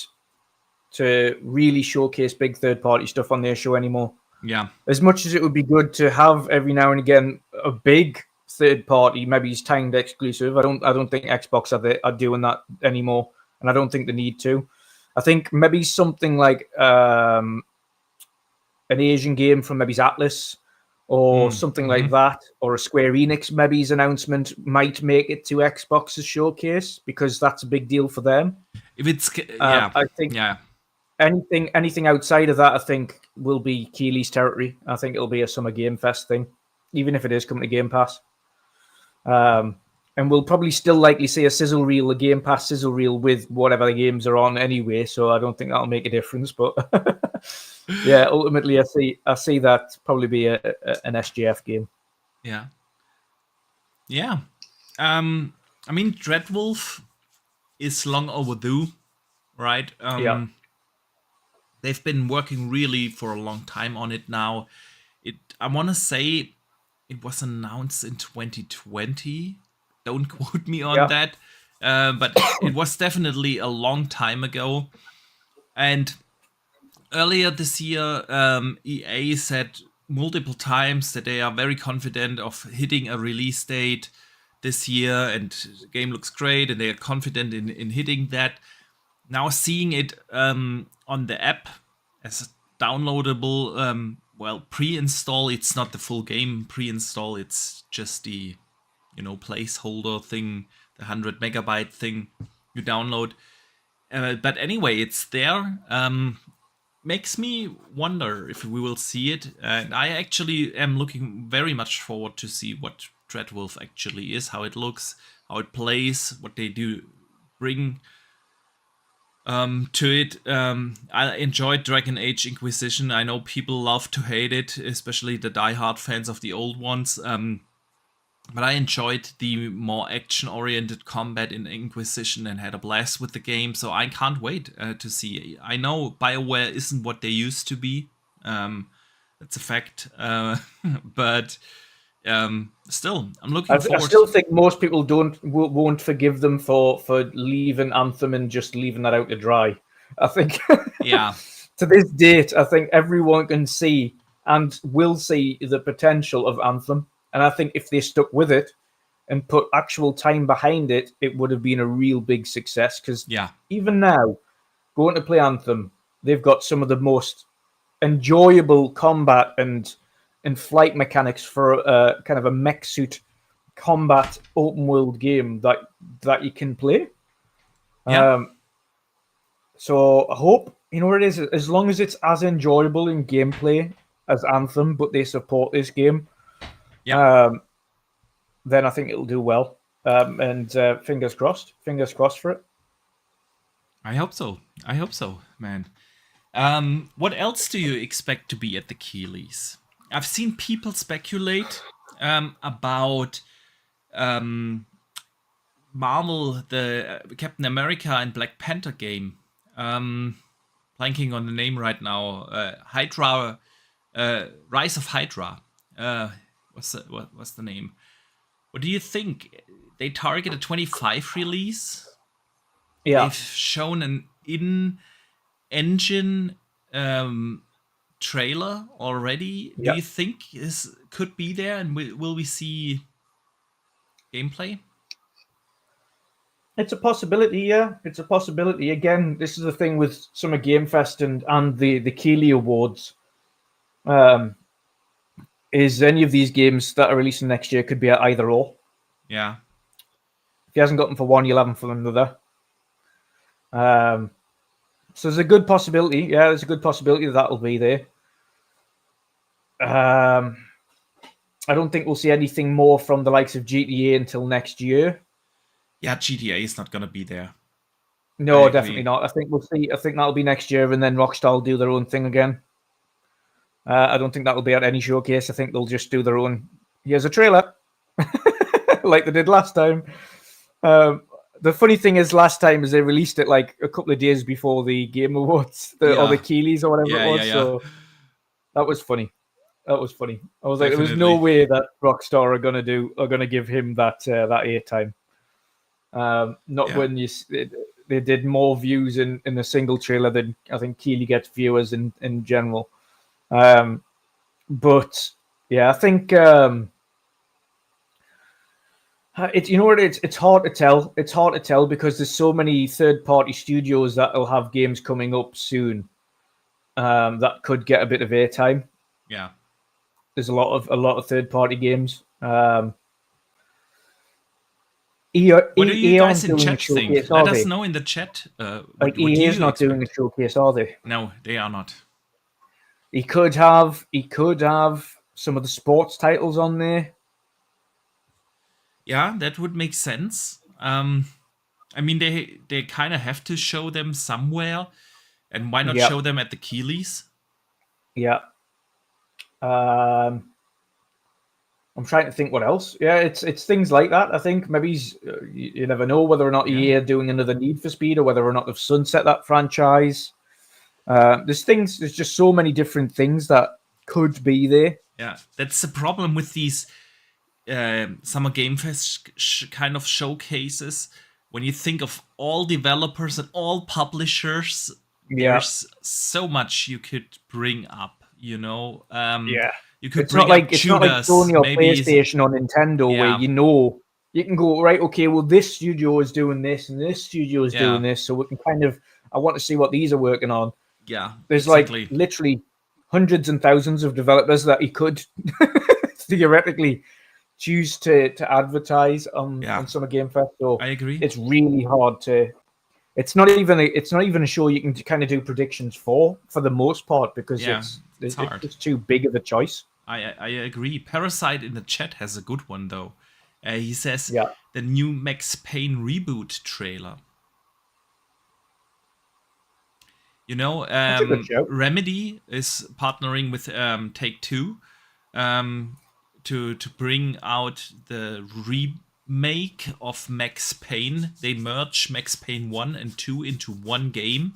S2: to really showcase big third-party stuff on their show anymore.
S1: Yeah.
S2: As much as it would be good to have every now and again a big third party. Maybe he's timed exclusive. I don't think Xbox are doing that anymore, and I don't think they need to. I think maybe something like an Asian game from maybe Atlas or something like that, or a Square Enix maybe's announcement might make it to Xbox's showcase because that's a big deal for them.
S1: If it's
S2: I think anything outside of that, I think will be Keighley's territory. I think it'll be a Summer Game Fest thing, even if it is coming to Game Pass. And we'll probably still likely see a sizzle reel, a Game Pass sizzle reel with whatever the games are on anyway. So I don't think that'll make a difference. But yeah, ultimately, I see that probably be an SGF game.
S1: Yeah. I mean, Dreadwolf is long overdue, right? They've been working really for a long time on it now. I want to say it was announced in 2020. Don't quote me on that. But it was definitely a long time ago. And earlier this year, EA said multiple times that they are very confident of hitting a release date this year, and the game looks great, and they are confident in hitting that. Now seeing it on the app as downloadable, pre-install, it's not the full game pre-install, it's just the placeholder thing, the 100 megabyte thing you download. But anyway, it's there. Makes me wonder if we will see it. And I actually am looking very much forward to see what Dreadwolf actually is, how it looks, how it plays, what they do bring to it. I enjoyed Dragon Age Inquisition. I know people love to hate it, especially the diehard fans of the old ones. But I enjoyed the more action-oriented combat in Inquisition and had a blast with the game, so I can't wait to see. I know BioWare isn't what they used to be. That's a fact. But still, I'm looking forward.
S2: I still think most people won't forgive them for leaving Anthem and just leaving that out to dry. I think to this date, I think everyone can see and will see the potential of Anthem. And I think if they stuck with it and put actual time behind it, it would have been a real big success. Because even now, going to play Anthem, they've got some of the most enjoyable combat and flight mechanics for kind of a mech suit combat open world game that you can play. So I hope, what it is, as long as it's as enjoyable in gameplay as Anthem, but they support this game, then I think it'll do well. And fingers crossed for it.
S1: I hope so, man. What else do you expect to be at the Keighleys? I've seen people speculate about Marvel, the Captain America and Black Panther game. Blanking on the name right now. Hydra, Rise of Hydra. What's the name? What do you think? They target a 25 release.
S2: Yeah,
S1: they've shown an in-engine trailer already. Do you think this could be there, and will we see gameplay?
S2: It's a possibility, yeah. It's a possibility. Again, this is the thing with Summer Game Fest and the Keighley Awards. Is any of these games that are releasing next year could be at either or.
S1: Yeah.
S2: If he hasn't got them for one, you'll have them for another. So there's a good possibility. Yeah, there's a good possibility that'll be there. I don't think we'll see anything more from the likes of GTA until next year.
S1: Yeah, GTA is not going to be there.
S2: No, definitely not. I think that'll be next year, and then Rockstar will do their own thing again. I don't think that'll be at any showcase. I think they'll just do their own. Here's a trailer, like they did last time. The funny thing is, last time is they released it like a couple of days before the Game Awards, or the Keighleys or whatever it was. Yeah. So that was funny. I was like, there was no way that Rockstar are gonna give him that airtime. When they did more views in a single trailer than I think Keighley gets viewers in general. But yeah, I think It's you know what it's hard to tell. It's hard to tell because there's so many third-party studios that will have games coming up soon that could get a bit of airtime.
S1: Yeah.
S2: There's a lot of third-party games. What
S1: do you guys in chat think? Let us know in the chat.
S2: What EA is not doing a showcase, are they?
S1: No, they are not.
S2: He could have some of the sports titles on there.
S1: Yeah, that would make sense. I mean, they kind of have to show them somewhere, and why not show them at the Keeleys?
S2: Yeah. I'm trying to think what else. Yeah, it's things like that. I think maybe you never know whether or not EA are doing another Need for Speed or whether or not they've sunset that franchise. There's just so many different things that could be there.
S1: Yeah, that's the problem with these Summer Game Fest kind of showcases. When you think of all developers and all publishers, there's so much you could bring up. You know, you could bring up
S2: it's not like Sony or PlayStation or Nintendo where you can go right. Okay, well, this studio is doing this and this studio is doing this, so we can kind of. I want to see what these are working on.
S1: Yeah,
S2: there's like literally hundreds and thousands of developers that he could theoretically choose to advertise on Summer Game Fest. So
S1: I agree.
S2: It's really hard to. It's not even a show you can kind of do predictions for the most part because it's hard. It's too big of a choice.
S1: I agree. Parasite in the chat has a good one though. He says the new Max Payne reboot trailer. You know, Remedy is partnering with Take-Two to bring out the remake of Max Payne. They merge Max Payne 1 and 2 into one game.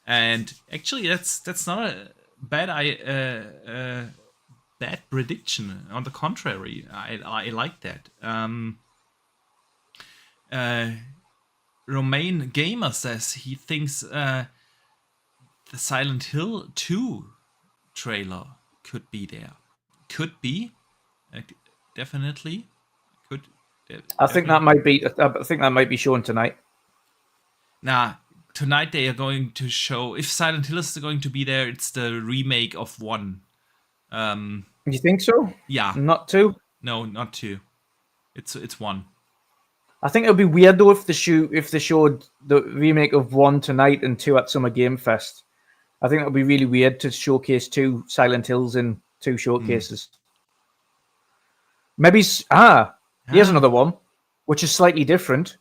S1: And actually, that's not a bad prediction. On the contrary, I like that. Romain Gamer says he thinks the Silent Hill 2 trailer could be there. Could be, definitely. Could.
S2: I think that might be. I think that might be shown tonight.
S1: Nah. Tonight they are going to show, if Silent Hill is going to be there, it's the remake of 1.
S2: You think so?
S1: Yeah.
S2: Not 2?
S1: No, not 2. It's 1.
S2: I think it would be weird though if they showed the remake of 1 tonight and 2 at Summer Game Fest. I think it would be really weird to showcase 2 Silent Hills in 2 showcases. Maybe here's another one, which is slightly different.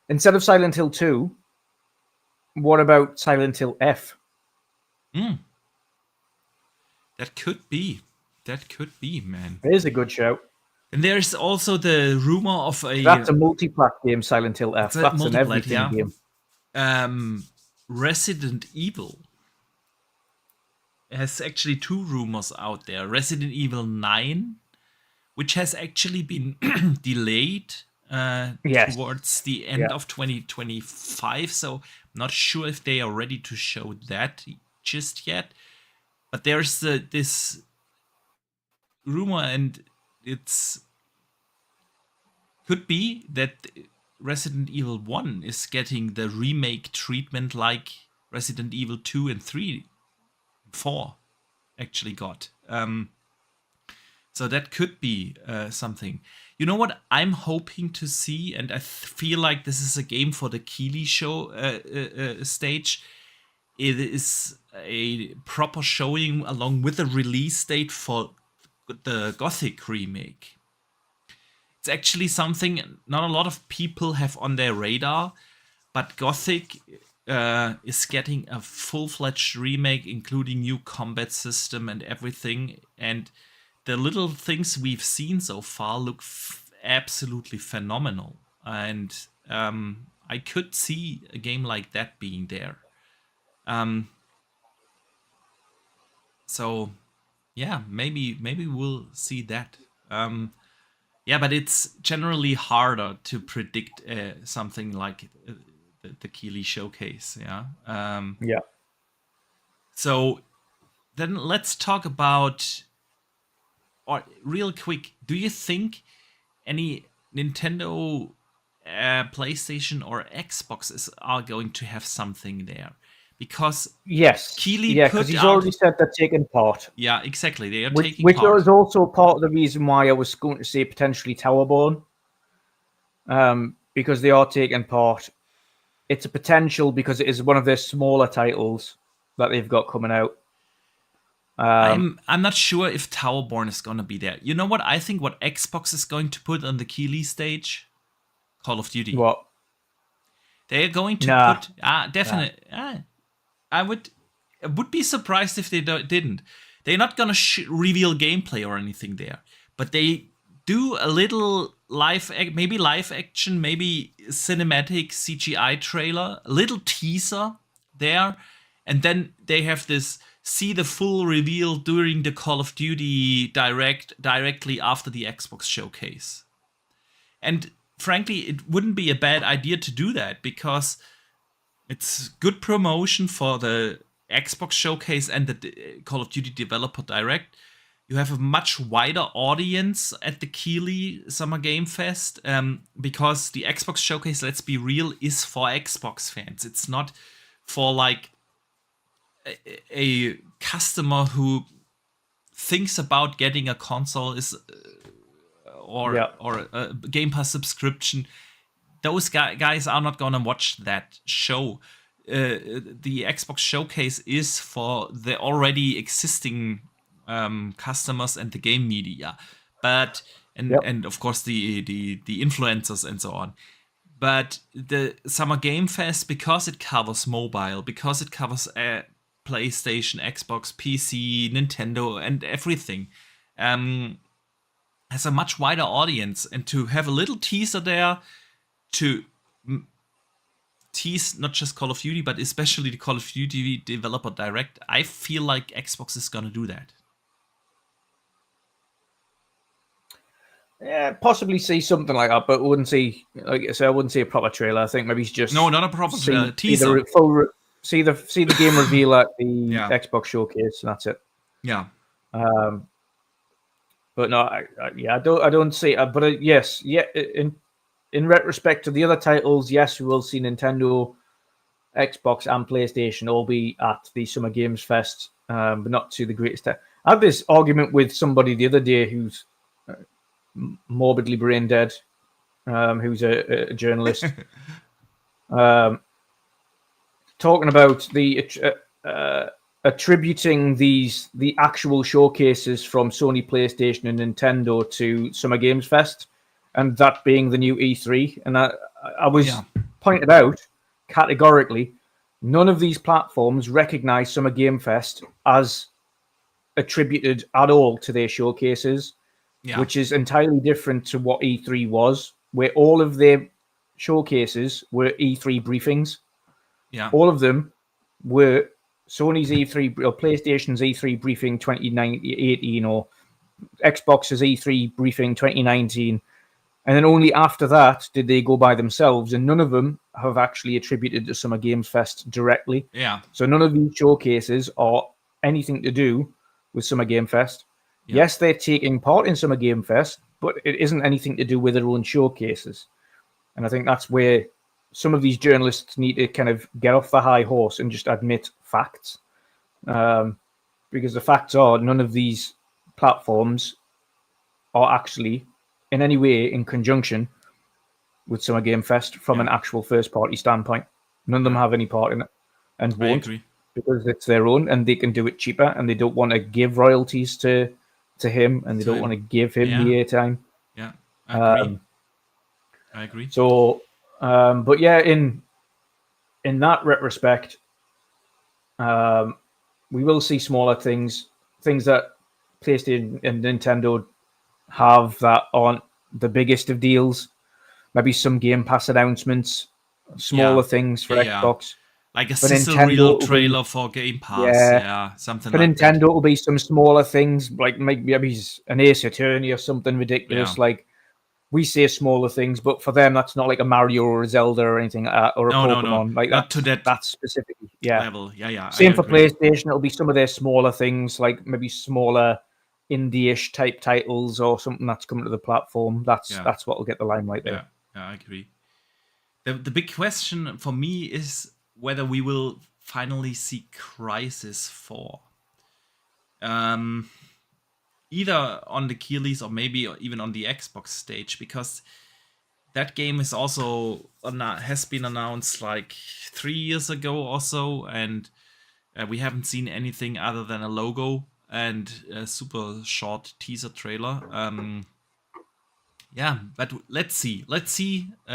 S2: Instead of Silent Hill 2, what about Silent Hill F?
S1: That could be. That could be, man.
S2: It is a good shout.
S1: And there's also the rumor of
S2: That's a multi-plat game, Silent Hill F. That's an everything
S1: game. Resident Evil has actually 2 rumors out there. Resident Evil 9, which has actually been delayed towards the end of 2025. So I'm not sure if they are ready to show that just yet. But there's this rumor, and it's could be that Resident Evil 1 is getting the remake treatment like Resident Evil 2 and 3, 4 actually got. So that could be something. You know what I'm hoping to see, and I feel like this is a game for the Keighley show stage. It is a proper showing along with a release date for the Gothic remake. It's actually something not a lot of people have on their radar, but Gothic is getting a full-fledged remake, including new combat system and everything. And the little things we've seen so far look absolutely phenomenal. And I could see a game like that being there. So yeah, maybe we'll see that. Yeah, but it's generally harder to predict something like the Keighley showcase. Yeah. So then let's talk about, or real quick, do you think any Nintendo, PlayStation, or Xbox are going to have something there, because Keighley
S2: because he's already said they're taking part.
S1: Yeah, exactly. They are taking part.
S2: Which is also part of the reason why I was going to say potentially Towerborn, because they are taking part. It's a potential because it is one of their smaller titles that they've got coming out.
S1: I'm not sure if Towerborn is going to be there. You know what? I think what Xbox is going to put on the Keighley stage? Call of Duty.
S2: What?
S1: They're going to put... definitely. I would be surprised if they didn't. They're not going to reveal gameplay or anything there. But they do a little maybe live action, maybe cinematic CGI trailer, a little teaser there. And then they have this... see the full reveal during the Call of Duty directly after the Xbox showcase. And frankly, it wouldn't be a bad idea to do that, because it's good promotion for the Xbox showcase and the Call of Duty Developer Direct. You have a much wider audience at the Keighley Summer Game Fest, because the Xbox showcase, let's be real, is for Xbox fans. It's not for like a customer who thinks about getting a console or a Game Pass subscription. Those guys are not gonna watch that show. The Xbox showcase is for the already existing customers and the game media, but and of course the influencers and so on. But the Summer Game Fest, because it covers mobile, because it covers PlayStation, Xbox, PC, Nintendo, and everything, has a much wider audience. And to have a little teaser there to tease not just Call of Duty, but especially the Call of Duty Developer Direct, I feel like Xbox is going to do that.
S2: Yeah, possibly see something like that, but wouldn't see, like I said, I wouldn't see a proper trailer. I think maybe it's just...
S1: No, not a proper trailer. Teaser.
S2: See the game reveal at the Xbox showcase, and that's it.
S1: Yeah.
S2: But no, I don't see. But yes, in retrospect to the other titles, yes, we will see Nintendo, Xbox, and PlayStation all be at the Summer Games Fest, but not to the greatest. I had this argument with somebody the other day who's morbidly brain dead, who's a journalist. Talking about the attributing the actual showcases from Sony, PlayStation, and Nintendo to Summer Games Fest, and that being the new E3. And I was pointed out categorically, none of these platforms recognize Summer Game Fest as attributed at all to their showcases, which is entirely different to what E3 was, where all of their showcases were E3 briefings.
S1: Yeah,
S2: all of them were Sony's E3 or PlayStation's E3 briefing 2018 or Xbox's E3 briefing 2019, and then only after that did they go by themselves, and none of them have actually attributed to Summer Games Fest directly.
S1: Yeah.
S2: So none of these showcases are anything to do with Summer Game Fest. Yeah. Yes, they're taking part in Summer Game Fest, but it isn't anything to do with their own showcases. And I think that's where some of these journalists need to kind of get off the high horse and just admit facts. Because the facts are none of these platforms are actually in any way in conjunction with Summer Game Fest from an actual first-party standpoint. None of them have any part in it and won't, because it's their own and they can do it cheaper, and they don't want to give royalties to him, and they don't want to give him the airtime.
S1: Yeah, I agree.
S2: So... but yeah, in that retrospect, we will see smaller things that PlayStation and Nintendo have that aren't the biggest of deals. Maybe some Game Pass announcements, smaller things for Xbox.
S1: Like a sizzle reel trailer for Game Pass. Something
S2: for
S1: like
S2: Nintendo,
S1: that.
S2: It will be some smaller things, like maybe an Ace Attorney or something ridiculous. Like, we say smaller things, but for them, that's not like a Mario or a Zelda or anything like that, or a Pokemon. No. Like
S1: not to that
S2: specifically.
S1: level. Yeah.
S2: Same for PlayStation. It'll be some of their smaller things, like maybe smaller indie-ish type titles or something that's coming to the platform. That's what will get the limelight there.
S1: Yeah, I agree. The big question for me is whether we will finally see Crysis 4. Either on the Keeleys or maybe even on the Xbox stage, because that game is also has been announced like 3 years ago or so, and we haven't seen anything other than a logo and a super short teaser trailer. Yeah, but let's see.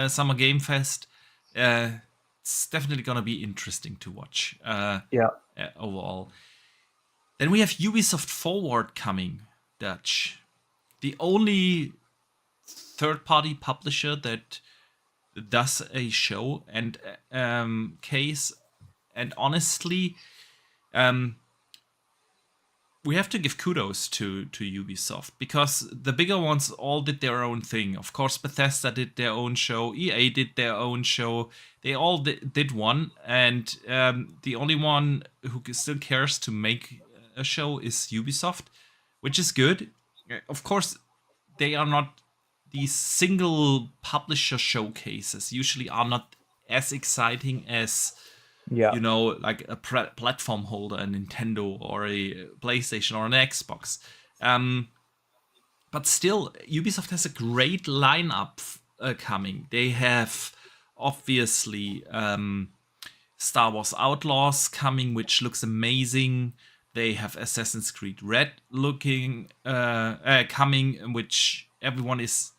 S1: Summer Game Fest. It's definitely gonna be interesting to watch. Overall. Then we have Ubisoft Forward coming, Dutch. The only third-party publisher that does a show and case, and honestly, we have to give kudos to Ubisoft, because the bigger ones all did their own thing. Of course, Bethesda did their own show, EA did their own show. They all did one, and the only one who still cares to make a show is Ubisoft, which is good. Of course, they are not these single publisher showcases. Usually are not as exciting as like a platform holder, a Nintendo or a PlayStation or an Xbox. But still, Ubisoft has a great lineup coming. They have obviously Star Wars Outlaws coming, which looks amazing. They have Assassin's Creed Red coming, which everyone is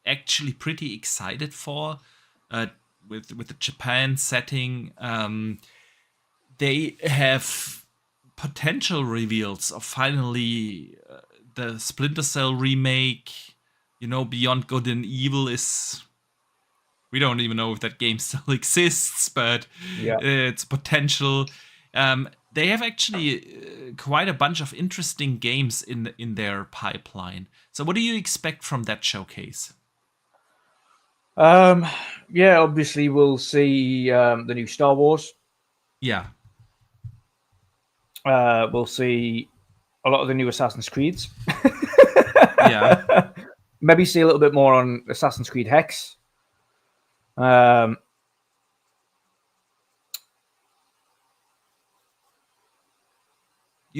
S1: actually pretty excited for. With the Japan setting, they have potential reveals of finally the Splinter Cell remake. Beyond Good and Evil is... We don't even know if that game still exists, but it's potential. They have actually quite a bunch of interesting games in their pipeline. So what do you expect from that showcase?
S2: Obviously we'll see the new Star Wars.
S1: Yeah.
S2: We'll see a lot of the new Assassin's Creeds.
S1: Yeah.
S2: Maybe see a little bit more on Assassin's Creed Hex.
S1: You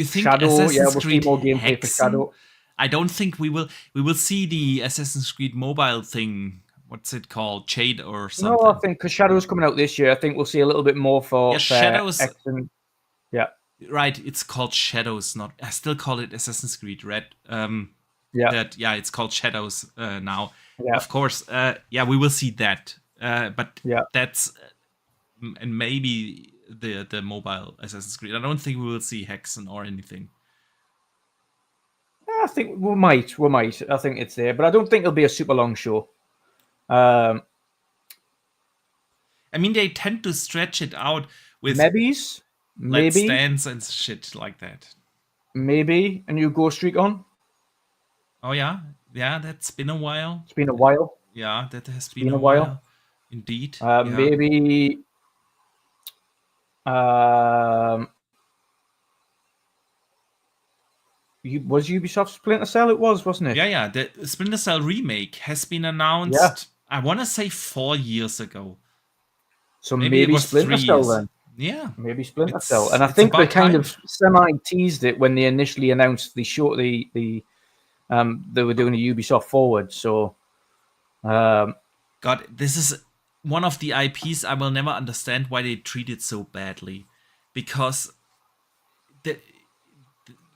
S1: think
S2: Shadow?
S1: Assassin's
S2: we'll
S1: Creed
S2: see more gameplay for Shadow.
S1: I don't think we will. We will see the Assassin's Creed mobile thing. What's it called? Jade or something?
S2: No, I think because Shadow's coming out this year, I think we'll see a little bit more for
S1: Shadows.
S2: Right,
S1: it's called Shadows. Not. I still call it Assassin's Creed Red. It's called Shadows now. Yeah. Of course. We will see that. But that's and maybe the mobile Assassin's Creed. I don't think we will see Hexen or anything.
S2: I think we might. I think it's there, but I don't think it'll be a super long show.
S1: I mean, they tend to stretch it out with
S2: Let's
S1: Dance and shit like that.
S2: Maybe a new Ghost Recon.
S1: Oh yeah, that's been a while.
S2: It's been a while.
S1: Yeah, that has been a while. Indeed.
S2: Maybe. Was Ubisoft Splinter Cell? It was, wasn't it?
S1: Yeah. The Splinter Cell remake has been announced. Yeah. I want to say 4 years ago.
S2: So maybe it was Splinter Cell then.
S1: Yeah,
S2: maybe Splinter Cell. And I think they kind of semi-teased it when they initially announced the show. They were doing a Ubisoft Forward. So,
S1: God, this is one of the IPs I will never understand why they treat it so badly, because the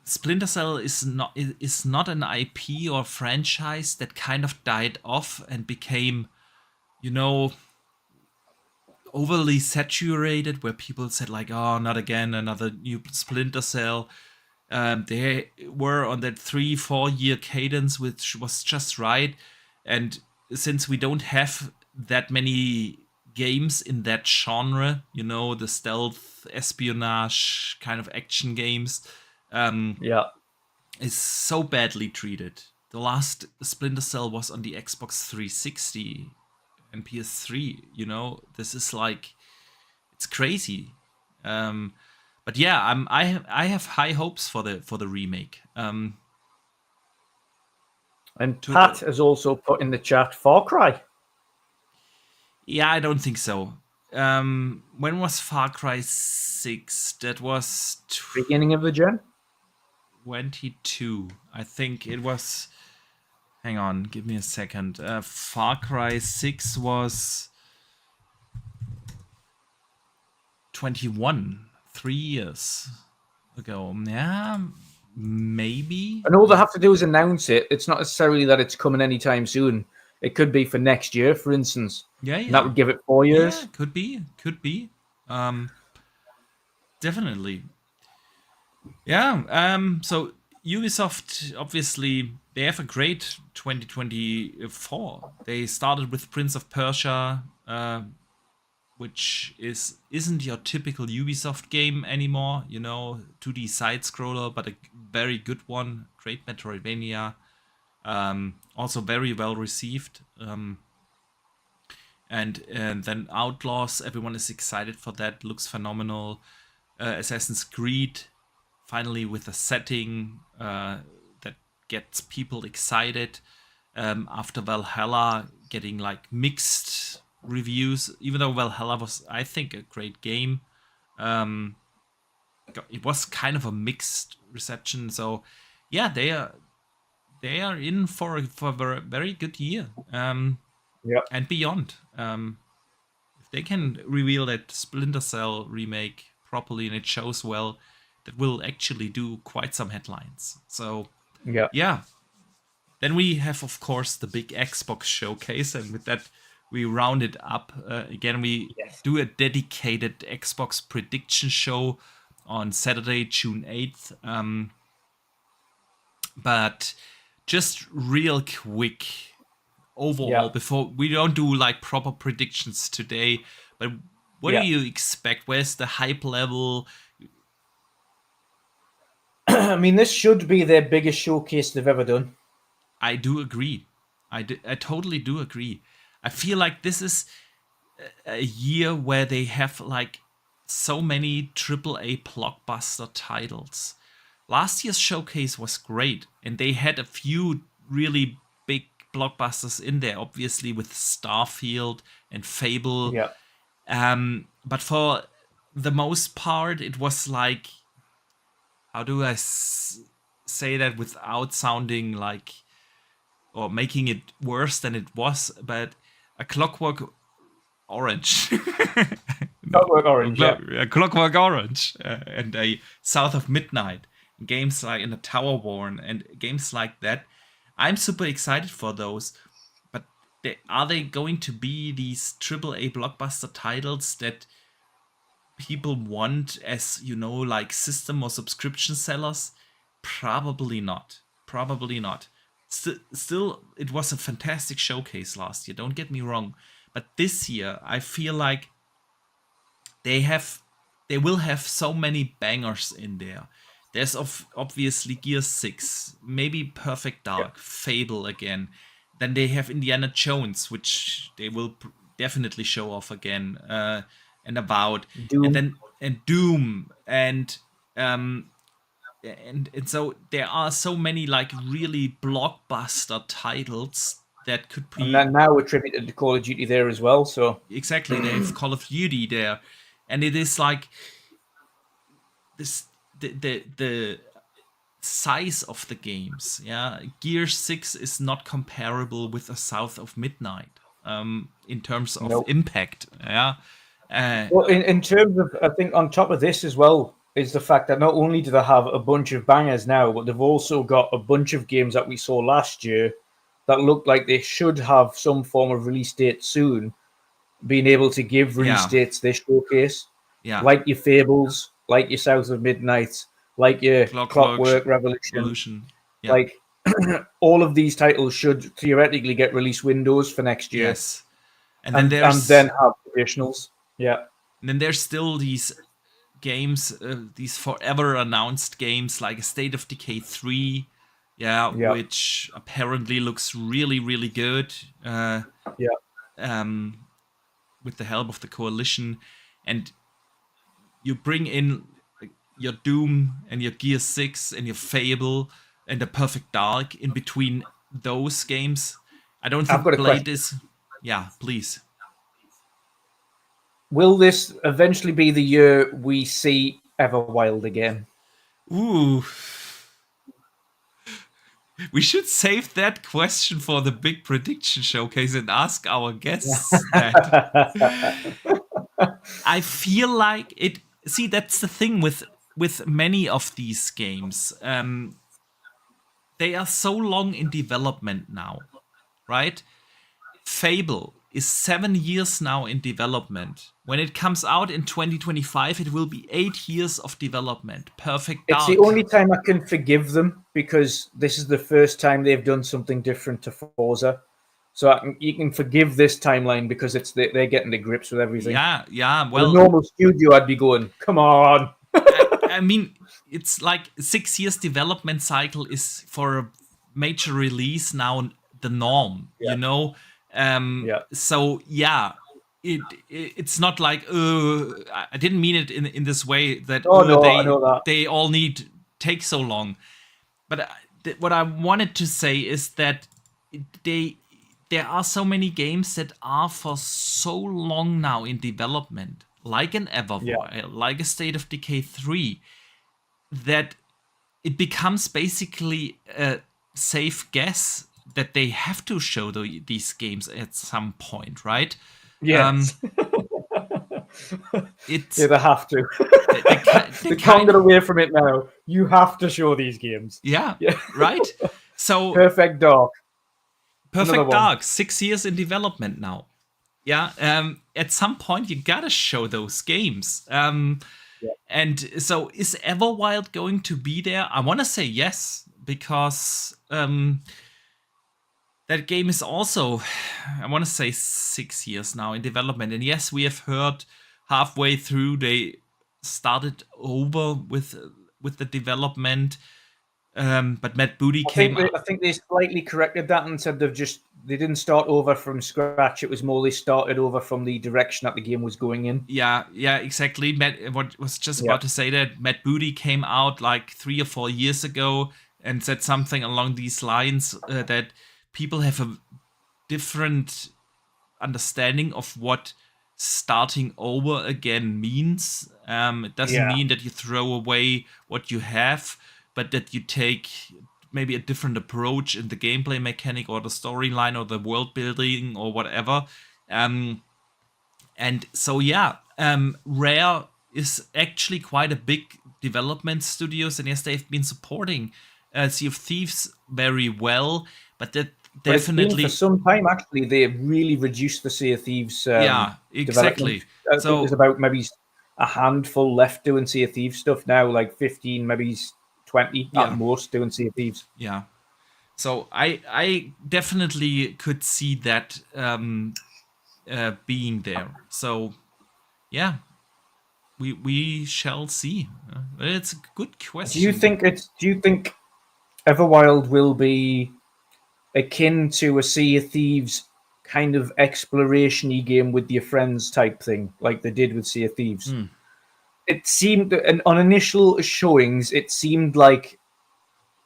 S1: Splinter Cell is not an IP or franchise that kind of died off and became, overly saturated, where people said like, oh, not again, another new Splinter Cell. They were on that 3-4 year cadence, which was just right. And since we don't have that many games in that genre, the stealth, espionage kind of action games, is so badly treated. The last Splinter Cell was on the Xbox 360 and PS3. This is like, it's crazy. But yeah, I have high hopes for the remake.
S2: And Pat has also put in the chat Far Cry.
S1: Yeah, I don't think so. When was Far Cry 6? That was
S2: Beginning of the gen?
S1: 22. I think it was. Hang on, give me a second. Far Cry 6 was 21, 3 years ago. Yeah, maybe.
S2: And all they have to do is announce it. It's not necessarily that it's coming anytime soon. It could be for next year, for instance.
S1: Yeah.
S2: And that would give it 4 years.
S1: Yeah, could be. Definitely. Yeah. So Ubisoft, obviously, they have a great 2024. They started with Prince of Persia, which isn't your typical Ubisoft game anymore. 2D side scroller, but a very good one. Great Metroidvania. Also very well received. And then Outlaws, everyone is excited for that. Looks phenomenal. Assassin's Creed, finally with a setting that gets people excited. After Valhalla getting like mixed reviews, even though Valhalla was, I think, a great game. It was kind of a mixed reception. So yeah, they are in for a very good year. And beyond. If they can reveal that Splinter Cell remake properly and it shows well, that will actually do quite some headlines. So yeah. Then we have, of course, the big Xbox showcase, and with that we round it up. Again, we do a dedicated Xbox prediction show on Saturday, June 8th. But just real quick overall, before we don't do like proper predictions today, but what do you expect? Where's the hype level?
S2: I mean, this should be their biggest showcase they've ever done.
S1: I do agree. I totally do agree. I feel like this is a year where they have like so many AAA blockbuster titles. Last year's showcase was great, and they had a few really big blockbusters in there, obviously with Starfield and Fable. But for the most part, it was like, how do I say that without sounding like, or making it worse than it was, but a Clockwork Orange.
S2: Clockwork Orange,
S1: a Clockwork Orange, and a South of Midnight. Games like in the Towerborn and games like that. I'm super excited for those. But are they going to be these AAA blockbuster titles that people want as, like system or subscription sellers? Probably not. Still, it was a fantastic showcase last year, don't get me wrong. But this year, I feel like they will have so many bangers in there. There's obviously Gear 6, maybe Perfect Dark, Fable again. Then they have Indiana Jones, which they will definitely show off again, and about
S2: Doom.
S1: and Doom and so there are so many like really blockbuster titles that could be.
S2: And then now attributed to Call of Duty there as well. So
S1: exactly, they have Call of Duty there, and it is like this the size of the games. Yeah, Gear 6 is not comparable with a South of Midnight in terms of impact. Yeah.
S2: Well, in terms of, I think on top of this as well is the fact that not only do they have a bunch of bangers now, but they've also got a bunch of games that we saw last year that look like they should have some form of release date soon, being able to give release dates this showcase.
S1: Yeah.
S2: Like your Fables, like your South of Midnight, like your Clockwork Revolution.
S1: Yeah.
S2: Like all of these titles should theoretically get release windows for next year.
S1: Yes. And then
S2: have additionals. Yeah.
S1: And then there's still these games, these forever announced games like State of Decay 3, which apparently looks really, really good. With the help of the Coalition. And you bring in your Doom and your Gear 6 and your Fable and the Perfect Dark in between those games. I don't
S2: I've
S1: think
S2: got a
S1: Blade
S2: question.
S1: is. Yeah, please.
S2: Will this eventually be the year we see Everwild again?
S1: Ooh. We should save that question for the big prediction showcase and ask our guests that. I feel like it. See, that's the thing with many of these games. They are so long in development now, right? Fable is 7 years now in development. When it comes out in 2025, it will be 8 years of development. Perfect
S2: It's the
S1: Dark.
S2: only time I can forgive them because this is the first time they've done something different to Forza. So you can forgive this timeline because they're getting to grips with everything.
S1: Yeah.
S2: With a
S1: Well,
S2: normal studio, I'd be going, come on.
S1: I mean, it's like 6 years development cycle is for a major release now the norm,
S2: Yeah. Yeah.
S1: So yeah, it's not like I didn't mean it in this way that
S2: Oh, no, I know that.
S1: they all need take so long. But what I wanted to say is that they there are so many games that are for so long now in development, like an Everwild, like a State of Decay 3, that it becomes basically a safe guess that they have to show these games at some point, right?
S2: Yes.
S1: It's
S2: Yeah, they have to.
S1: they
S2: They can't get away from it now. You have to show these games.
S1: Yeah, right. So
S2: Perfect Dark.
S1: Perfect Dark, 6 years in development now. Yeah, at some point you gotta show those games. And so is Everwild going to be there? I want to say yes, because that game is also, I want to say 6 years now in development. And yes, we have heard halfway through they started over with the development. But Matt Booty came out.
S2: I think they slightly corrected that and said they didn't start over from scratch. It was more they started over from the direction that the game was going in.
S1: Yeah, exactly. What was just about to say that Matt Booty came out like 3 or 4 years ago and said something along these lines that people have a different understanding of what starting over again means. It doesn't mean that you throw away what you have, but that you take maybe a different approach in the gameplay mechanic or the storyline or the world building or whatever. And so Rare is actually quite a big development studios, and yes, they've been supporting Sea of Thieves very well, but that definitely
S2: for some time actually they really reduced the Sea of Thieves.
S1: Exactly.
S2: I think there's about maybe a handful left doing Sea of Thieves stuff now, like 15, maybe 20 at most doing Sea of Thieves.
S1: Yeah. So I definitely could see that being there. So yeah, we shall see. It's a good question.
S2: Do you think Everwild will be akin to a Sea of Thieves kind of exploration-y game with your friends type thing, like they did with Sea of Thieves? It seemed, and on initial showings, it seemed like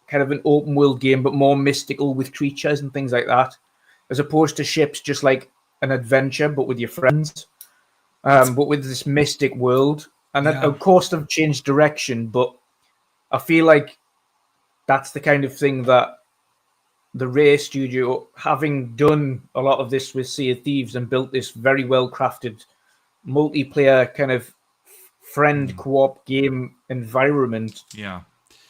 S2: kind of an open world game, but more mystical with creatures and things like that, as opposed to ships, just like an adventure, but with your friends, but with this mystic world. And of course, they've changed direction, but I feel like that's the kind of thing that the Rare studio, having done a lot of this with Sea of Thieves and built this very well crafted multiplayer kind of friend co-op game environment,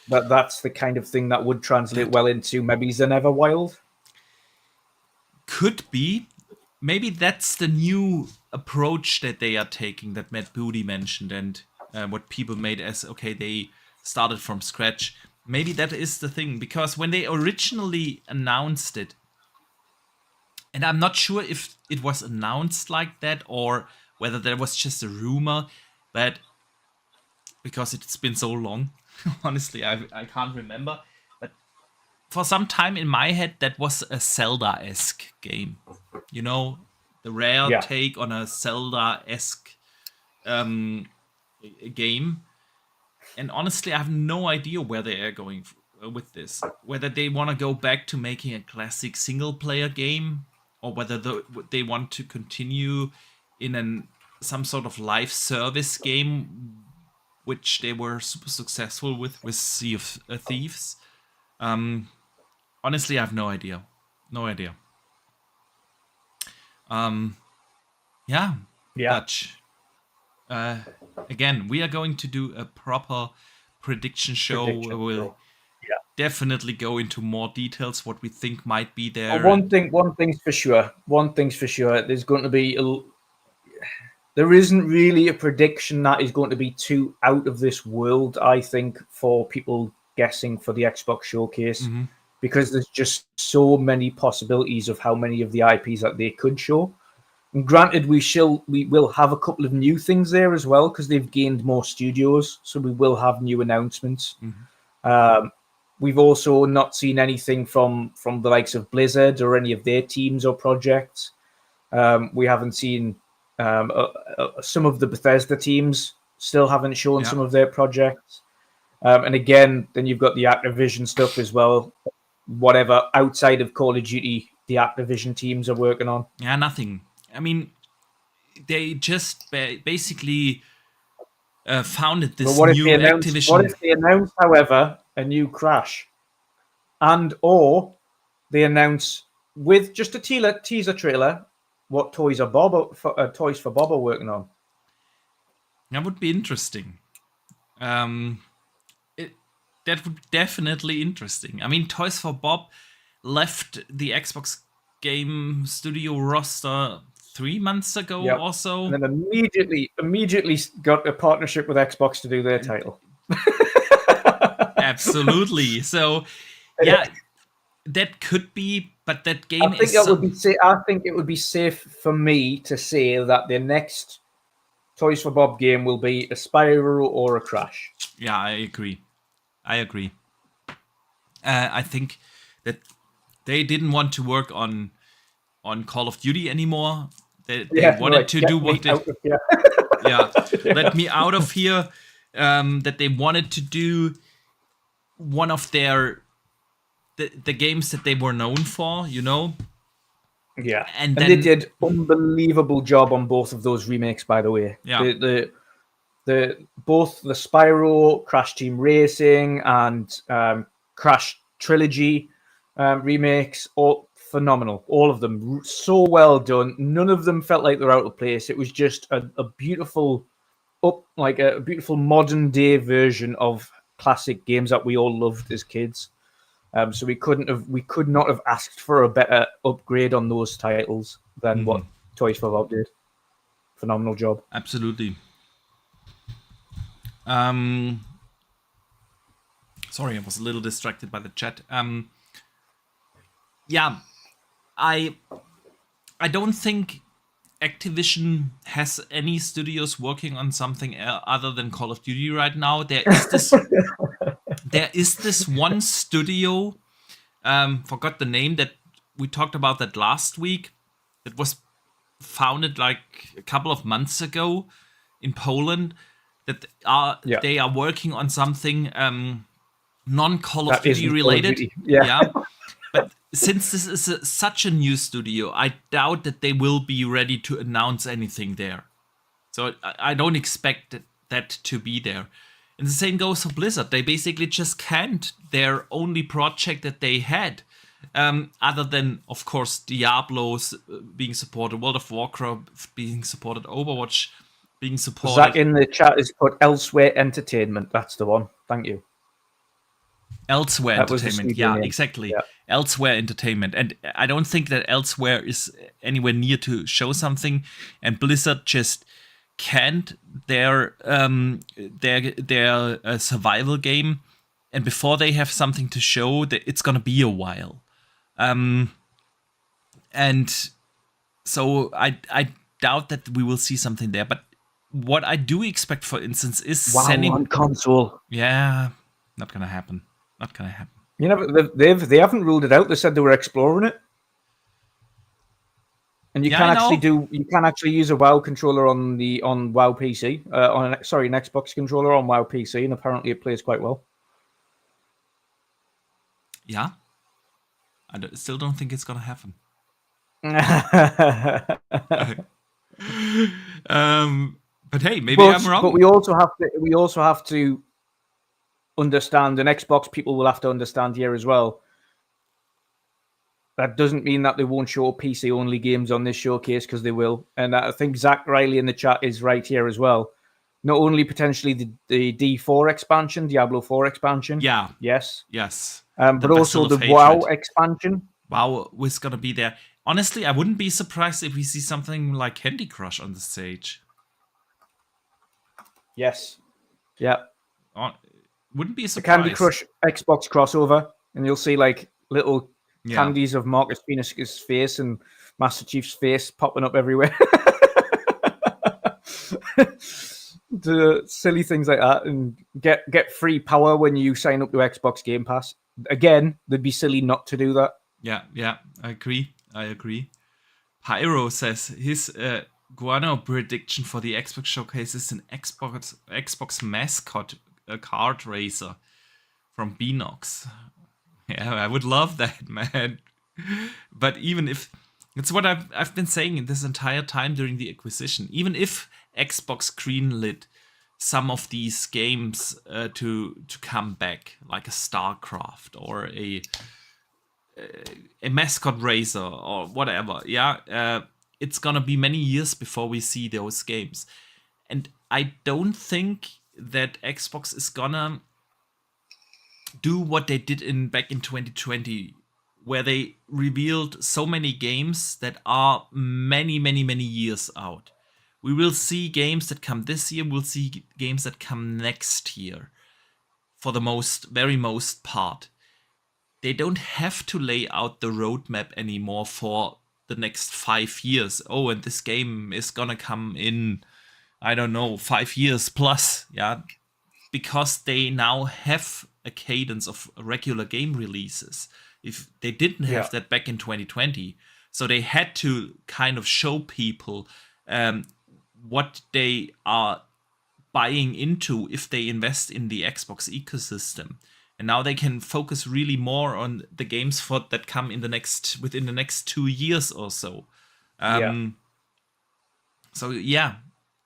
S2: that's the kind of thing that would translate well into maybe an Everwild.
S1: Could be. Maybe that's the new approach that they are taking, that Matt Booty mentioned, and what people made as, okay, they started from scratch. Maybe that is the thing, because when they originally announced it, and I'm not sure if it was announced like that or whether there was just a rumor, but because it's been so long, honestly, I can't remember. But for some time in my head, that was a Zelda-esque game. You know, the Rare take on a Zelda-esque game. And honestly, I have no idea where they are going with this. Whether they want to go back to making a classic single-player game, or whether they want to continue in some sort of live service game, which they were super successful with Sea of Thieves. Honestly, I have no idea. No idea. Yeah. Dutch. Again, we are going to do a proper prediction show. We'll definitely go into more details what we think might be there.
S2: One thing's for sure. There's going to be there isn't really a prediction that is going to be too out of this world, I think, for people guessing for the Xbox showcase, because there's just so many possibilities of how many of the IPs that they could show. And granted, we will have a couple of new things there as well, because they've gained more studios, so we will have new announcements. We've also not seen anything from the likes of Blizzard or any of their teams or projects. We haven't seen some of the Bethesda teams still haven't shown some of their projects. And again, then you've got the Activision stuff as well. Whatever outside of Call of Duty, the Activision teams are working on.
S1: Yeah, nothing. I mean, they just basically founded this new Activision.
S2: What if they announced, however, a new Crash, or they announce with just a teaser trailer what Toys for Bob are working on?
S1: That would be interesting. That would be definitely interesting. I mean, Toys for Bob left the Xbox game studio roster 3 months ago or so.
S2: And then immediately got a partnership with Xbox to do their title.
S1: Absolutely. So, yeah, that could be, but that game
S2: I think it would be safe for me to say that the next Toys for Bob game will be a Spyro or a Crash.
S1: Yeah, I agree. I think that they didn't want to work on Call of Duty anymore. They wanted to do what they... let me out of here. That they wanted to do one of the games that they were known for, you know?
S2: Yeah. And they did unbelievable job on both of those remakes, by the way.
S1: Yeah.
S2: Both the Spyro, Crash Team Racing, and Crash Trilogy remakes, all phenomenal. All of them so well done. None of them felt like they're out of place. It was just a beautiful a beautiful modern day version of classic games that we all loved as kids. So we could not have asked for a better upgrade on those titles than what Toys for Bob did. Phenomenal job.
S1: Absolutely. Sorry, I was a little distracted by the chat. I don't think Activision has any studios working on something other than Call of Duty right now. There is this one studio, forgot the name, that we talked about that last week, that was founded like a couple of months ago in Poland, that they are working on something non-Call of Duty related. But since this is such a new studio, I doubt that they will be ready to announce anything there. So I don't expect that to be there. And the same goes for Blizzard. They basically just canned their only project that they had, other than, of course, Diablo's being supported, World of Warcraft being supported, Overwatch being supported.
S2: Zach in the chat has put Elsewhere Entertainment. That's the one. Thank you.
S1: Elsewhere Entertainment. Yeah, exactly. Yeah. Elsewhere Entertainment. And I don't think that Elsewhere is anywhere near to show something. And Blizzard just canned their survival game. And before they have something to show, it's going to be a while. And so I doubt that we will see something there. But what I do expect, for instance, is sending
S2: on console.
S1: Yeah, not going to happen. Not going to happen.
S2: You know, they haven't ruled it out. They said they were exploring it, and you can actually use a WoW controller on WoW PC. An Xbox controller on WoW PC, and apparently it plays quite well.
S1: Yeah, still don't think it's gonna happen. But hey, maybe I'm wrong.
S2: But we also have to understand, and Xbox people will have to understand here as well. That doesn't mean that they won't show PC only games on this showcase, because they will. And I think Zach Riley in the chat is right here as well. Not only potentially the D4 expansion, Diablo 4 expansion.
S1: Yeah.
S2: Yes.
S1: But
S2: also the WoW expansion.
S1: WoW was gonna be there. Honestly, I wouldn't be surprised if we see something like Candy Crush on the stage.
S2: Yes. Yeah.
S1: Wouldn't be surprised.
S2: The Candy Crush Xbox crossover, and you'll see like little candies of Marcus Phoenix's face and Master Chief's face popping up everywhere. The silly things like that, and get free power when you sign up to Xbox Game Pass. Again, they'd be silly not to do that.
S1: Yeah, I agree. Pyro says his Guano prediction for the Xbox showcase is an Xbox mascot, a kart racer from Beanox. Yeah, I would love that, man. But even if it's what I've been saying this entire time during the acquisition, even if Xbox greenlit some of these games to come back, like a StarCraft or a mascot racer or whatever, it's gonna be many years before we see those games. And I don't think that Xbox is gonna do what they did back in 2020, where they revealed so many games that are many years out. We will see games that come this year, we'll see games that come next year, for the very most part. They don't have to lay out the roadmap anymore for the next 5 years. Oh, and this game is gonna come in, I don't know, 5 years plus, because they now have a cadence of regular game releases. If they didn't have that back in 2020, so they had to kind of show people what they are buying into if they invest in the Xbox ecosystem. And now they can focus really more on the games that come within the next 2 years or so. So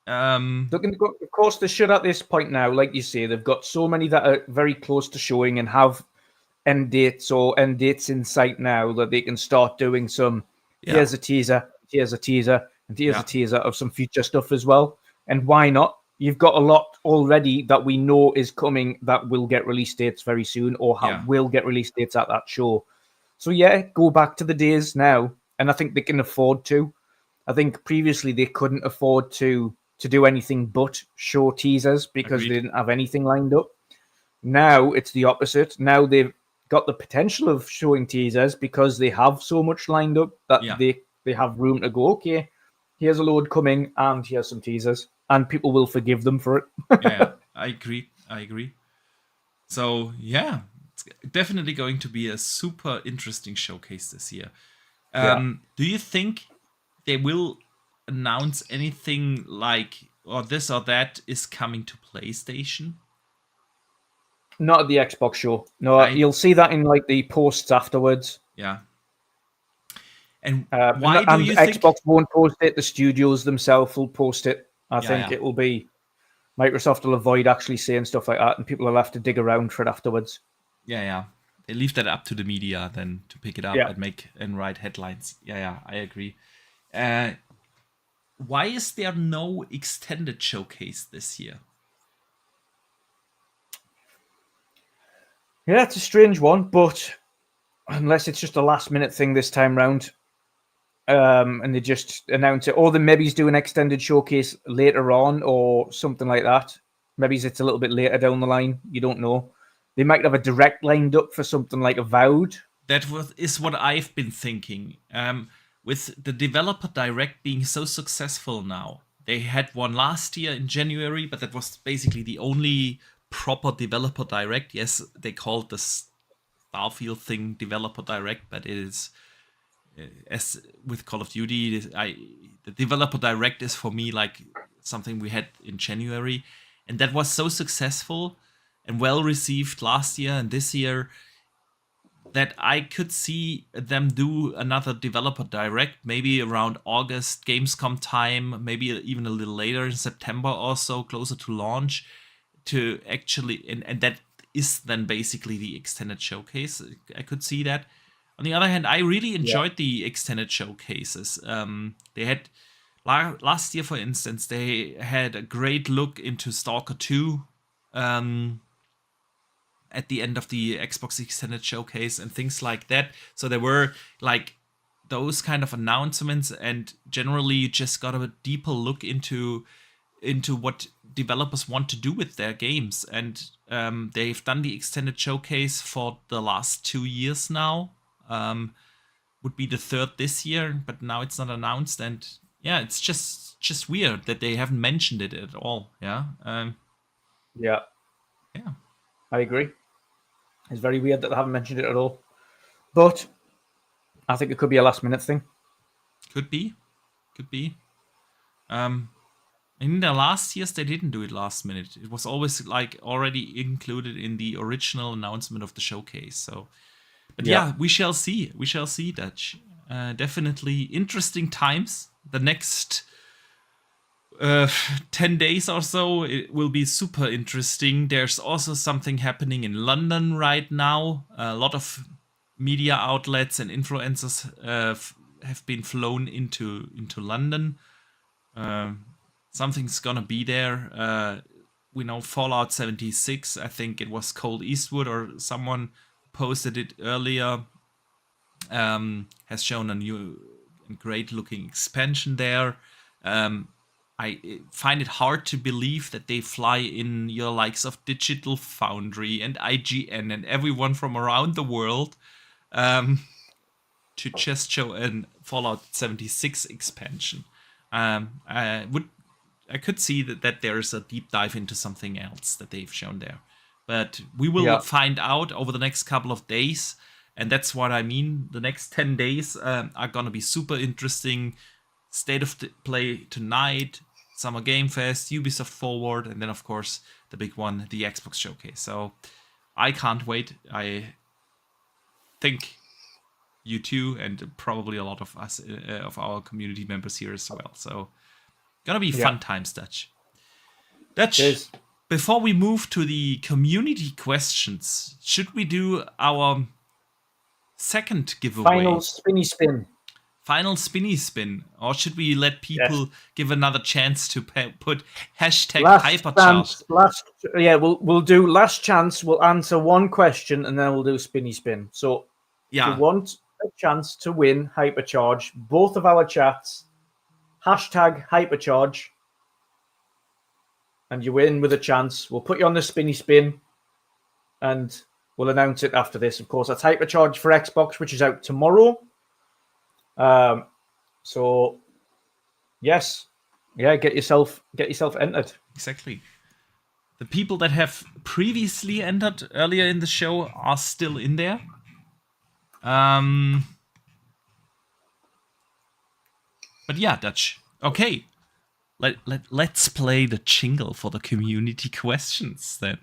S2: of course, they should at this point now, like you say, they've got so many that are very close to showing and have end dates in sight now, that they can start doing some. Here's a teaser, and here's a teaser of some future stuff as well. And why not? You've got a lot already that we know is coming that will get release dates very soon, or will get release dates at that show. So go back to the days now, and I think they can afford to. I think previously they couldn't afford to do anything but show teasers because they didn't have anything lined up. Now it's the opposite. Now they've got the potential of showing teasers because they have so much lined up that they have room to go, okay, here's a load coming and here's some teasers, and people will forgive them for it.
S1: I agree. So it's definitely going to be a super interesting showcase this year. Do you think they will announce anything like, or this or that is coming to PlayStation?
S2: Not at the Xbox show. No, you'll see that in like the posts afterwards.
S1: Yeah. And why do you think
S2: Xbox won't post it? The studios themselves will post it. I think it will be Microsoft will avoid actually saying stuff like that, and people will have to dig around for it afterwards.
S1: Yeah. They leave that up to the media then to pick it up and write headlines. Yeah, I agree. Why is there no extended showcase this year?
S2: Yeah, it's a strange one, but unless it's just a last minute thing this time round, and they just announce it, or then maybe he's doing an extended showcase later on or something like that. Maybe it's a little bit later down the line. You don't know. They might have a direct lined up for something like Avowed.
S1: That is what I've been thinking. With the developer direct being so successful now, they had one last year in January, but that was basically the only proper developer direct. Yes, they called the Starfield thing developer direct, but it is, as with Call of Duty, the developer direct is for me like something we had in January, and that was so successful and well received last year, and this year that I could see them do another developer direct, maybe around August, Gamescom time, maybe even a little later in September or so, closer to launch, to actually, and that is then basically the extended showcase. I could see that. On the other hand, I really enjoyed the extended showcases. They had last year, for instance, they had a great look into Stalker 2 at the end of the Xbox extended showcase and things like that. So there were like those kind of announcements, and generally you just got a deeper look into what developers want to do with their games. And they've done the extended showcase for the last 2 years now. Would be the third this year, but now it's not announced. And yeah, it's just weird that they haven't mentioned it at all. Yeah.
S2: Yeah. I agree. It's very weird that they haven't mentioned it at all. But I think it could be a last minute thing.
S1: Could be. In the last years, they didn't do it last minute. It was always like already included in the original announcement of the showcase. So, but yeah, we shall see. We shall see, Dutch. Definitely interesting times. The next 10 days or so, it will be super interesting. There's also something happening in London right now. A lot of media outlets and influencers have been flown into London. Something's gonna be there. We know Fallout 76, I think it was Cole Eastwood or someone posted it earlier, has shown a new and great looking expansion there. I find it hard to believe that they fly in your likes of Digital Foundry and IGN and everyone from around the world to just show a Fallout 76 expansion. I could see that there is a deep dive into something else that they've shown there. But we will find out over the next couple of days. And that's what I mean. The next 10 days are going to be super interesting. State of Play tonight, Summer Game Fest, Ubisoft Forward, and then, of course, the big one, the Xbox Showcase. So I can't wait. I think you too, and probably a lot of us, of our community members here as well. So gonna be fun times, Dutch. Dutch, before we move to the community questions, should we do our second giveaway?
S2: Final spinny spin.
S1: Final spinny spin, or should we let people give another chance to put hashtag hypercharge?
S2: We'll do last chance. We'll answer one question and then we'll do spinny spin. So if you want a chance to win hypercharge, both of our chats, hashtag hypercharge, and you win with a chance. We'll put you on the spinny spin and we'll announce it after this. Of course, that's hypercharge for Xbox, which is out tomorrow. So yes, get yourself entered.
S1: Exactly. The people that have previously entered earlier in the show are still in there. But yeah, Dutch. Okay. Let's play the jingle for the community questions then.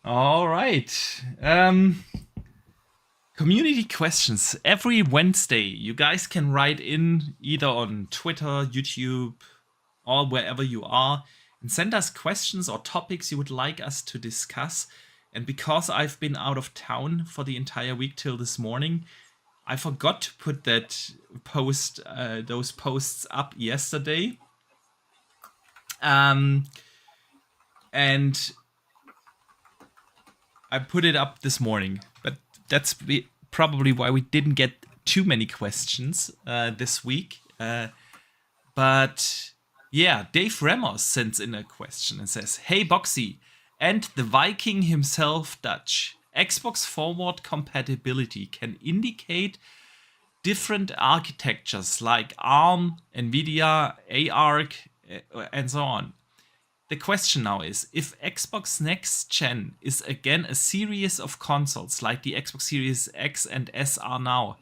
S1: All right. Community questions. Every Wednesday, you guys can write in either on Twitter, YouTube, or wherever you are, and send us questions or topics you would like us to discuss. And because I've been out of town for the entire week till this morning, I forgot to put that those posts up yesterday. And I put it up this morning, but that's probably why we didn't get too many questions this week. But yeah, Dave Ramos sends in a question and says, "Hey Boxy, and the Viking himself, Dutch. Xbox forward compatibility can indicate different architectures like ARM, NVIDIA, ARC, and so on. The question now is, if Xbox Next Gen is again a series of consoles like the Xbox Series X and S are now,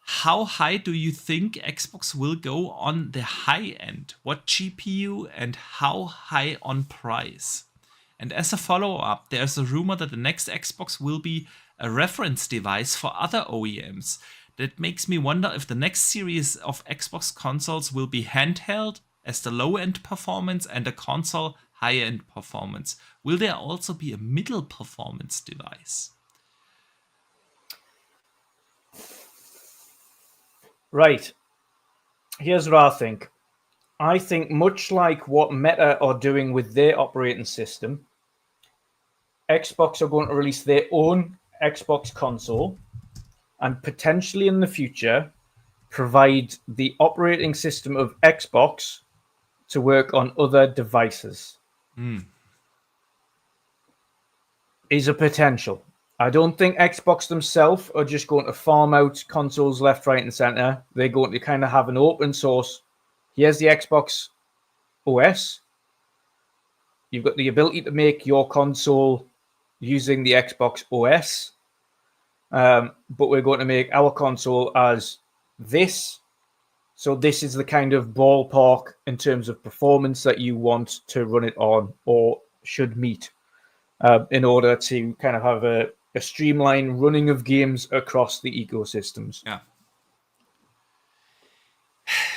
S1: how high do you think Xbox will go on the high end? What GPU and how high on price? And as a follow-up, there's a rumor that the next Xbox will be a reference device for other OEMs. That makes me wonder if the next series of Xbox consoles will be handheld as the low-end performance and a console high-end performance. Will there also be a middle performance device?
S2: Right. Here's what I think. I think much like what Meta are doing with their operating system, Xbox are going to release their own Xbox console and potentially in the future provide the operating system of Xbox to work on other devices. Is a potential. I don't think Xbox themselves are just going to farm out consoles left, right, and center. They're going to kind of have an open source. Here's the Xbox OS. You've got the ability to make your console using the Xbox OS. But we're going to make our console as this. So this is the kind of ballpark in terms of performance that you want to run it on or should meet in order to kind of have a streamlined running of games across the ecosystems.
S1: Yeah.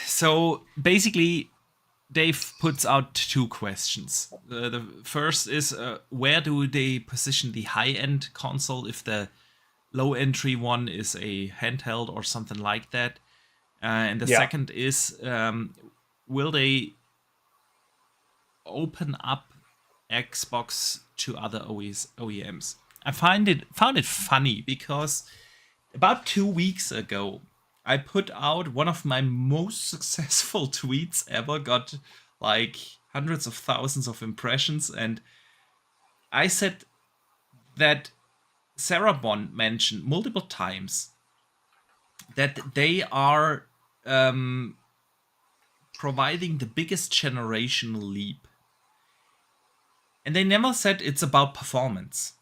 S1: So basically, Dave puts out two questions. The first is where do they position the high-end console if the low-entry one is a handheld or something like that? And the second is will they open up Xbox to other OEMs? I found it funny because about 2 weeks ago, I put out one of my most successful tweets ever, got like hundreds of thousands of impressions, and I said that Sarah Bond mentioned multiple times that they are providing the biggest generational leap. And they never said it's about performance.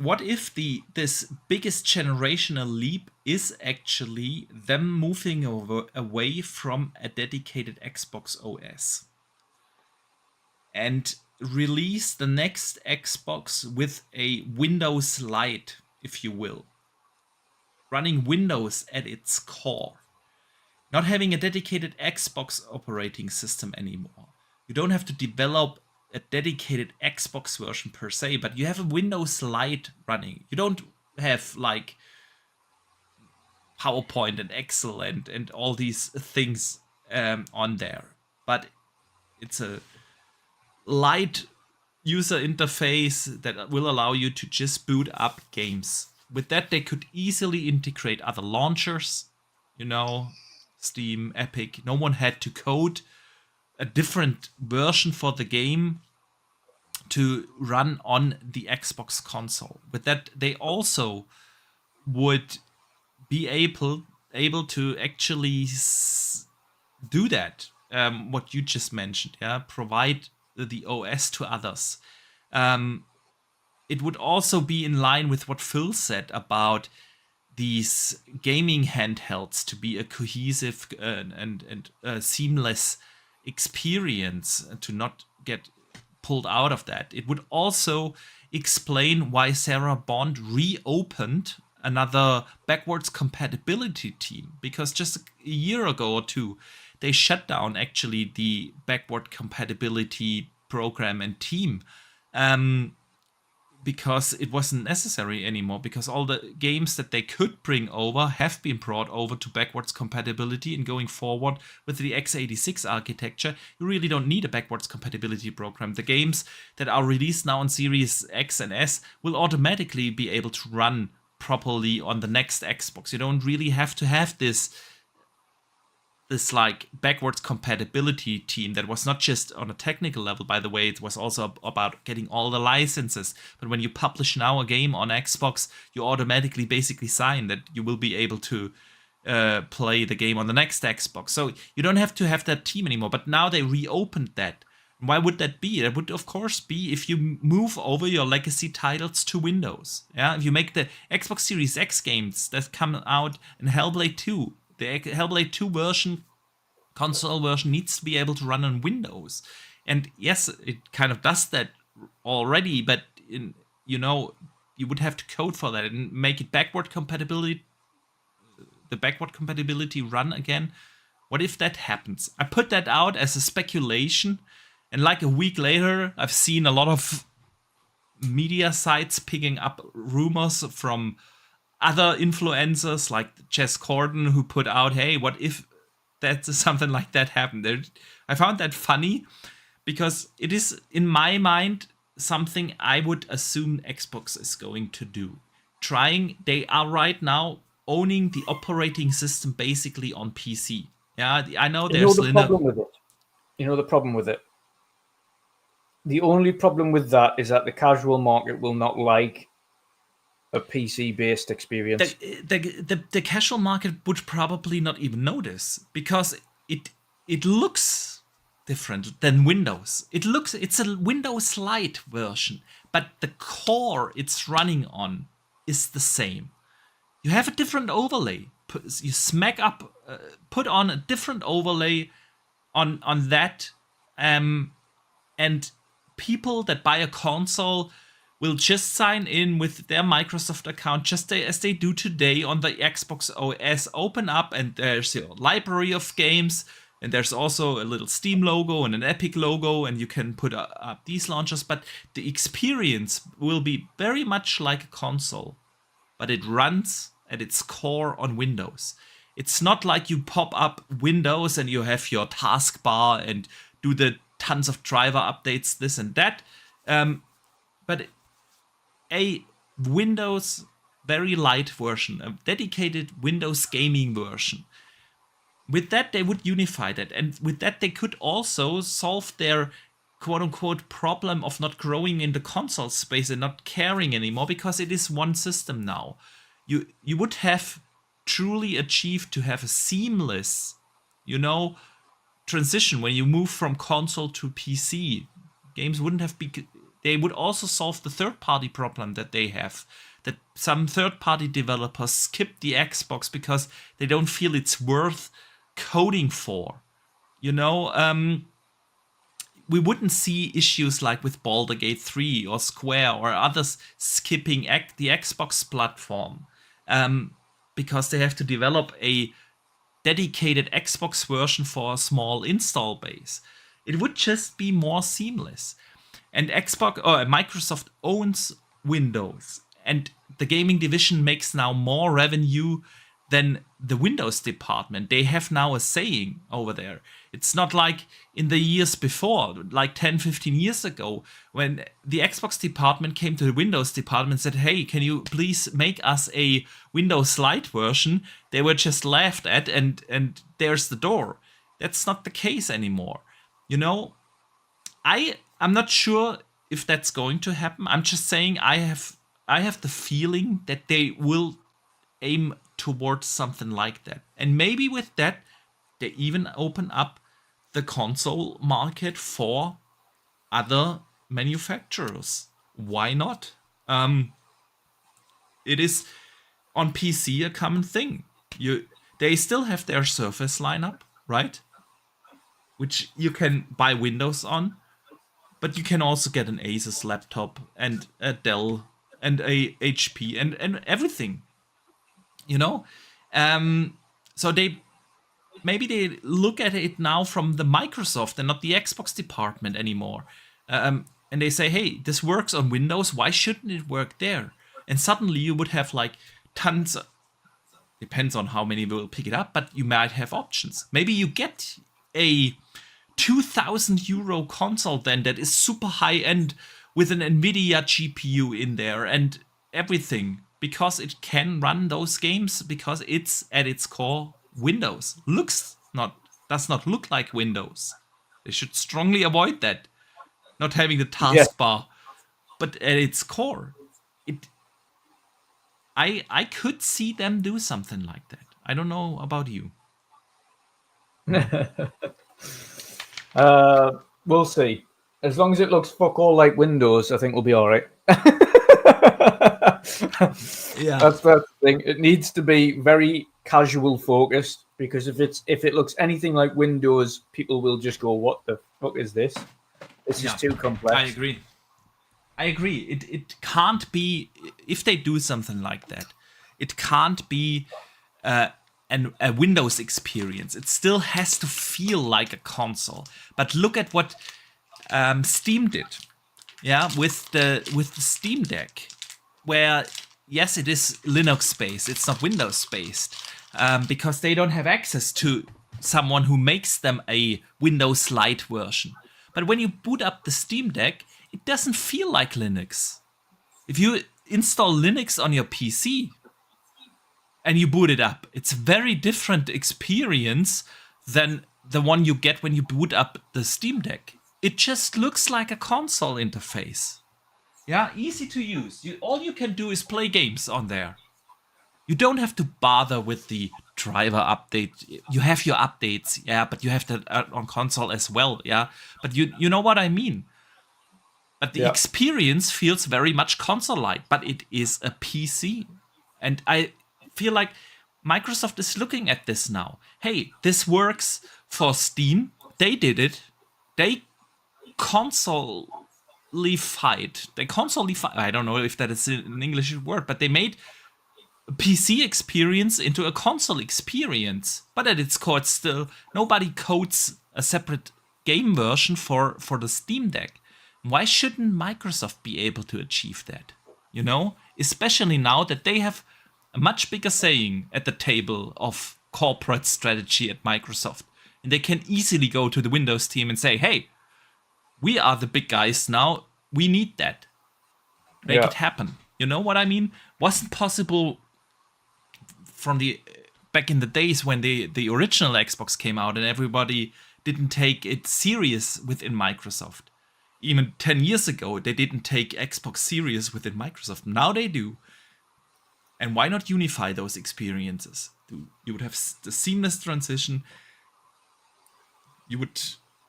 S1: What if this biggest generational leap is actually them moving away from a dedicated Xbox OS and release the next Xbox with a Windows Lite, if you will, running Windows at its core, not having a dedicated Xbox operating system anymore. You don't have to develop a dedicated Xbox version per se, but you have a Windows Lite running. You don't have like PowerPoint and Excel and all these things on there, but it's a light user interface that will allow you to just boot up games. With that, they could easily integrate other launchers, Steam, Epic. No one had to code a different version for the game to run on the Xbox console. With that, they also would be able to actually do that, what you just mentioned, provide the OS to others. It would also be in line with what Phil said about these gaming handhelds to be a cohesive and seamless experience, to not get pulled out of that. It would also explain why Sarah Bond reopened another backwards compatibility team, because just a year ago or two, they shut down actually the backward compatibility program and team. Because it wasn't necessary anymore, because all the games that they could bring over have been brought over to backwards compatibility, and going forward with the x86 architecture, you really don't need a backwards compatibility program. The games that are released now on Series X and S will automatically be able to run properly on the next Xbox. You don't really have to have this like backwards compatibility team that was not just on a technical level, by the way, it was also about getting all the licenses. But when you publish now a game on Xbox, you automatically basically sign that you will be able to play the game on the next Xbox. So you don't have to have that team anymore. But now they reopened that. Why would that be? That would, of course, be if you move over your legacy titles to Windows. Yeah, if you make the Xbox Series X games that come out in Hellblade 2, the Hellblade 2 version, console version, needs to be able to run on Windows. And yes, it kind of does that already, but you would have to code for that and make it backward compatibility run again. What if that happens? I put that out as a speculation, and like a week later, I've seen a lot of media sites picking up rumors from other influencers like Jess Corden, who put out, hey, what if that's something like that happened? I found that funny because it is, in my mind, something I would assume Xbox is going to do. They are right now owning the operating system basically on PC. Yeah, I know there's
S2: the problem with it. You know the problem with it. The only problem with that is that the casual market will not like a PC-based experience.
S1: The casual market would probably not even notice because it looks different than Windows. It's a Windows Lite version, but the core it's running on is the same. You have a different overlay. You put on a different overlay on that, and people that buy a console will just sign in with their Microsoft account just as they do today on the Xbox OS, open up, and there's a library of games, and there's also a little Steam logo and an Epic logo, and you can put up these launchers, but the experience will be very much like a console, but it runs at its core on Windows. It's not like you pop up Windows and you have your taskbar and do the tons of driver updates, this and that. But a Windows very light version, a dedicated Windows gaming version. With that, they would unify that. And with that, they could also solve their quote-unquote problem of not growing in the console space and not caring anymore, because it is one system now. You would have truly achieved to have a seamless, transition when you move from console to PC. Games wouldn't have they would also solve the third-party problem that they have, that some third-party developers skip the Xbox because they don't feel it's worth coding for. We wouldn't see issues like with Baldur's Gate 3 or Square or others skipping the Xbox platform, because they have to develop a dedicated Xbox version for a small install base. It would just be more seamless. And Microsoft owns Windows, and the gaming division makes now more revenue than the Windows department. They have now a saying over there. It's not like in the years before, like 10, 15 years ago, when the Xbox department came to the Windows department and said, hey, can you please make us a Windows Lite version? They were just laughed at, and there's the door. That's not the case anymore. I'm not sure if that's going to happen. I'm just saying I have the feeling that they will aim towards something like that. And maybe with that, they even open up the console market for other manufacturers. Why not? It is on PC a common thing. They still have their Surface lineup, right? Which you can buy Windows on, but you can also get an Asus laptop and a Dell and a HP and everything. So maybe they look at it now from the Microsoft and not the Xbox department anymore. And they say, hey, this works on Windows, why shouldn't it work there? And suddenly you would have like tons, depends on how many will pick it up, but you might have options. Maybe you get a 2,000 euro console then that is super high end with an NVIDIA GPU in there and everything, because it can run those games, because it's at its core Windows. Does not look like Windows. They should strongly avoid that. Not having the taskbar, but at its core, I could see them do something like that. I don't know about you.
S2: We'll see. As long as it looks fuck all like Windows, I think we'll be all right.
S1: Yeah.
S2: That's the thing. It needs to be very casual focused, because if it looks anything like Windows, people will just go, "What the fuck is this? This is too complex."
S1: I agree. It can't be, if they do something like that, it can't be a Windows experience. It still has to feel like a console. But look at what Steam did, with the Steam Deck, where yes, it is Linux based. It's not Windows based, because they don't have access to someone who makes them a Windows Lite version. But when you boot up the Steam Deck, it doesn't feel like Linux. If you install Linux on your PC and you boot it up, it's a very different experience than the one you get when you boot up the Steam Deck. It just looks like a console interface. Yeah, easy to use. All you can do is play games on there. You don't have to bother with the driver update. You have your updates, but you have that on console as well, But you know what I mean. But the experience feels very much console-like, but it is a PC. And I feel like Microsoft is looking at this now. Hey, this works for Steam. They did it. They console-ified. I don't know if that is an English word, but they made a PC experience into a console experience. But at its core, it's still, nobody codes a separate game version for the Steam Deck. Why shouldn't Microsoft be able to achieve that? You know, especially now that they have a much bigger saying at the table of corporate strategy at Microsoft. And they can easily go to the Windows team and say, hey, we are the big guys now. We need that. Make it happen. You know what I mean? Wasn't possible from the back in the days when the original Xbox came out and everybody didn't take it serious within Microsoft. Even 10 years ago, they didn't take Xbox serious within Microsoft. Now they do. And why not unify those experiences? You would have the seamless transition. You would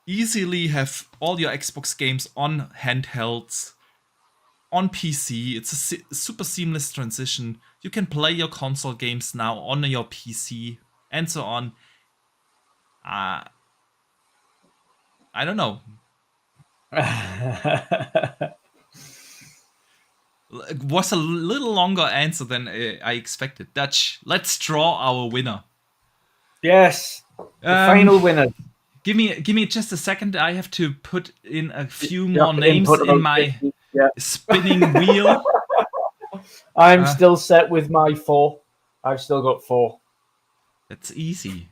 S1: easily have all your Xbox games on handhelds, on PC. It's a super seamless transition. You can play your console games now on your PC, and so on. I don't know. It was a little longer answer than I expected. Dutch, let's draw our winner.
S2: Yes, the final winner.
S1: Give me just a second. I have to put in a few more names in my spinning wheel.
S2: I'm still set with my 4. I've still got 4.
S1: That's easy.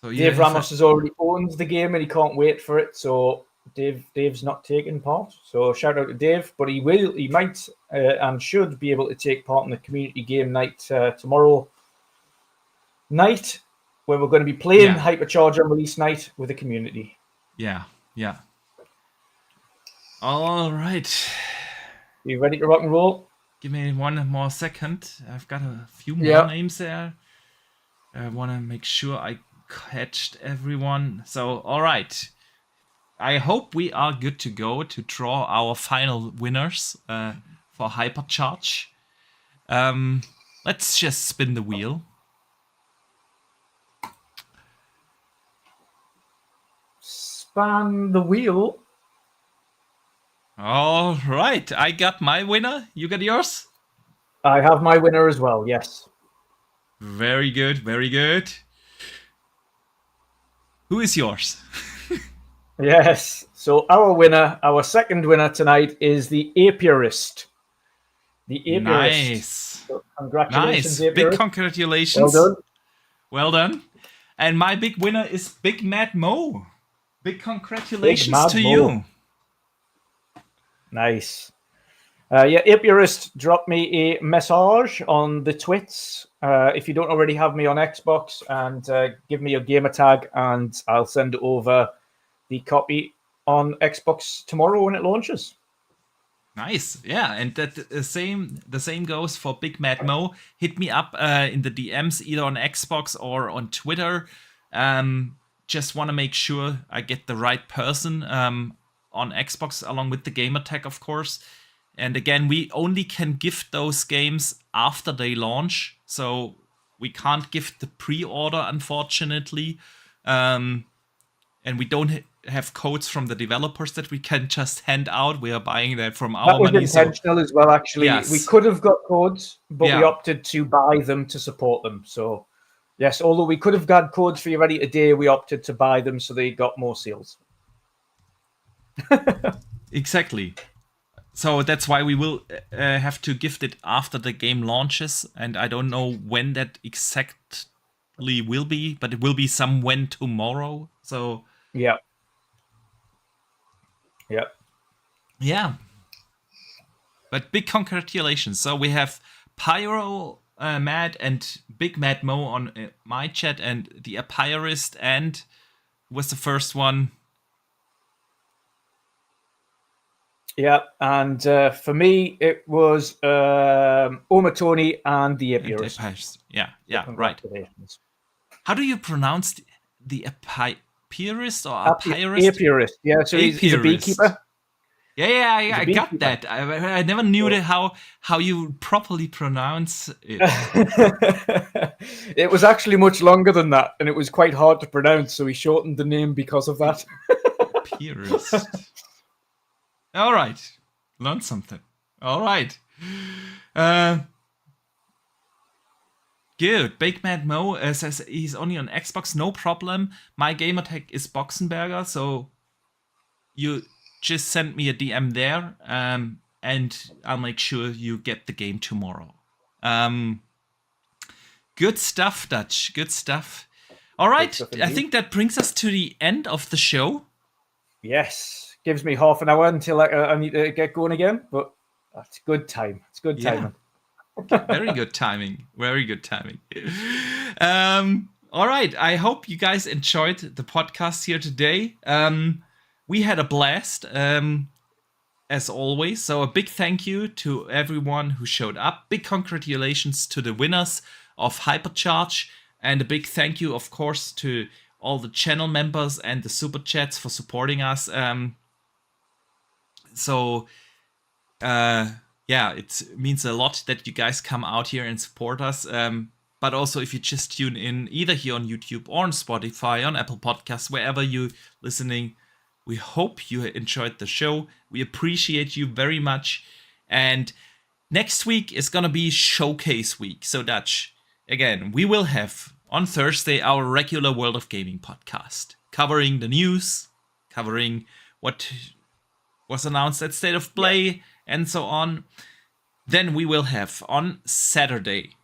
S1: So
S2: Dave Ramos has already owned the game and he can't wait for it. So Dave's not taking part. So shout out to Dave, but he might and should be able to take part in the community game night tomorrow night, where we're going to be playing Hypercharge on release night with the community.
S1: Yeah. All right.
S2: You ready to rock and roll?
S1: Give me one more second. I've got a few more names there. I want to make sure I catched everyone. So, all right. I hope we are good to go to draw our final winners for Hypercharge. Let's just spin the wheel.
S2: Span the wheel.
S1: All right. I got my winner. You got yours?
S2: I have my winner as well, yes.
S1: Very good. Very good. Who is yours?
S2: Yes. So our second winner tonight is the Apiarist. The Apiarist.
S1: Nice.
S2: So congratulations, Apiarist.
S1: Big congratulations.
S2: Well done.
S1: Well done. And my big winner is Big Mad Mo. Big congratulations to you.
S2: Nice. Apiarist dropped me a message on the twits. If you don't already have me on Xbox, and give me your gamer tag, and I'll send over the copy on Xbox tomorrow when it launches.
S1: Nice, yeah, and that the same goes for Big Mad Mo. Hit me up in the DMs either on Xbox or on Twitter. Just want to make sure I get the right person. on Xbox along with the gamer tag, of course. And again, we only can gift those games after they launch, so we can't gift the pre-order, unfortunately. And we don't have codes from the developers that we can just hand out. We are buying that from our money.
S2: That was intentional as well, actually.
S1: Yes.
S2: We could have got codes, but we opted to buy them to support them. So, yes, although we could have got codes for you ready today, we opted to buy them so they got more sales.
S1: Exactly. So that's why we will have to gift it after the game launches. And I don't know when that exactly will be, but it will be somewhen tomorrow. So...
S2: Yeah.
S1: But big congratulations. So we have Pyro, Mad, and Big Mad Mo on my chat, and the Apirist, and was the first one.
S2: Yeah, and for me, it was Omatoni and the Apirist.
S1: Yeah, right. How do you pronounce the Apirist or Apirist?
S2: Apirist, yeah, so he's a beekeeper.
S1: Yeah, I got that. I never knew how you properly pronounce it.
S2: It was actually much longer than that, and it was quite hard to pronounce, so he shortened the name because of that.
S1: Apirist. All right. Learned something. All right. Good. Big Mad Mo says he's only on Xbox. No problem. My gamertag is Boxenberger, so you just send me a DM there, and I'll make sure you get the game tomorrow. Good stuff, Dutch. Good stuff. All right. I think that brings us to the end of the show.
S2: Yes. Gives me half an hour until I need to get going again, but that's good time. It's good timing.
S1: Very good timing. Very good timing. All right. I hope you guys enjoyed the podcast here today. We had a blast, as always. So a big thank you to everyone who showed up. Big congratulations to the winners of Hypercharge. And a big thank you, of course, to all the channel members and the super chats for supporting us. It means a lot that you guys come out here and support us. But also, if you just tune in either here on YouTube or on Spotify, on Apple Podcasts, wherever you're listening, we hope you enjoyed the show. We appreciate you very much. And next week is going to be Showcase Week. So, Dutch, again, we will have on Thursday our regular World of Gaming podcast, covering the news, covering what was announced at State of Play, and so on. Then we will have on Saturday,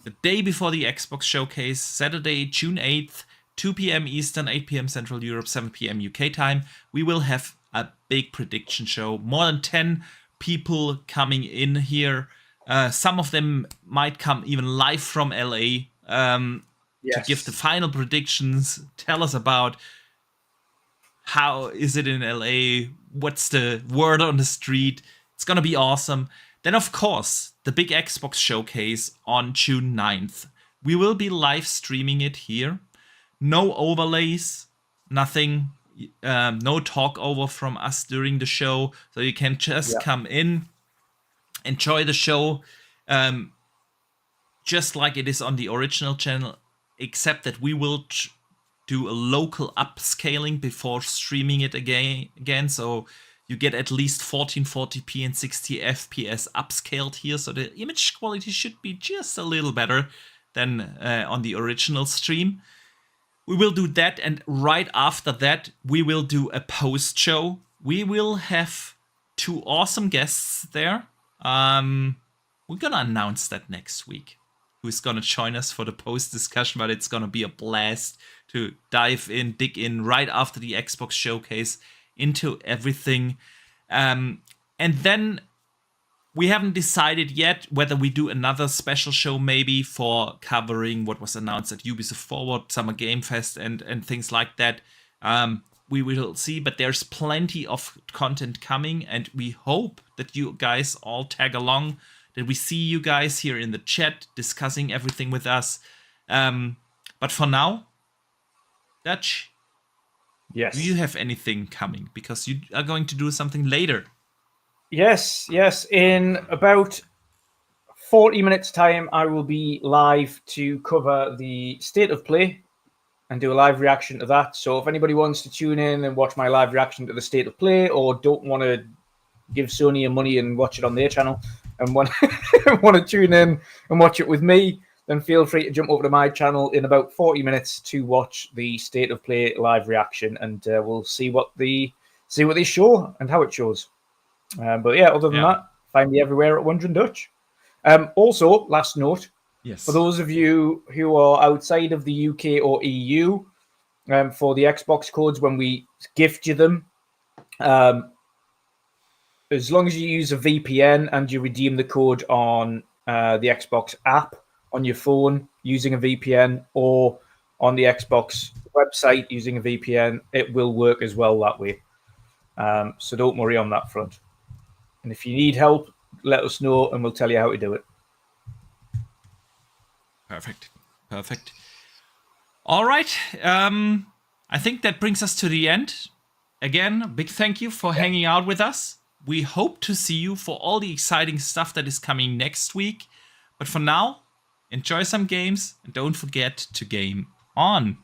S1: the day before the Xbox Showcase, Saturday, June 8th, 2 p.m. Eastern, 8 p.m. Central Europe, 7 p.m. UK time, we will have a big prediction show. More than 10 people coming in here. Some of them might come even live from LA to give the final predictions, tell us about how is it in LA, what's the word on the street. It's gonna be awesome. Then, of course, the big Xbox Showcase on June 9th. We will be live streaming it here. No overlays, nothing, no talk over from us during the show. So you can just come in, enjoy the show, just like it is on the original channel, except that we will do a local upscaling before streaming it again. So you get at least 1440p and 60 FPS upscaled here. So the image quality should be just a little better than on the original stream. We will do that, and right after that, we will do a post show. We will have 2 awesome guests there. We're gonna announce that next week, who's gonna join us for the post discussion, but it's gonna be a blast to dig in right after the Xbox Showcase into everything. And then we haven't decided yet whether we do another special show maybe for covering what was announced at Ubisoft Forward, Summer Game Fest, and things like that. We will see, but there's plenty of content coming, and we hope that you guys all tag along, that we see you guys here in the chat discussing everything with us. But for now, Dutch,
S2: Yes.
S1: Do you have anything coming? Because you are going to do something later.
S2: Yes. In about 40 minutes time, I will be live to cover the state of play and do a live reaction to that. So if anybody wants to tune in and watch my live reaction to the state of play, or don't want to give Sony money and watch it on their channel and want to tune in and watch it with me, then feel free to jump over to my channel in about 40 minutes to watch the state of play live reaction, and we'll see what they show and how it shows. But yeah, other than that, find me everywhere at Wondering Dutch. Also, last note, for those of you who are outside of the UK or EU, for the Xbox codes, when we gift you them, as long as you use a VPN and you redeem the code on the Xbox app on your phone using a VPN, or on the Xbox website using a VPN, it will work as well that way. So don't worry on that front. And if you need help, let us know and we'll tell you how to do it.
S1: Perfect. All right. I think that brings us to the end. Again, a big thank you for hanging out with us. We hope to see you for all the exciting stuff that is coming next week. But for now, enjoy some games and don't forget to game on.